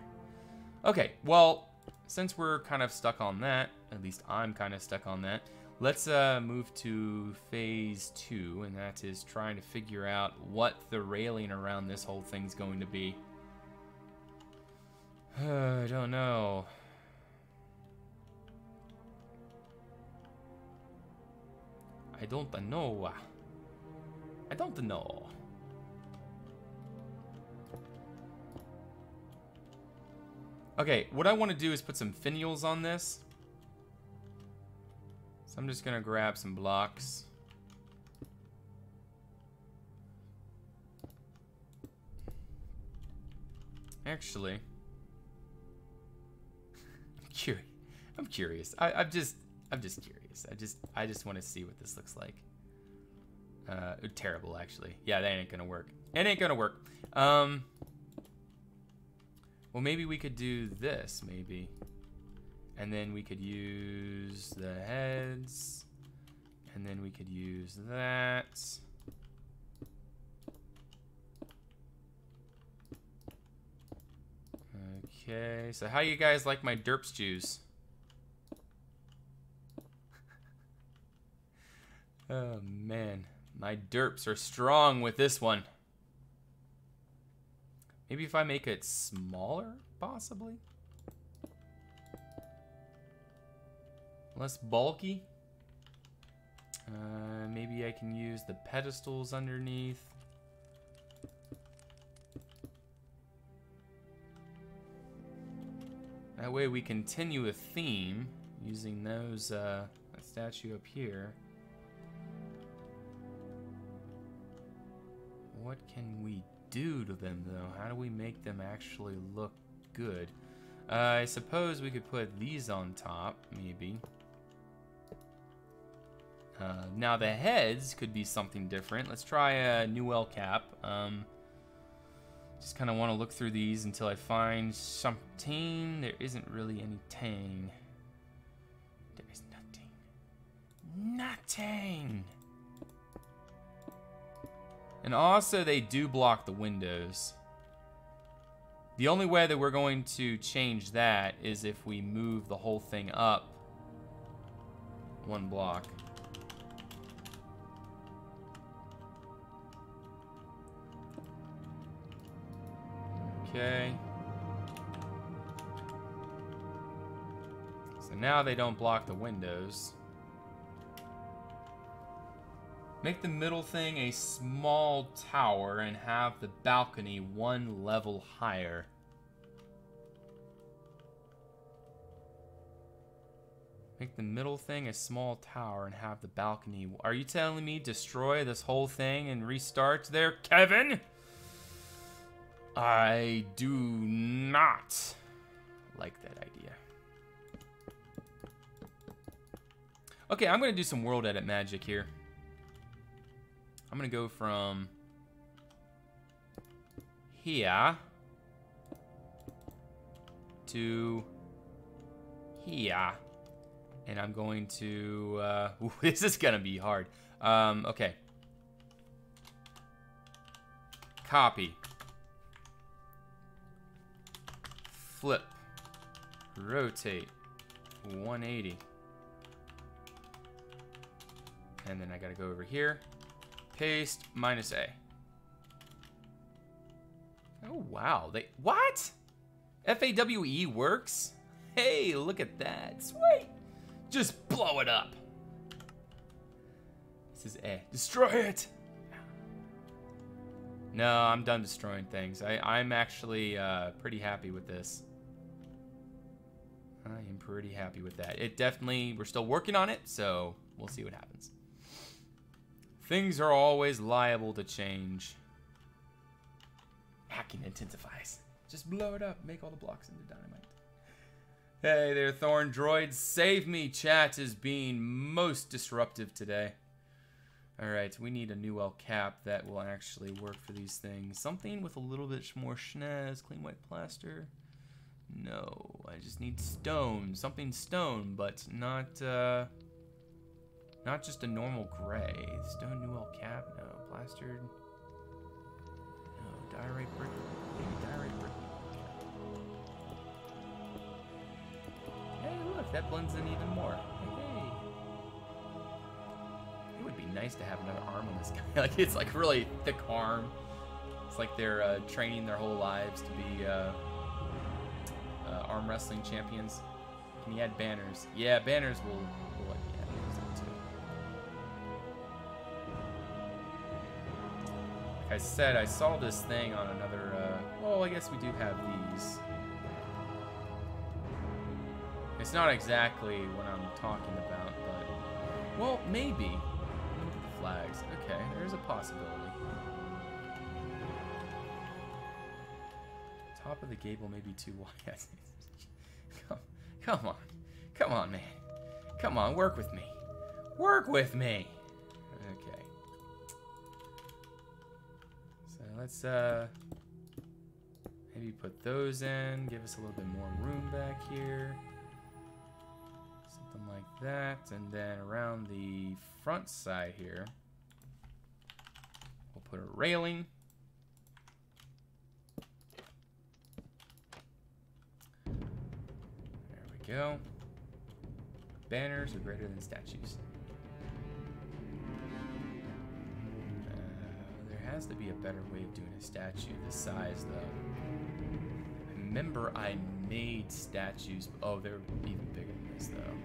Okay, well, since we're kind of stuck on that, at least I'm kind of stuck on that, let's move to phase 2, and that is trying to figure out what the railing around this whole thing's going to be. I don't know. I don't know. I don't know. Okay, what I want to do is put some finials on this. So I'm just going to grab some blocks. Actually, I'm curious. I'm just curious. I just want to see what this looks like. Terrible, actually. Yeah, that ain't gonna work. It ain't gonna work. Well, maybe we could do this, maybe. And then we could use the heads. And then we could use that. Okay, so how you guys like my derp stews? Oh man, my derps are strong with this one. Maybe if I make it smaller, possibly? Less bulky? Maybe I can use the pedestals underneath. That way we continue a theme using those, that statue up here. What can we do to them, though? How do we make them actually look good? I suppose we could put these on top, maybe. Now the heads could be something different. Let's try a new El cap. Just kind of want to look through these until I find something. There isn't really any tang. There is nothing. Nothing! And also, they do block the windows. The only way that we're going to change that is if we move the whole thing up one block. Okay. So now they don't block the windows. Make the middle thing a small tower and have the balcony one level higher. Make the middle thing a small tower and have the balcony. Are you telling me destroy this whole thing and restart there, Kevin? I do not like that idea. Okay, I'm going to do some world edit magic here. I'm going to go from here to here. And I'm going to, this is gonna be hard. Okay. Copy. Flip. Rotate. 180. And then I gotta go over here. Paste, -A. Oh, wow. What? FAWE works? Hey, look at that. Sweet. Just blow it up. This is A. Destroy it. No, I'm done destroying things. I'm actually pretty happy with this. I am pretty happy with that. It definitely, we're still working on it, so we'll see what happens. Things are always liable to change. Hacking intensifies. Just blow it up. Make all the blocks into dynamite. Hey there, Thorn Droids. Save me. Chat is being most disruptive today. Alright, we need a new El Cap that will actually work for these things. Something with a little bit more schnaz. Clean white plaster. No, I just need stone. Something stone, but not just a normal gray. Stone new El Cap? No. Plastered? No. Diorite brick? Maybe diorite brick. Hey, look, that blends in even more. Hey. It would be nice to have another arm on this guy. Like, it's like really thick arm. It's like they're training their whole lives to be arm wrestling champions. Can you add banners? Yeah, banners will let you add those too. Like I said, I saw this thing on another, well, I guess we do have these. It's not exactly what I'm talking about, but, well, maybe. Look at the flags. Okay, there's a possibility. Top of the gable may be too wide. Come on. Come on, man. Come on, work with me. Work with me. Okay. So let's maybe put those in. Give us a little bit more room back here. Something like that. And then around the front side here, we'll put a railing. Go. Banners are greater than statues. There has to be a better way of doing a statue this size, though. I remember I made statues. Oh, they're even bigger than this, though.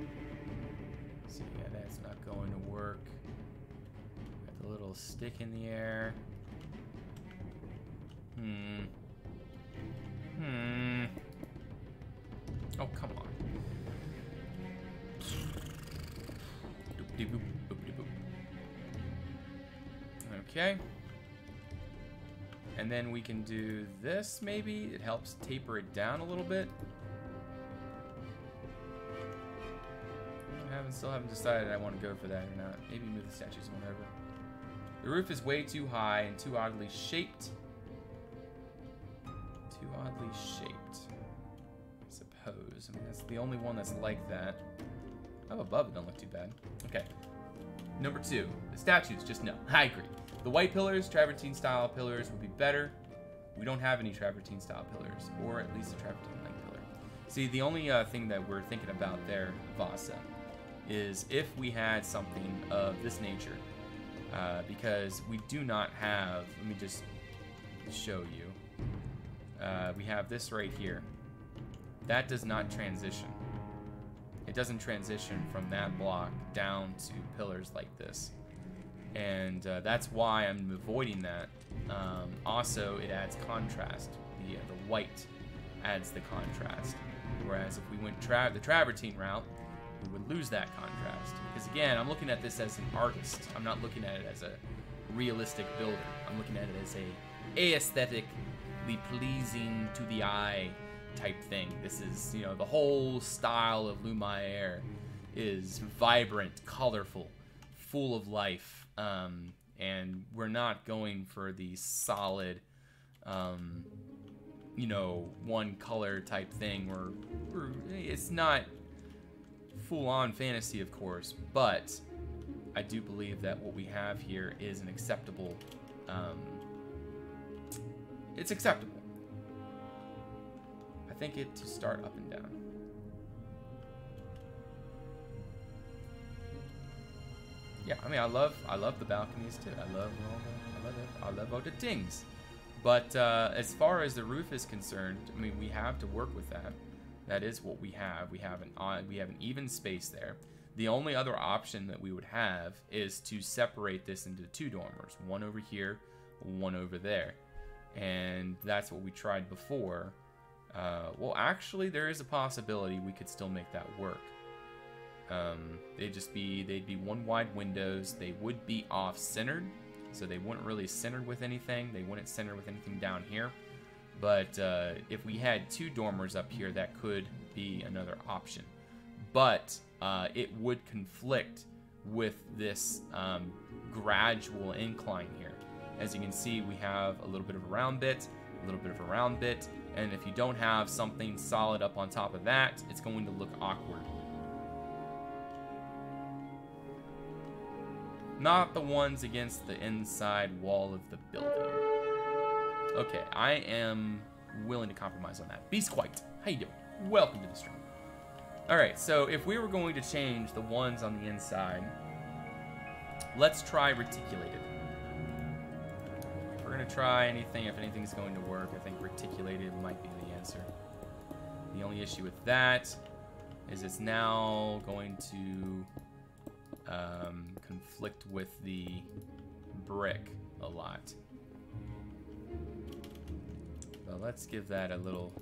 So yeah, that's not going to work. Got the little stick in the air. Oh, come on. Okay. And then we can do this, maybe. It helps taper it down a little bit. Still haven't decided I want to go for that or not. Maybe move the statues and whatever. The roof is way too high and too oddly shaped. Too oddly shaped. I suppose. I mean, that's the only one that's like that. Up above it don't look too bad. Okay. Number 2. The statues, just no. I agree. The white pillars, Travertine style pillars would be better. We don't have any Travertine style pillars, or at least a Travertine like pillar. See, the only thing that we're thinking about there, Vasa, is if we had something of this nature, because we do not have, let me just show you, we have this right here. That does not transition. It doesn't transition from that block down to pillars like this. And that's why I'm avoiding that. Also, it adds contrast. The white adds the contrast. Whereas if we went the Travertine route, we would lose that contrast. Because again, I'm looking at this as an artist. I'm not looking at it as a realistic builder. I'm looking at it as a aesthetically pleasing to the eye type thing. This is, you know, the whole style of Lumiere is vibrant, colorful, full of life. And we're not going for the solid you know, one color type thing, or it's not full-on fantasy, of course, but I do believe that what we have here is an acceptable, it's acceptable. I think it to start up and down. Yeah, I mean, I love the balconies too. I love all the things. But as far as the roof is concerned, I mean, we have to work with that. That is what we have. We have an even space there. The only other option that we would have is to separate this into 2 dormers, one over here, one over there, and that's what we tried before. Well, actually, there is a possibility we could still make that work. They'd be one wide windows. They would be off-centered, so they wouldn't really center with anything. They wouldn't center with anything down here. But if we had 2 dormers up here, that could be another option. But it would conflict with this gradual incline here. As you can see, we have a little bit of a round bit, a little bit of a round bit, and if you don't have something solid up on top of that, it's going to look awkward. Not the ones against the inside wall of the building. Okay, I am willing to compromise on that. Beast Quite, how you doing? Welcome to the stream. Alright, so if we were going to change the ones on the inside, let's try reticulated. If we're going to try anything, if anything's going to work, I think reticulated might be the answer. The only issue with that is it's now going to conflict with the brick a lot. But let's give that a little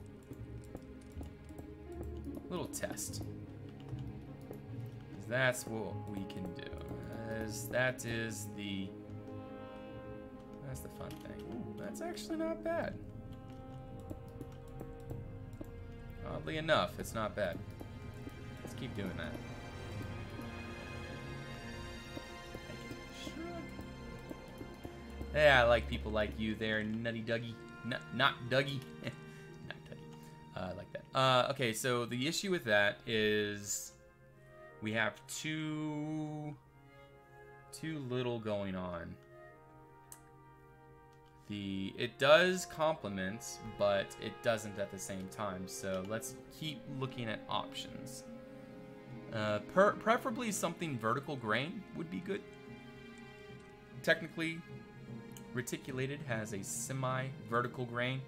test. 'Cause that's what we can do. That's the fun thing. Ooh, that's actually not bad. Oddly enough, it's not bad. Let's keep doing that. Yeah, I like people like you there, Nutty Dougie. Not Dougie. Not Dougie. I like that. Okay, so the issue with that is we have too little going on. It does complement, but it doesn't at the same time. So let's keep looking at options. Preferably something vertical grain would be good. Technically, reticulated has a semi-vertical grain,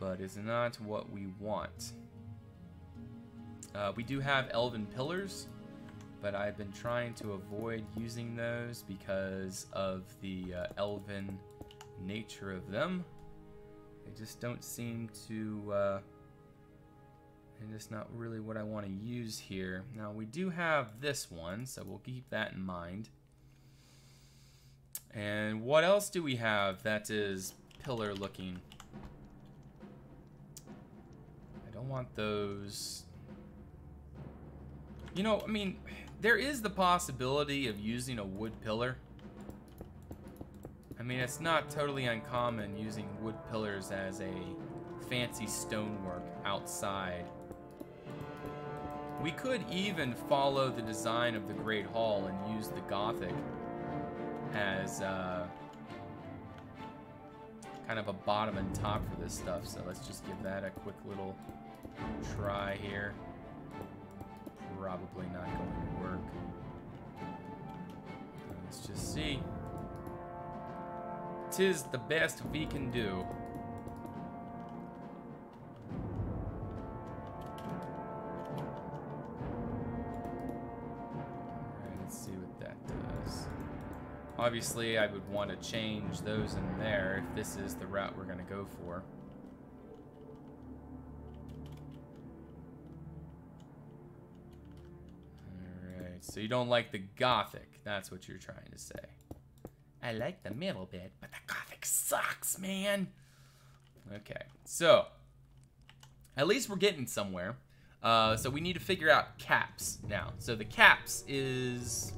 but it's not what we want. We do have elven pillars, but I've been trying to avoid using those because of the elven nature of them. They just don't seem to, they're just not really what I want to use here. Now, we do have this one, so we'll keep that in mind. And what else do we have that is pillar looking? I don't want those. You know, I mean, there is the possibility of using a wood pillar. I mean, it's not totally uncommon using wood pillars as a fancy stonework outside. We could even follow the design of the Great Hall and use the Gothic as kind of a bottom and top for this stuff. So let's just give that a quick little try here. Probably not going to work. Let's just see. 'Tis the best we can do. Alright, let's see what that does. Obviously, I would want to change those in there if this is the route we're going to go for. Alright, so you don't like the Gothic. That's what you're trying to say. I like the middle bit, but the Gothic sucks, man. Okay, so at least we're getting somewhere. So we need to figure out caps now. So the caps is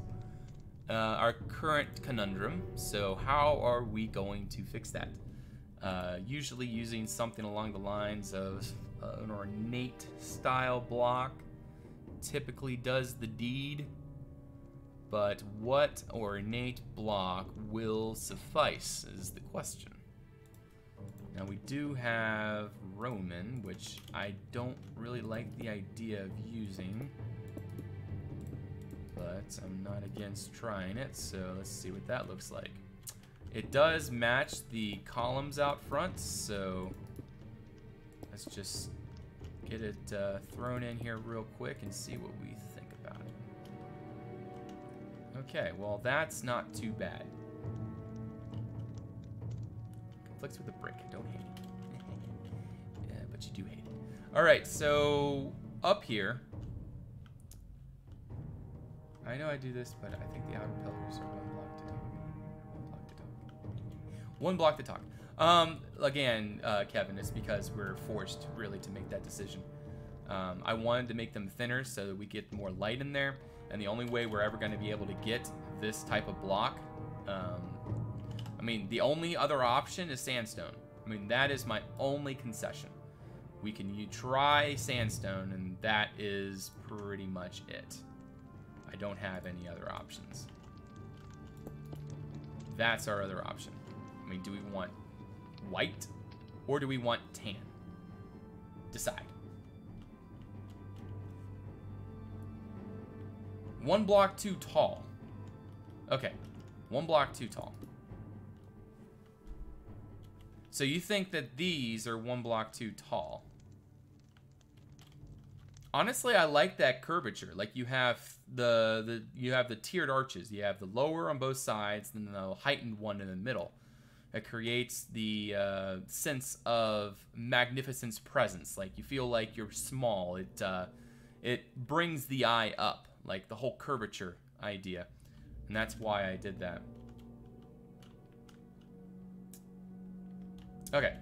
our current conundrum. So how are we going to fix that? Usually using something along the lines of an ornate style block typically does the deed, but what ornate block will suffice is the question. Now we do have Roman, which I don't really like the idea of using, but I'm not against trying it, so let's see what that looks like. It does match the columns out front, so let's just get it thrown in here real quick and see what we think about it. Okay, well that's not too bad. Conflicts with the brick, don't hate it. Yeah, but you do hate it. Alright, so up here, I know I do this, but I think the outer pillars are one block to talk. Again, Kevin, it's because we're forced really to make that decision. I wanted to make them thinner so that we get more light in there, and the only way we're ever going to be able to get this type of block, I mean, the only other option is sandstone. I mean, that is my only concession. We can try sandstone, and that is pretty much it. I don't have any other options. That's our other option. I mean, do we want white or do we want tan? Decide. One block too tall. Okay, one block too tall. So you think that these are one block too tall? Honestly, I like that curvature. Like you have the tiered arches. You have the lower on both sides, and then the heightened one in the middle. It creates the sense of magnificence presence. Like you feel like you're small. It brings the eye up, like the whole curvature idea, and that's why I did that. Okay.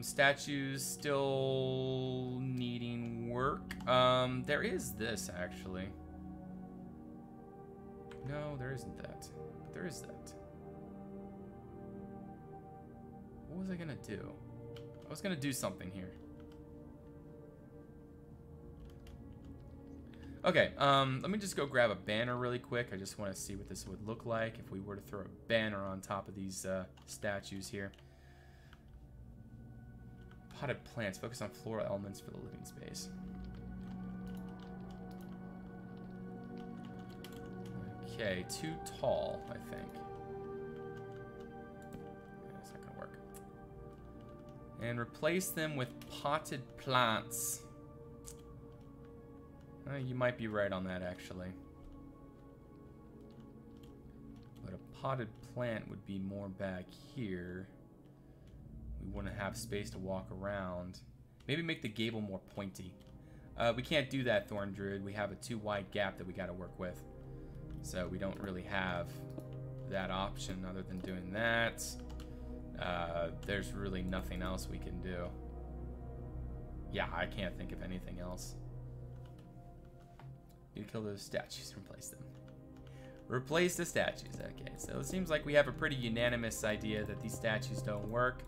Statues still needing work. There is this actually. No, there isn't that. But there is that. What was I gonna do? I was gonna do something here. Okay, let me just go grab a banner really quick. I just want to see what this would look like if we were to throw a banner on top of these statues here. Potted plants. Focus on floral elements for the living space. Okay, too tall, I think. That's not gonna work. And replace them with potted plants. You might be right on that, actually. But a potted plant would be more back here. We wouldn't have space to walk around. Maybe make the gable more pointy. We can't do that, Thorn Druid. We have a too wide gap that we got to work with. So we don't really have that option other than doing that. There's really nothing else we can do. Yeah, I can't think of anything else. You kill those statues, replace them. Replace the statues. Okay, so it seems like we have a pretty unanimous idea that these statues don't work.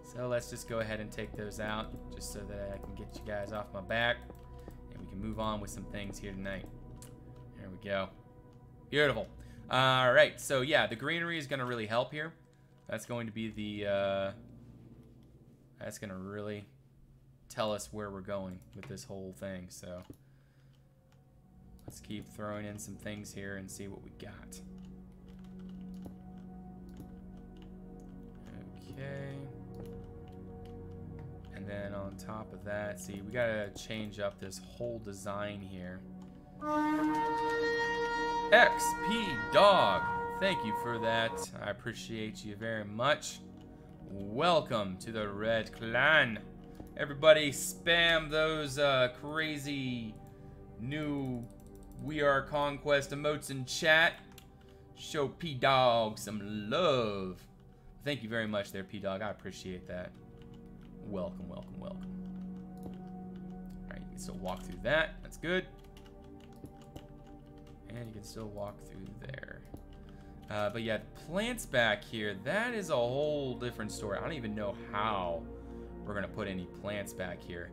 So let's just go ahead and take those out, just so that I can get you guys off my back, and we can move on with some things here tonight. There we go. Beautiful. All right, so yeah, the greenery is going to really help here. That's going to be the, that's going to really tell us where we're going with this whole thing, so let's keep throwing in some things here and see what we got. Okay. And then on top of that, see, we gotta change up this whole design here. XP Dog, thank you for that. I appreciate you very much. Welcome to the Red Clan. Everybody spam those crazy new We Are Conquest emotes in chat. Show P-Dog some love. Thank you very much there, P-Dog. I appreciate that. Welcome, welcome, welcome. Alright, you can still walk through that. That's good. And you can still walk through there. But yeah, the plants back here, that is a whole different story. I don't even know how we're going to put any plants back here.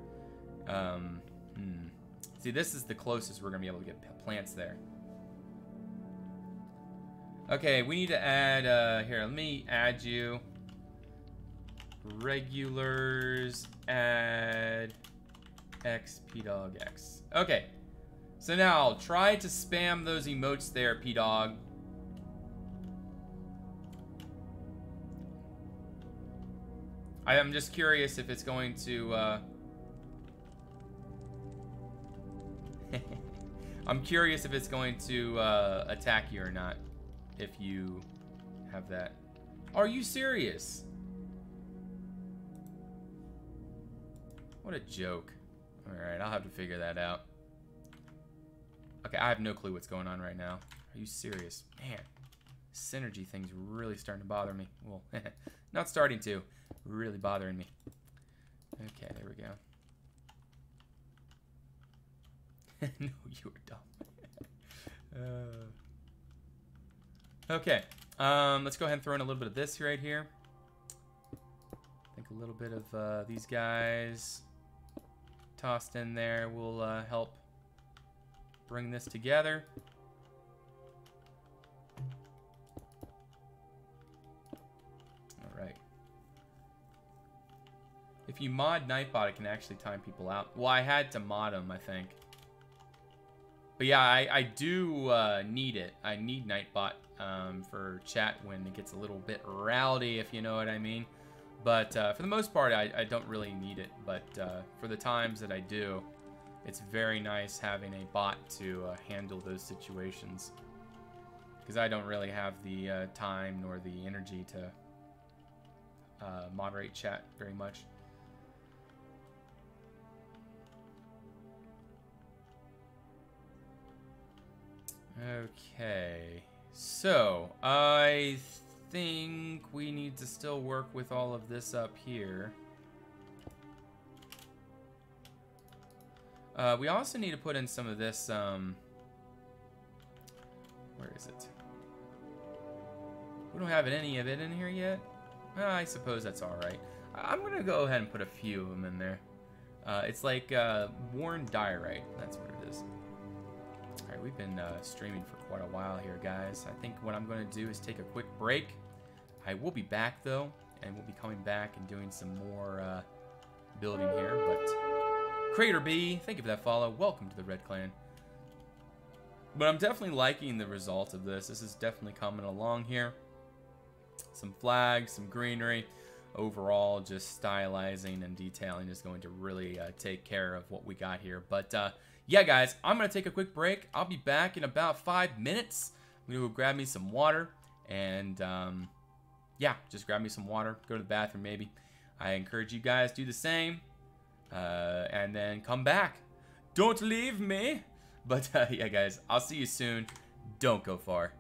See, this is the closest we're going to be able to get plants there. Okay, we need to add, here, let me add you. Regulars, add X, P-Dog, X. Okay, so now try to spam those emotes there, P-Dog. I am just curious if it's going to, I'm curious if it's going to attack you or not, if you have that. Are you serious? What a joke. Alright, I'll have to figure that out. Okay, I have no clue what's going on right now. Are you serious? Man, synergy thing's really starting to bother me. Well, not starting to. Really bothering me. Okay, there we go. No, you were dumb. Okay, let's go ahead and throw in a little bit of this right here. I think a little bit of these guys tossed in there will help bring this together. Alright. If you mod Nightbot, it can actually time people out. Well, I had to mod them, I think. But yeah, I do need it. I need Nightbot for chat when it gets a little bit rowdy, if you know what I mean. But for the most part, I don't really need it. But for the times that I do, it's very nice having a bot to handle those situations. Because I don't really have the time nor the energy to moderate chat very much. Okay, so I think we need to still work with all of this up here. We also need to put in some of this, where is it? We don't have any of it in here yet? I suppose that's alright. I'm going to go ahead and put a few of them in there. It's like worn diorite, that's what it is. Alright, we've been streaming for quite a while here, guys. I think what I'm going to do is take a quick break. I will be back, though, and we'll be coming back and doing some more building here. But Crater B, thank you for that follow. Welcome to the Red Clan. But I'm definitely liking the result of this. This is definitely coming along here. Some flags, some greenery. Overall, just stylizing and detailing is going to really take care of what we got here. But yeah, guys, I'm going to take a quick break. I'll be back in about 5 minutes. I'm going to go grab me some water. And yeah, just grab me some water. Go to the bathroom, maybe. I encourage you guys to do the same. And then come back. Don't leave me. But yeah, guys, I'll see you soon. Don't go far.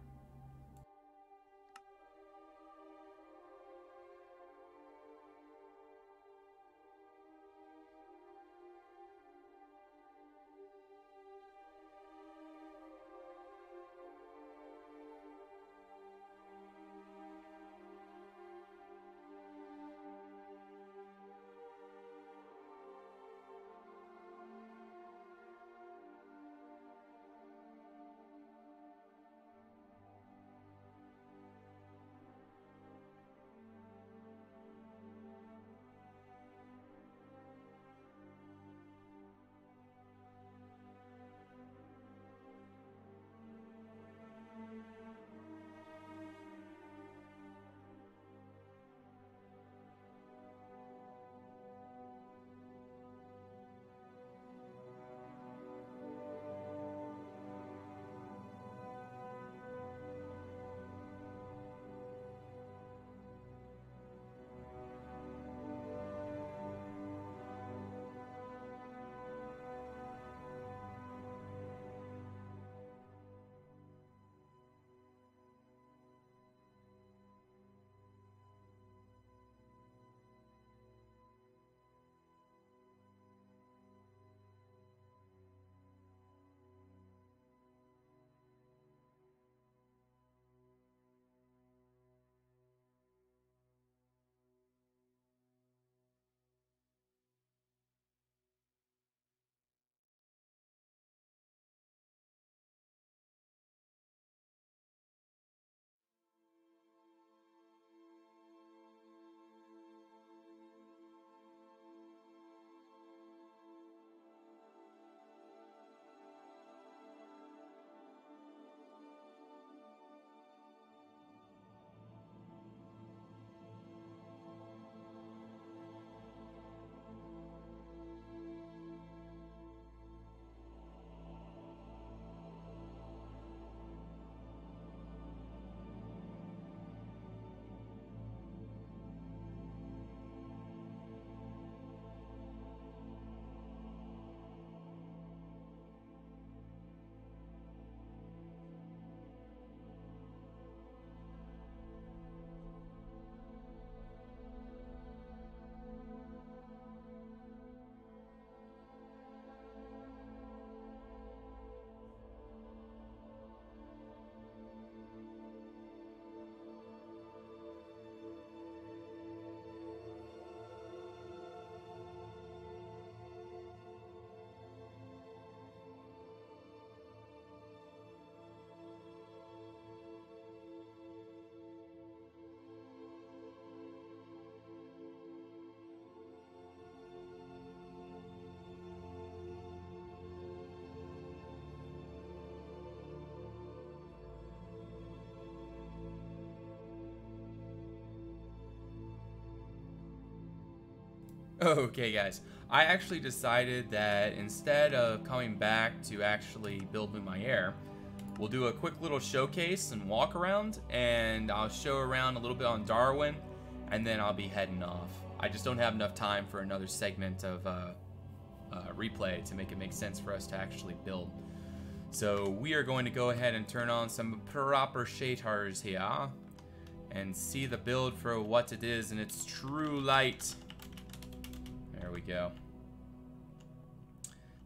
Okay, guys. I actually decided that instead of coming back to actually build Lumiere, we'll do a quick little showcase and walk around, and I'll show around a little bit on Darwin, and then I'll be heading off. I just don't have enough time for another segment of replay to make it make sense for us to actually build. So we are going to go ahead and turn on some proper shaders here and see the build for what it is in its true light. There we go.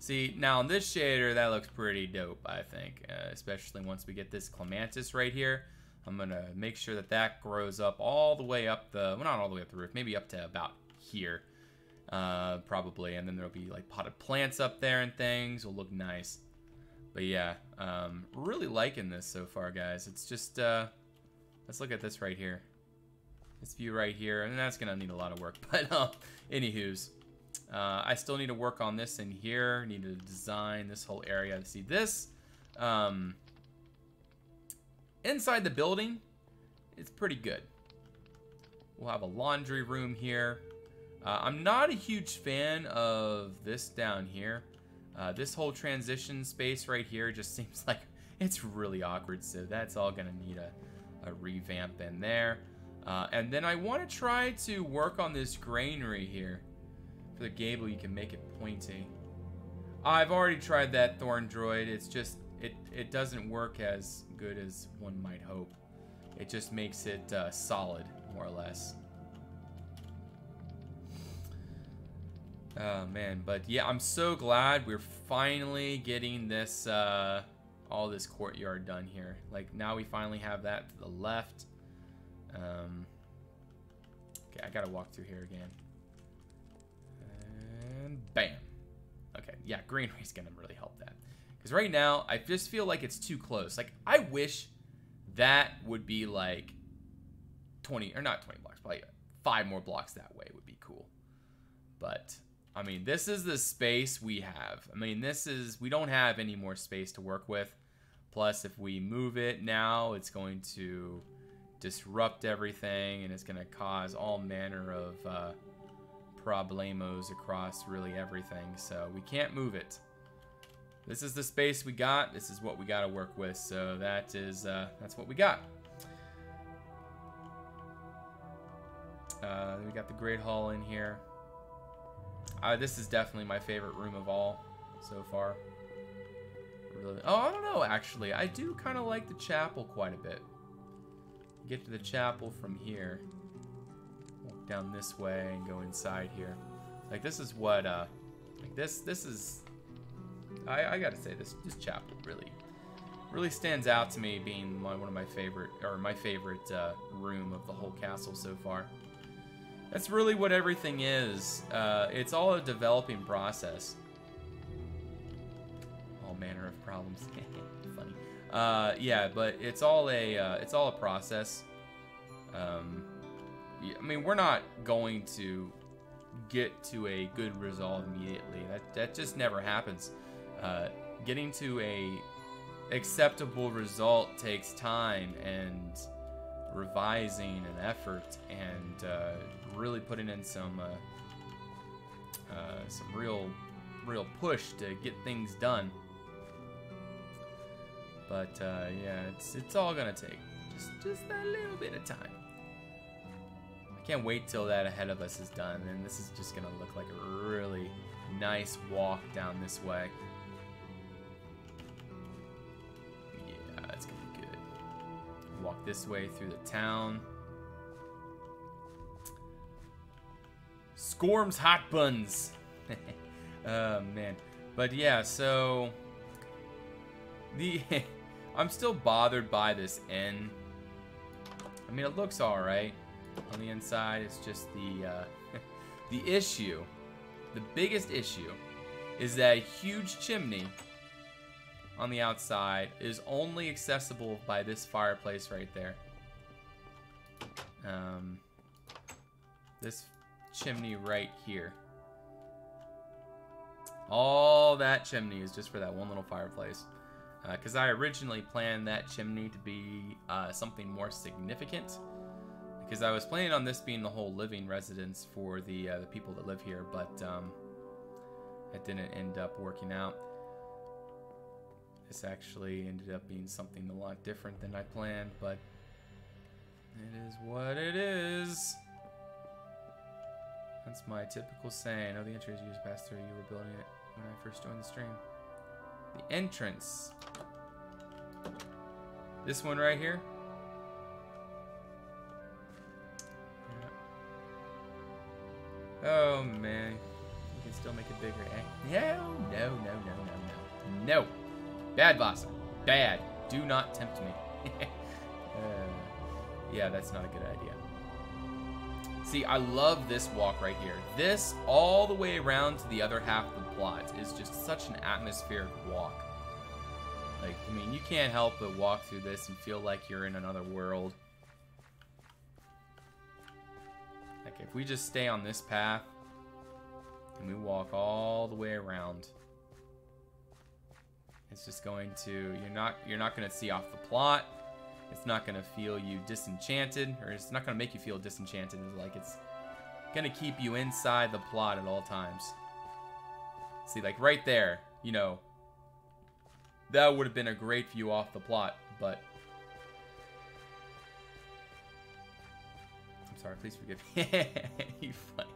See, now on this shader, that looks pretty dope, I think. Especially once we get this clematis right here. I'm going to make sure that that grows up all the way up the... Well, not all the way up the roof. Maybe up to about here. Probably. And then there'll be like potted plants up there and things. It'll look nice. But yeah, really liking this so far, guys. It's just... let's look at this right here. This view right here. And that's going to need a lot of work. But anywho's... I still need to work on this in here. Need to design this whole area. See this? Inside the building, it's pretty good. We'll have a laundry room here. I'm not a huge fan of this down here. This whole transition space right here just seems like it's really awkward. So that's all going to need a revamp in there. And then I want to try to work on this granary here. For the gable, you can make it pointy. I've already tried that thorn droid. It's just, it doesn't work as good as one might hope. It just makes it solid, more or less. Oh, man. But yeah, I'm so glad we're finally getting this, all this courtyard done here. Like, now we finally have that to the left. Okay, I gotta walk through here again. Bam. Okay, yeah, greenery's gonna really help that. Because right now, I just feel like it's too close. Like, I wish that would be like 20, or not 20 blocks, probably 5 more blocks that way would be cool. But, I mean, this is the space we have. I mean, we don't have any more space to work with. Plus, if we move it now, it's going to disrupt everything, and it's gonna cause all manner of, problemos across really everything, so we can't move it. This is the space we got. This is what we got to work with, so that's what we got. We got the Great Hall in here. This is definitely my favorite room of all so far. Really, oh, I don't know, actually. I do kind of like the chapel quite a bit. Get to the chapel from here. Down this way and go inside here. Like, this is what like this is, I gotta say, this chapel really stands out to me, being one of my favorite, or my favorite room of the whole castle so far. That's really what everything is. It's all a developing process. All manner of problems. Funny. Yeah, but it's all a process. I mean, we're not going to get to a good result immediately. That just never happens. Getting to a acceptable result takes time and revising and effort, and really putting in some real push to get things done. But yeah, it's all gonna take just a little bit of time. Can't wait till that ahead of us is done, and this is just gonna look like a really nice walk down this way. Yeah, that's gonna be good. Walk this way through the town. Scorm's hot buns. Oh man, but yeah, so I'm still bothered by this inn. I mean, it looks all right. On the inside, it's just the issue. The biggest issue is that huge chimney on the outside is only accessible by this fireplace right there. This chimney right here. All that chimney is just for that one little fireplace. Because I originally planned that chimney to be something more significant. Because I was planning on this being the whole living residence for the people that live here, but it didn't end up working out. This actually ended up being something a lot different than I planned, but it is what it is. That's my typical saying. Oh, the entrance you just passed through. You were building it when I first joined the stream. The entrance. This one right here. Yeah. Oh man, you can still make it bigger. Eh? No. Bad, boss. Bad. Do not tempt me. Yeah, that's not a good idea. See, I love this walk right here. This all the way around to the other half of the plot is just such an atmospheric walk. Like, I mean, you can't help but walk through this and feel like you're in another world. Like, if we just stay on this path and we walk all the way around, it's just going to, you're not going to see off the plot. It's not going to feel you disenchanted, or it's not going to make you feel disenchanted. Like, it's going to keep you inside the plot at all times. See, like right there, you know, that would have been a great view off the plot, but I'm sorry, please forgive me. You funny.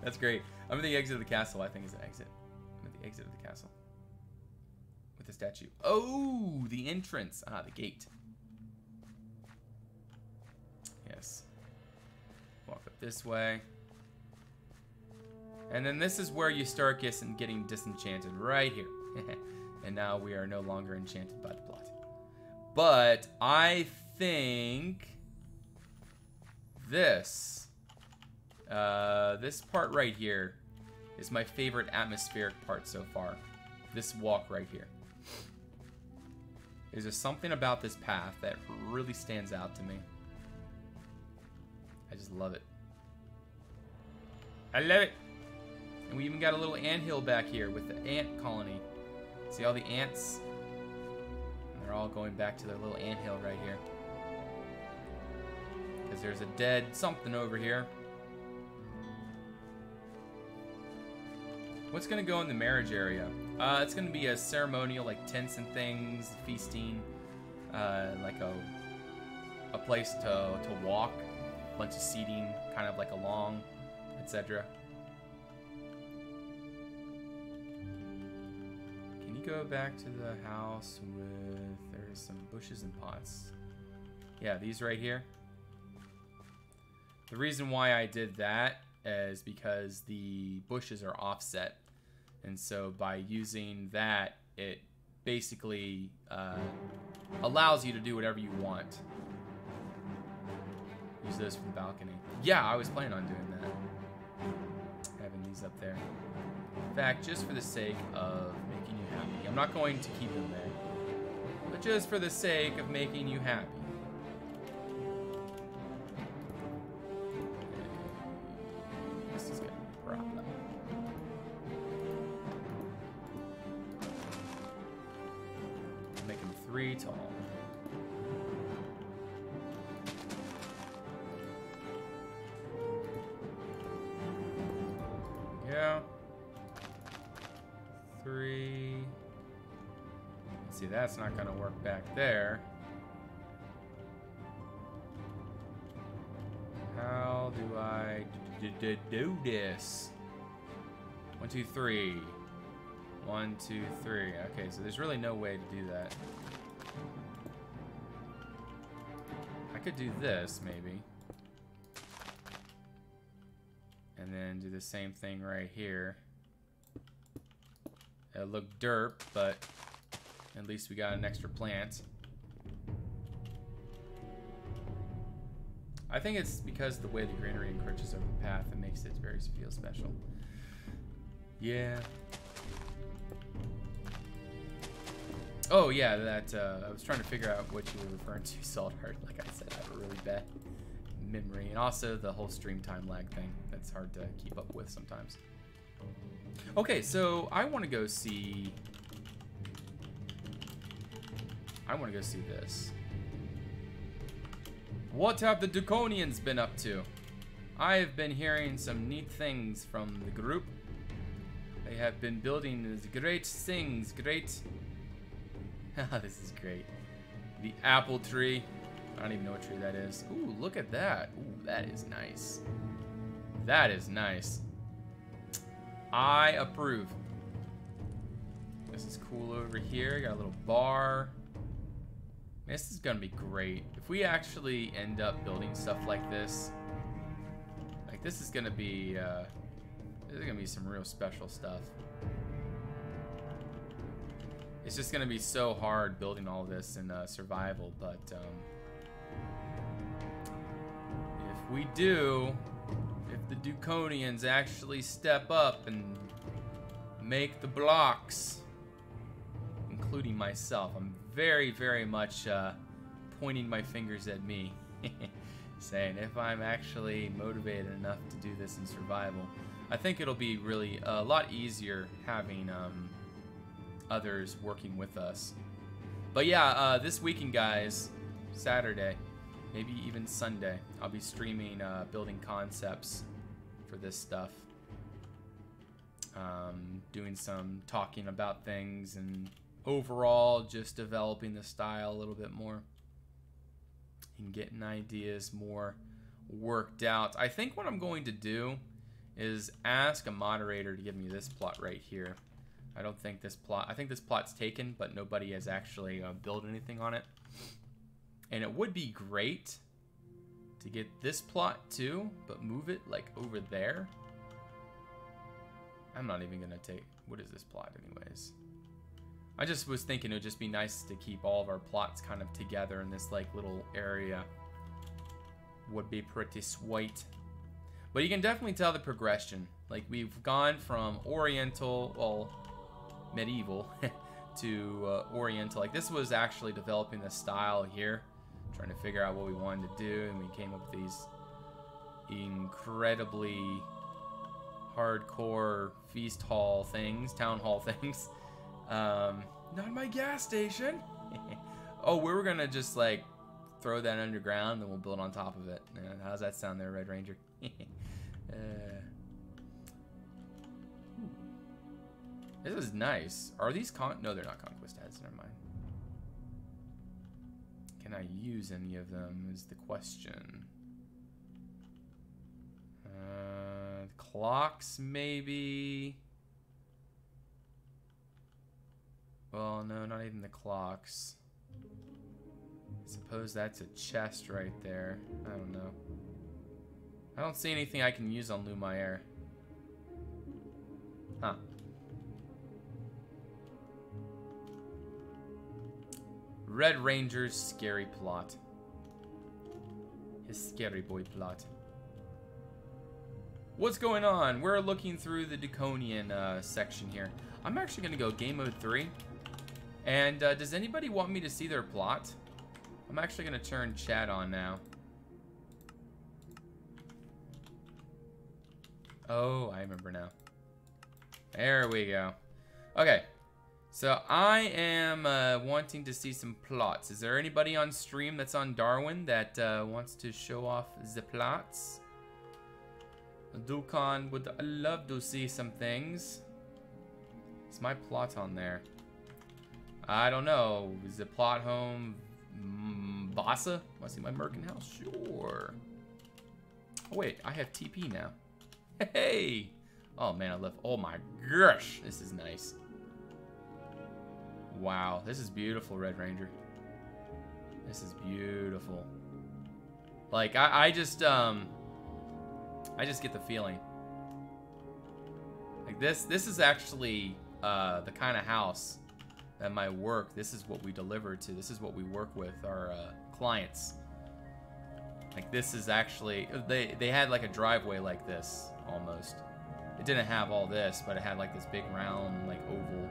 That's great. I'm at the exit of the castle. I think is an exit. I'm at the exit of the castle with the statue. Oh, the entrance. Ah, the gate. Yes. Walk up this way. And then this is where you start getting disenchanted, right here. And now we are no longer enchanted by the plot. But I think this part right here is my favorite atmospheric part so far. This walk right here. There's just something about this path that really stands out to me. I just love it. I love it. And we even got a little anthill back here with the ant colony. See all the ants? And they're all going back to their little anthill right here. Because there's a dead something over here. What's going to go in the marriage area? It's going to be a ceremonial, like tents and things, feasting, like a place to walk, a bunch of seating, kind of like a lawn, etc. Can you go back to the house with, there's some bushes and pots. Yeah, these right here. The reason why I did that is because the bushes are offset. And so by using that, it basically allows you to do whatever you want. Use those for the balcony. Yeah, I was planning on doing that. Having these up there. In fact, just for the sake of making you happy. I'm not going to keep them there. But just for the sake of making you happy. This is going to be a problem. Make them 3 tall. Yeah. 3. See, that's not going to work back there. How do I do this? 1, 2, 3. 1, 2, 3. Okay, so there's really no way to do that. I could do this, maybe. And then do the same thing right here. It'll look derp, but at least we got an extra plant. I think it's because the way the greenery encroaches over the path that makes it feel special. Yeah. Oh yeah, that I was trying to figure out what you were referring to, Salt Heart. Like I said, I have a really bad memory, and also the whole stream time lag thing. That's hard to keep up with sometimes. Okay, so I want to go see this. What have the Duquanians been up to? I have been hearing some neat things from the group. They have been building these great things, great... This is great. The apple tree. I don't even know what tree that is. Ooh, look at that. Ooh, that is nice. That is nice. I approve. This is cool over here. Got a little bar. This is gonna be great. If we actually end up building stuff like this, like this is gonna be some real special stuff. It's just gonna be so hard building all this in survival, but if we do, if the Duquanians actually step up and make the blocks, including myself, I'm very, very much pointing my fingers at me, saying if I'm actually motivated enough to do this in survival, I think it'll be really a lot easier having others working with us. But yeah, this weekend, guys, Saturday, maybe even Sunday, I'll be streaming building concepts for this stuff. Doing some talking about things and overall just developing the style a little bit more and getting ideas more worked out. I think what I'm going to do is ask a moderator to give me this plot right here. I don't think this plot, I think this plot's taken, but nobody has actually built anything on it. And it would be great to get this plot too, but move it like over there. I'm not even gonna take, what is this plot anyways? I just was thinking it would just be nice to keep all of our plots kind of together in this like little area. Would be pretty sweet. But you can definitely tell the progression. Like we've gone from Oriental, well, medieval to Oriental. Like this was actually developing the style here, trying to figure out what we wanted to do, and we came up with these incredibly hardcore feast hall things, town hall things. Not my gas station. Oh, we were gonna just like throw that underground and we'll build on top of it. How's that sound there, Red Ranger? This is nice. Are these no, they're not Conquest heads, never mind. Can I use any of them is the question. Clocks, maybe. Well, no, not even the clocks. I suppose that's a chest right there. I don't know. I don't see anything I can use on Lumiere. Huh. Red Ranger's scary plot. His scary boy plot. What's going on? We're looking through the Duquanian section here. I'm actually going to go game mode 3. And does anybody want me to see their plot? I'm actually going to turn chat on now. Oh, I remember now. There we go. Okay. So I am wanting to see some plots. Is there anybody on stream that's on Darwin that wants to show off the plots? Duquan would love to see some things. Is my plot on there? I don't know. Is the plot home Vasa? Want to see my Merkin house? Sure. Oh wait, I have TP now. Hey! Oh man, I love. Oh my gosh, this is nice. Wow, this is beautiful, Red Ranger. This is beautiful. Like I just get the feeling. Like this is actually the kind of house that my work. This is what we deliver to. This is what we work with our clients. Like this is actually they had like a driveway like this almost. It didn't have all this, but it had like this big round like oval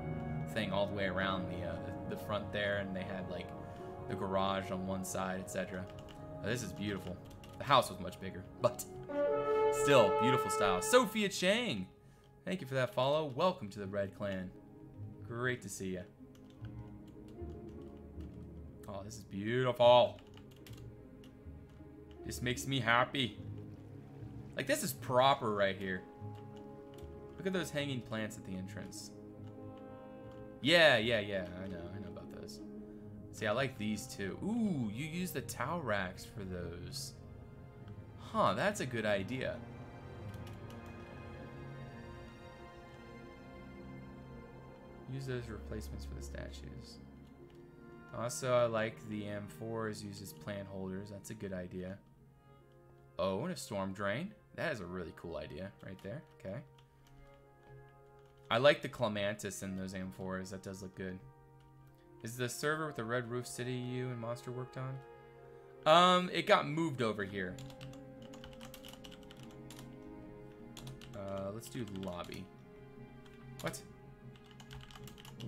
thing all the way around the front there, and they had like the garage on one side, etc. This is beautiful. The house was much bigger, but still beautiful style. Sophia Chang, thank you for that follow. Welcome to the Red Clan. Great to see you. Oh, this is beautiful. This makes me happy. Like, this is proper right here. Look at those hanging plants at the entrance. Yeah. I know about those. See, I like these too. Ooh, you use the towel racks for those. Huh, that's a good idea. Use those replacements for the statues. Also, I like the M4s used as plant holders. That's a good idea. Oh, and a storm drain. That is a really cool idea right there. Okay. I like the clematis in those M4s. That does look good. Is the server with the red roof city you and Monster worked on? It got moved over here. Let's do lobby. What?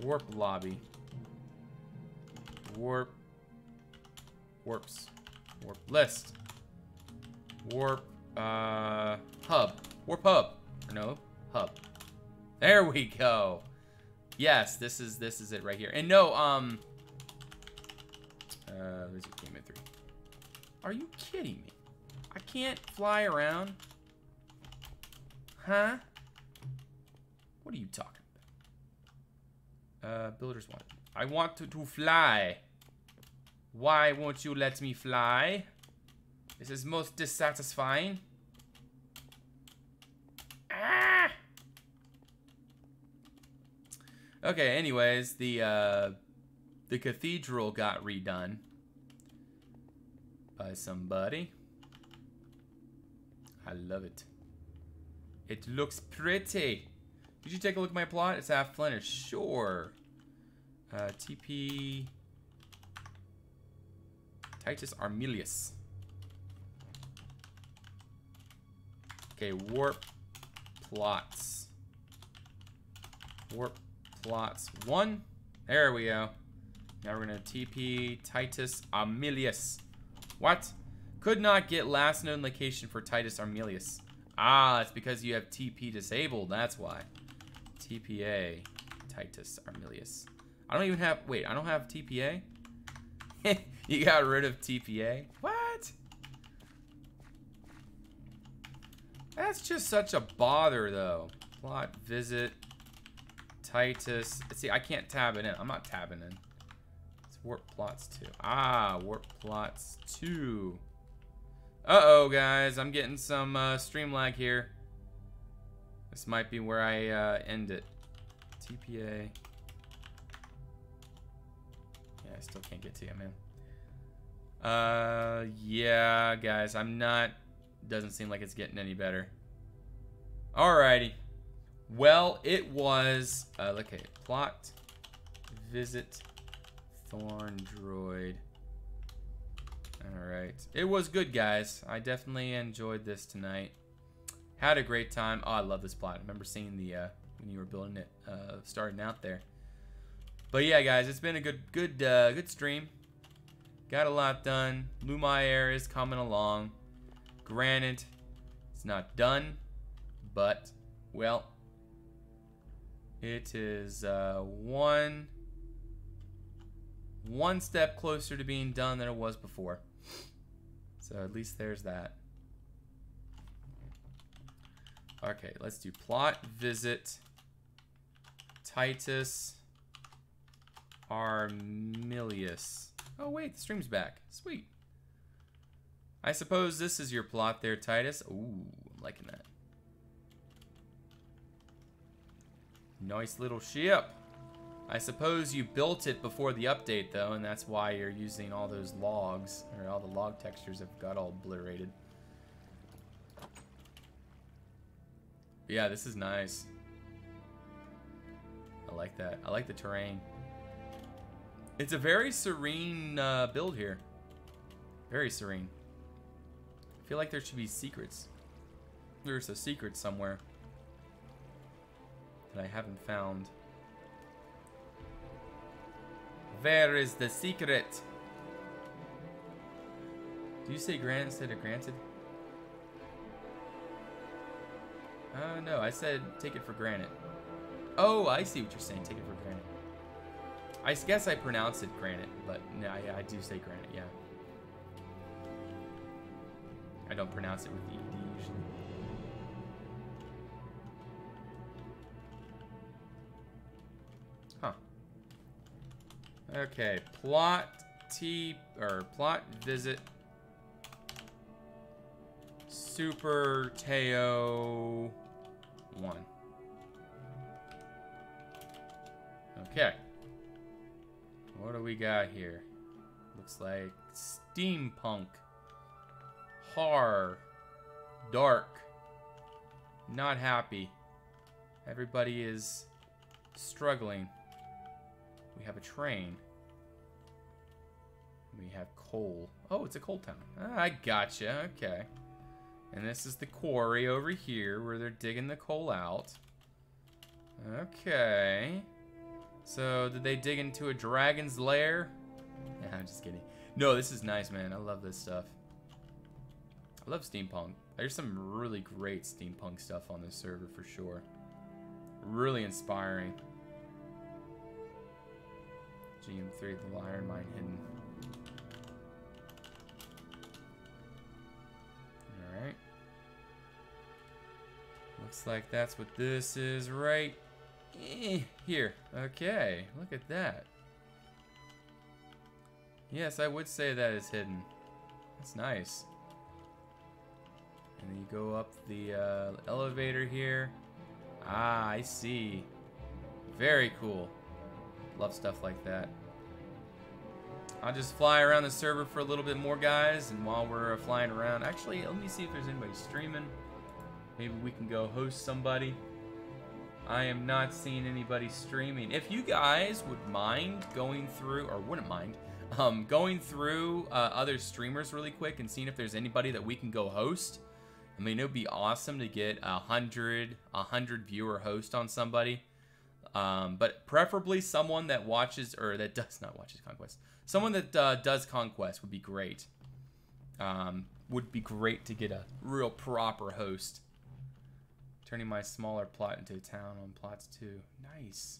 Warp lobby. Warps. Warp list. Warp hub. Warp hub. No, hub. There we go. Yes, this is it right here. And no, there's a game at 3. Are you kidding me? I can't fly around. Huh? What are you talking about? Builders want it. I want to fly. Why won't you let me fly? This is most dissatisfying. Ah! Okay, anyways, the cathedral got redone by somebody. I love it. It looks pretty. Did you take a look at my plot? It's half finished. Sure. TP Titus Armilius. Okay, warp plots. Warp plots 1. There we go. Now we're gonna TP Titus Armilius. What? Could not get last known location for Titus Armilius. Ah, it's because you have TP disabled. That's why. TPA Titus Armilius. I don't even have. Wait, I don't have TPA? You got rid of TPA? What? That's just such a bother, though. Plot, visit, Titus. See, I can't tab it in. I'm not tabbing in. It's warp plots 2. Ah, warp plots 2. Uh-oh, guys. I'm getting some stream lag here. This might be where I end it. TPA. Yeah, I still can't get to you, man. Yeah, guys. I'm not... Doesn't seem like it's getting any better. Alrighty. Well, it was... okay. Plot. Visit. Thorn Droid. Alright. It was good, guys. I definitely enjoyed this tonight. Had a great time. Oh, I love this plot. I remember seeing the when you were building it, starting out there. But yeah, guys, it's been a good stream. Got a lot done. Lumiere is coming along. Granted, it's not done, but well, it is one step closer to being done than it was before. So at least there's that. Okay, let's do plot, visit, Titus Armilius. Oh wait, the stream's back. Sweet. I suppose this is your plot there, Titus. Ooh, I'm liking that. Nice little ship. I suppose you built it before the update, though, and that's why you're using all those logs, or all the log textures have got all obliterated. Yeah, this is nice. I like that. I like the terrain. It's a very serene build here. Very serene. I feel like there should be secrets. There's a secret somewhere that I haven't found. Where is the secret? Do you say grant instead of granted? No, I said take it for granted. Oh, I see what you're saying. Take it for granted. I guess I pronounce it granted, but no, yeah, I do say granted, yeah. I don't pronounce it with the ED usually. Huh. Okay, plot visit Super Teo 1. Okay. What do we got here? Looks like steampunk. Horror. Dark. Not happy. Everybody is struggling. We have a train. We have coal. Oh, it's a coal town. Ah, I gotcha. Okay. And this is the quarry over here where they're digging the coal out. Okay. So, did they dig into a dragon's lair? Nah, I'm just kidding. No, this is nice, man. I love this stuff. I love steampunk. There's some really great steampunk stuff on this server for sure. Really inspiring. GM3, the iron mine hidden. Alright. Looks like that's what this is right here. Okay, look at that. Yes, I would say that is hidden. That's nice. And then you go up the elevator here. Ah, I see. Very cool. Love stuff like that. I'll just fly around the server for a little bit more, guys. And while we're flying around, actually, let me see if there's anybody streaming. Maybe we can go host somebody. I am not seeing anybody streaming. If you guys would mind going through, or wouldn't mind, going through other streamers really quick and seeing if there's anybody that we can go host. I mean, it would be awesome to get a 100 viewer host on somebody. But preferably someone that watches, or that does not watch Conquest. Someone that does Conquest would be great. Would be great to get a real proper host. Turning my smaller plot into a town on plots 2. Nice.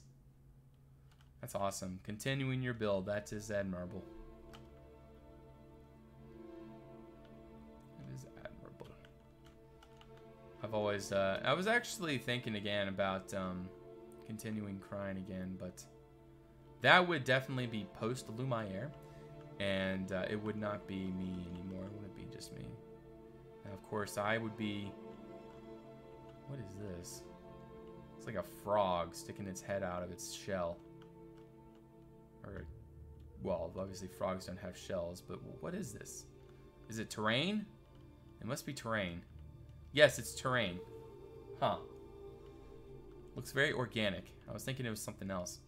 That's awesome. Continuing your build. That is admirable. It is admirable. I've always, I was actually thinking again about continuing crying again, but that would definitely be post Lumiere, and it would not be me anymore. It wouldn't be just me. And of course, I would be. What is this? It's like a frog sticking its head out of its shell. Or, well, obviously frogs don't have shells, but what is this? Is it terrain? It must be terrain. Yes, it's terrain. Huh. Looks very organic. I was thinking it was something else.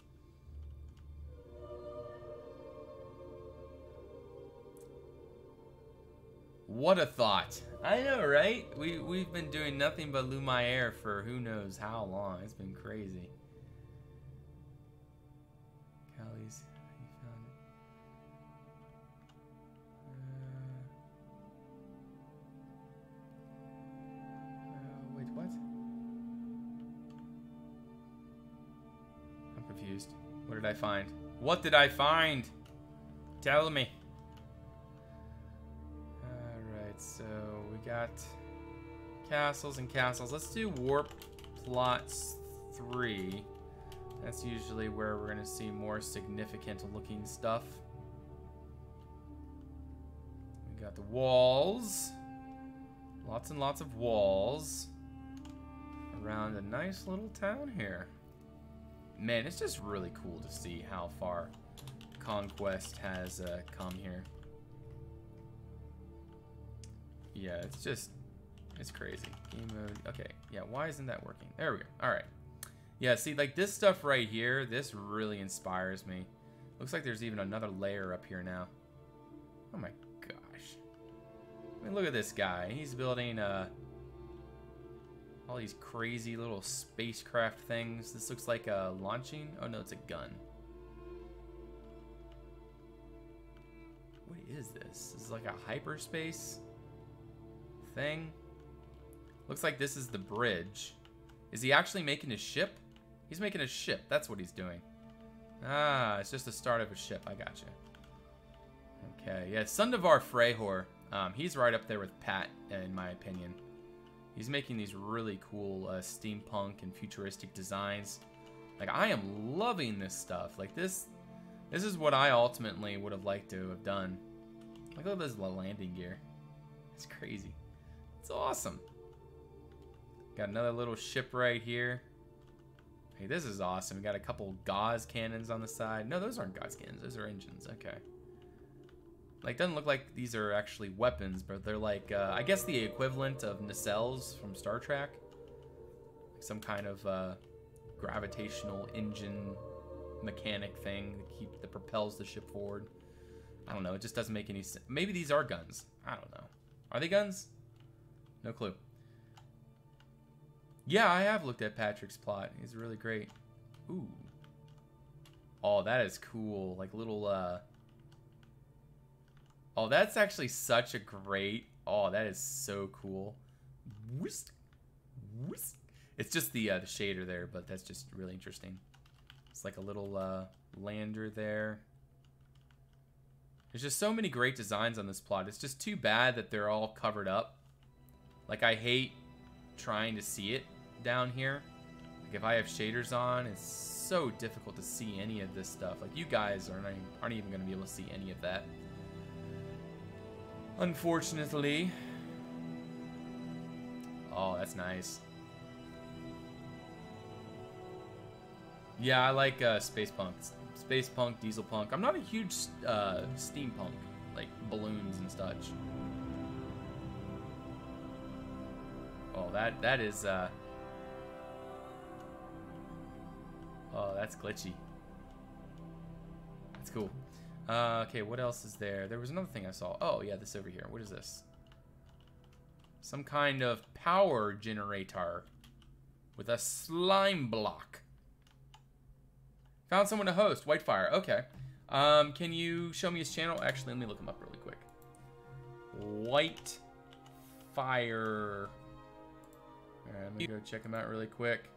What a thought. I know, right? We've been doing nothing but Lumiere for who knows how long. It's been crazy. Callie's, you found it. Wait, what? I'm confused. What did I find? What did I find? Tell me. So we got castles and castles. Let's do warp plots 3. That's usually where we're going to see more significant looking stuff. We got the walls. Lots and lots of walls around a nice little town here. Man, it's just really cool to see how far Conquest has come here. Yeah, it's crazy. Game mode. Okay, yeah, why isn't that working? There we go. All right. Yeah, see, like this stuff right here, this really inspires me. Looks like there's even another layer up here now. Oh my gosh. I mean, look at this guy. He's building all these crazy little spacecraft things. This looks like a launching. Oh no, it's a gun. What is this? This is like a hyperspace thing. Looks like this is the bridge. Is he actually making a ship? He's making a ship. That's what he's doing. Ah, it's just the start of a ship. I gotcha. Okay, yeah, Sundavar Freyhor. He's right up there with Pat, in my opinion. He's making these really cool steampunk and futuristic designs. Like, I am loving this stuff. Like, this is what I ultimately would have liked to have done. Look at this landing gear. It's crazy. It's awesome. Got another little ship right here. Hey, this is awesome. We got a couple gauze cannons on the side. No, those aren't gauze cannons. Those are engines. Okay. Like, doesn't look like these are actually weapons, but they're like, I guess the equivalent of nacelles from Star Trek. Some kind of gravitational engine mechanic thing that propels the ship forward. I don't know. It just doesn't make any sense. Maybe these are guns. I don't know. Are they guns? No clue. Yeah, I have looked at Patrick's plot. He's really great. Ooh. Oh, that is cool. Like little, Oh, that's actually such a great... Oh, that is so cool. Whisk. Whisk. It's just the shader there, but that's just really interesting. It's like a little lander there. There's just so many great designs on this plot. It's just too bad that they're all covered up. Like, I hate trying to see it down here. Like, if I have shaders on, it's so difficult to see any of this stuff. Like, you guys aren't even going to be able to see any of that. Unfortunately. Oh, that's nice. Yeah, I like space punk. Space punk, diesel punk. I'm not a huge steampunk, like balloons and such. Oh, that is oh, that's glitchy. That's cool. Okay, what else is there? There was another thing I saw. Oh, yeah, this over here. What is this? Some kind of power generator with a slime block. Found someone to host. Whitefire. Okay. Can you show me his channel? Actually, let me look him up really quick. Whitefire. Alright, let me go check him out really quick.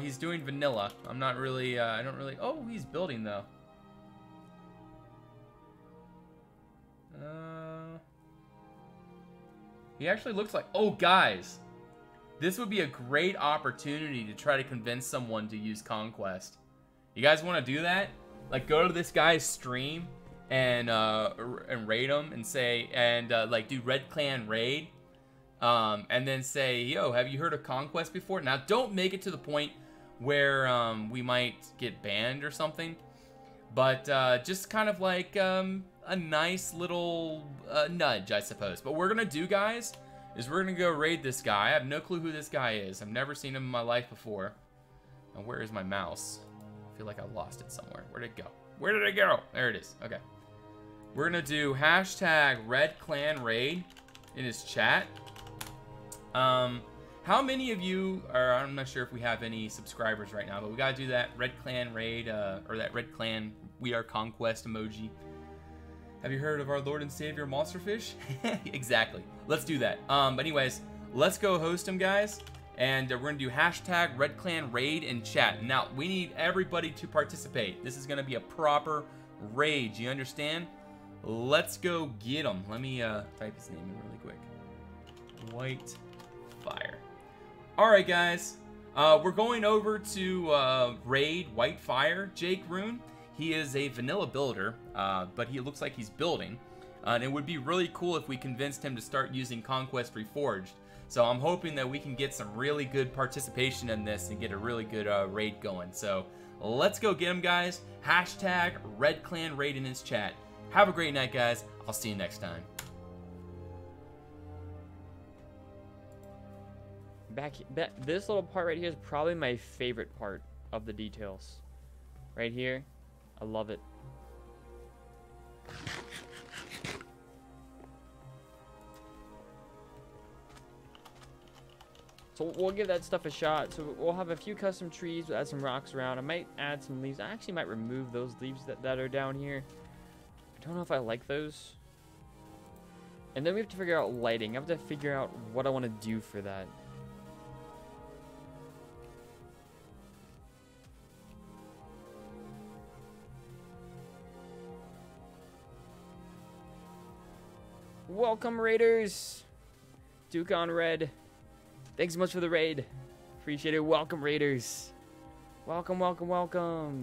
He's doing vanilla. I'm not really, I don't really... Oh, he's building, though. He actually looks like... Oh, guys. This would be a great opportunity to try to convince someone to use Conquest. You guys want to do that? Like, go to this guy's stream and raid him and say... And, like, do Red Clan raid. And then say, yo, have you heard of Conquest before? Now, don't make it to the point where we might get banned or something. But just kind of like a nice little nudge, I suppose. But what we're going to do, guys, is we're going to go raid this guy. I have no clue who this guy is. I've never seen him in my life before. Now, where is my mouse? I feel like I lost it somewhere. Where did it go? Where did it go? There it is. Okay. We're going to do hashtag Red Clan Raid in his chat. How many of you are, I'm not sure if we have any subscribers right now, but we gotta do that Red Clan raid, or that Red Clan We Are Conquest emoji. Have you heard of our Lord and Savior Monsterfish? Exactly. Let's do that. But anyways, let's go host him, guys. And we're gonna do hashtag Red Clan raid in chat. Now, we need everybody to participate. This is gonna be a proper raid, you understand? Let's go get him. Let me type his name in really quick. Whitefire. Alright, guys. We're going over to raid Whitefire. Jake Rune. He is a vanilla builder, but he looks like he's building. And it would be really cool if we convinced him to start using Conquest Reforged. So I'm hoping that we can get some really good participation in this and get a really good raid going. So let's go get him, guys. Hashtag Red Clan raid in his chat. Have a great night, guys. I'll see you next time. This little part right here is probably my favorite part of the details. Right here. I love it. So we'll give that stuff a shot. So we'll have a few custom trees. We'll add some rocks around. I might add some leaves. I actually might remove those leaves that are down here. I don't know if I like those. And then we have to figure out lighting. I have to figure out what I want to do for that. Welcome, Raiders. Duquan Red. Thanks so much for the raid. Appreciate it. Welcome, Raiders. Welcome, welcome, welcome.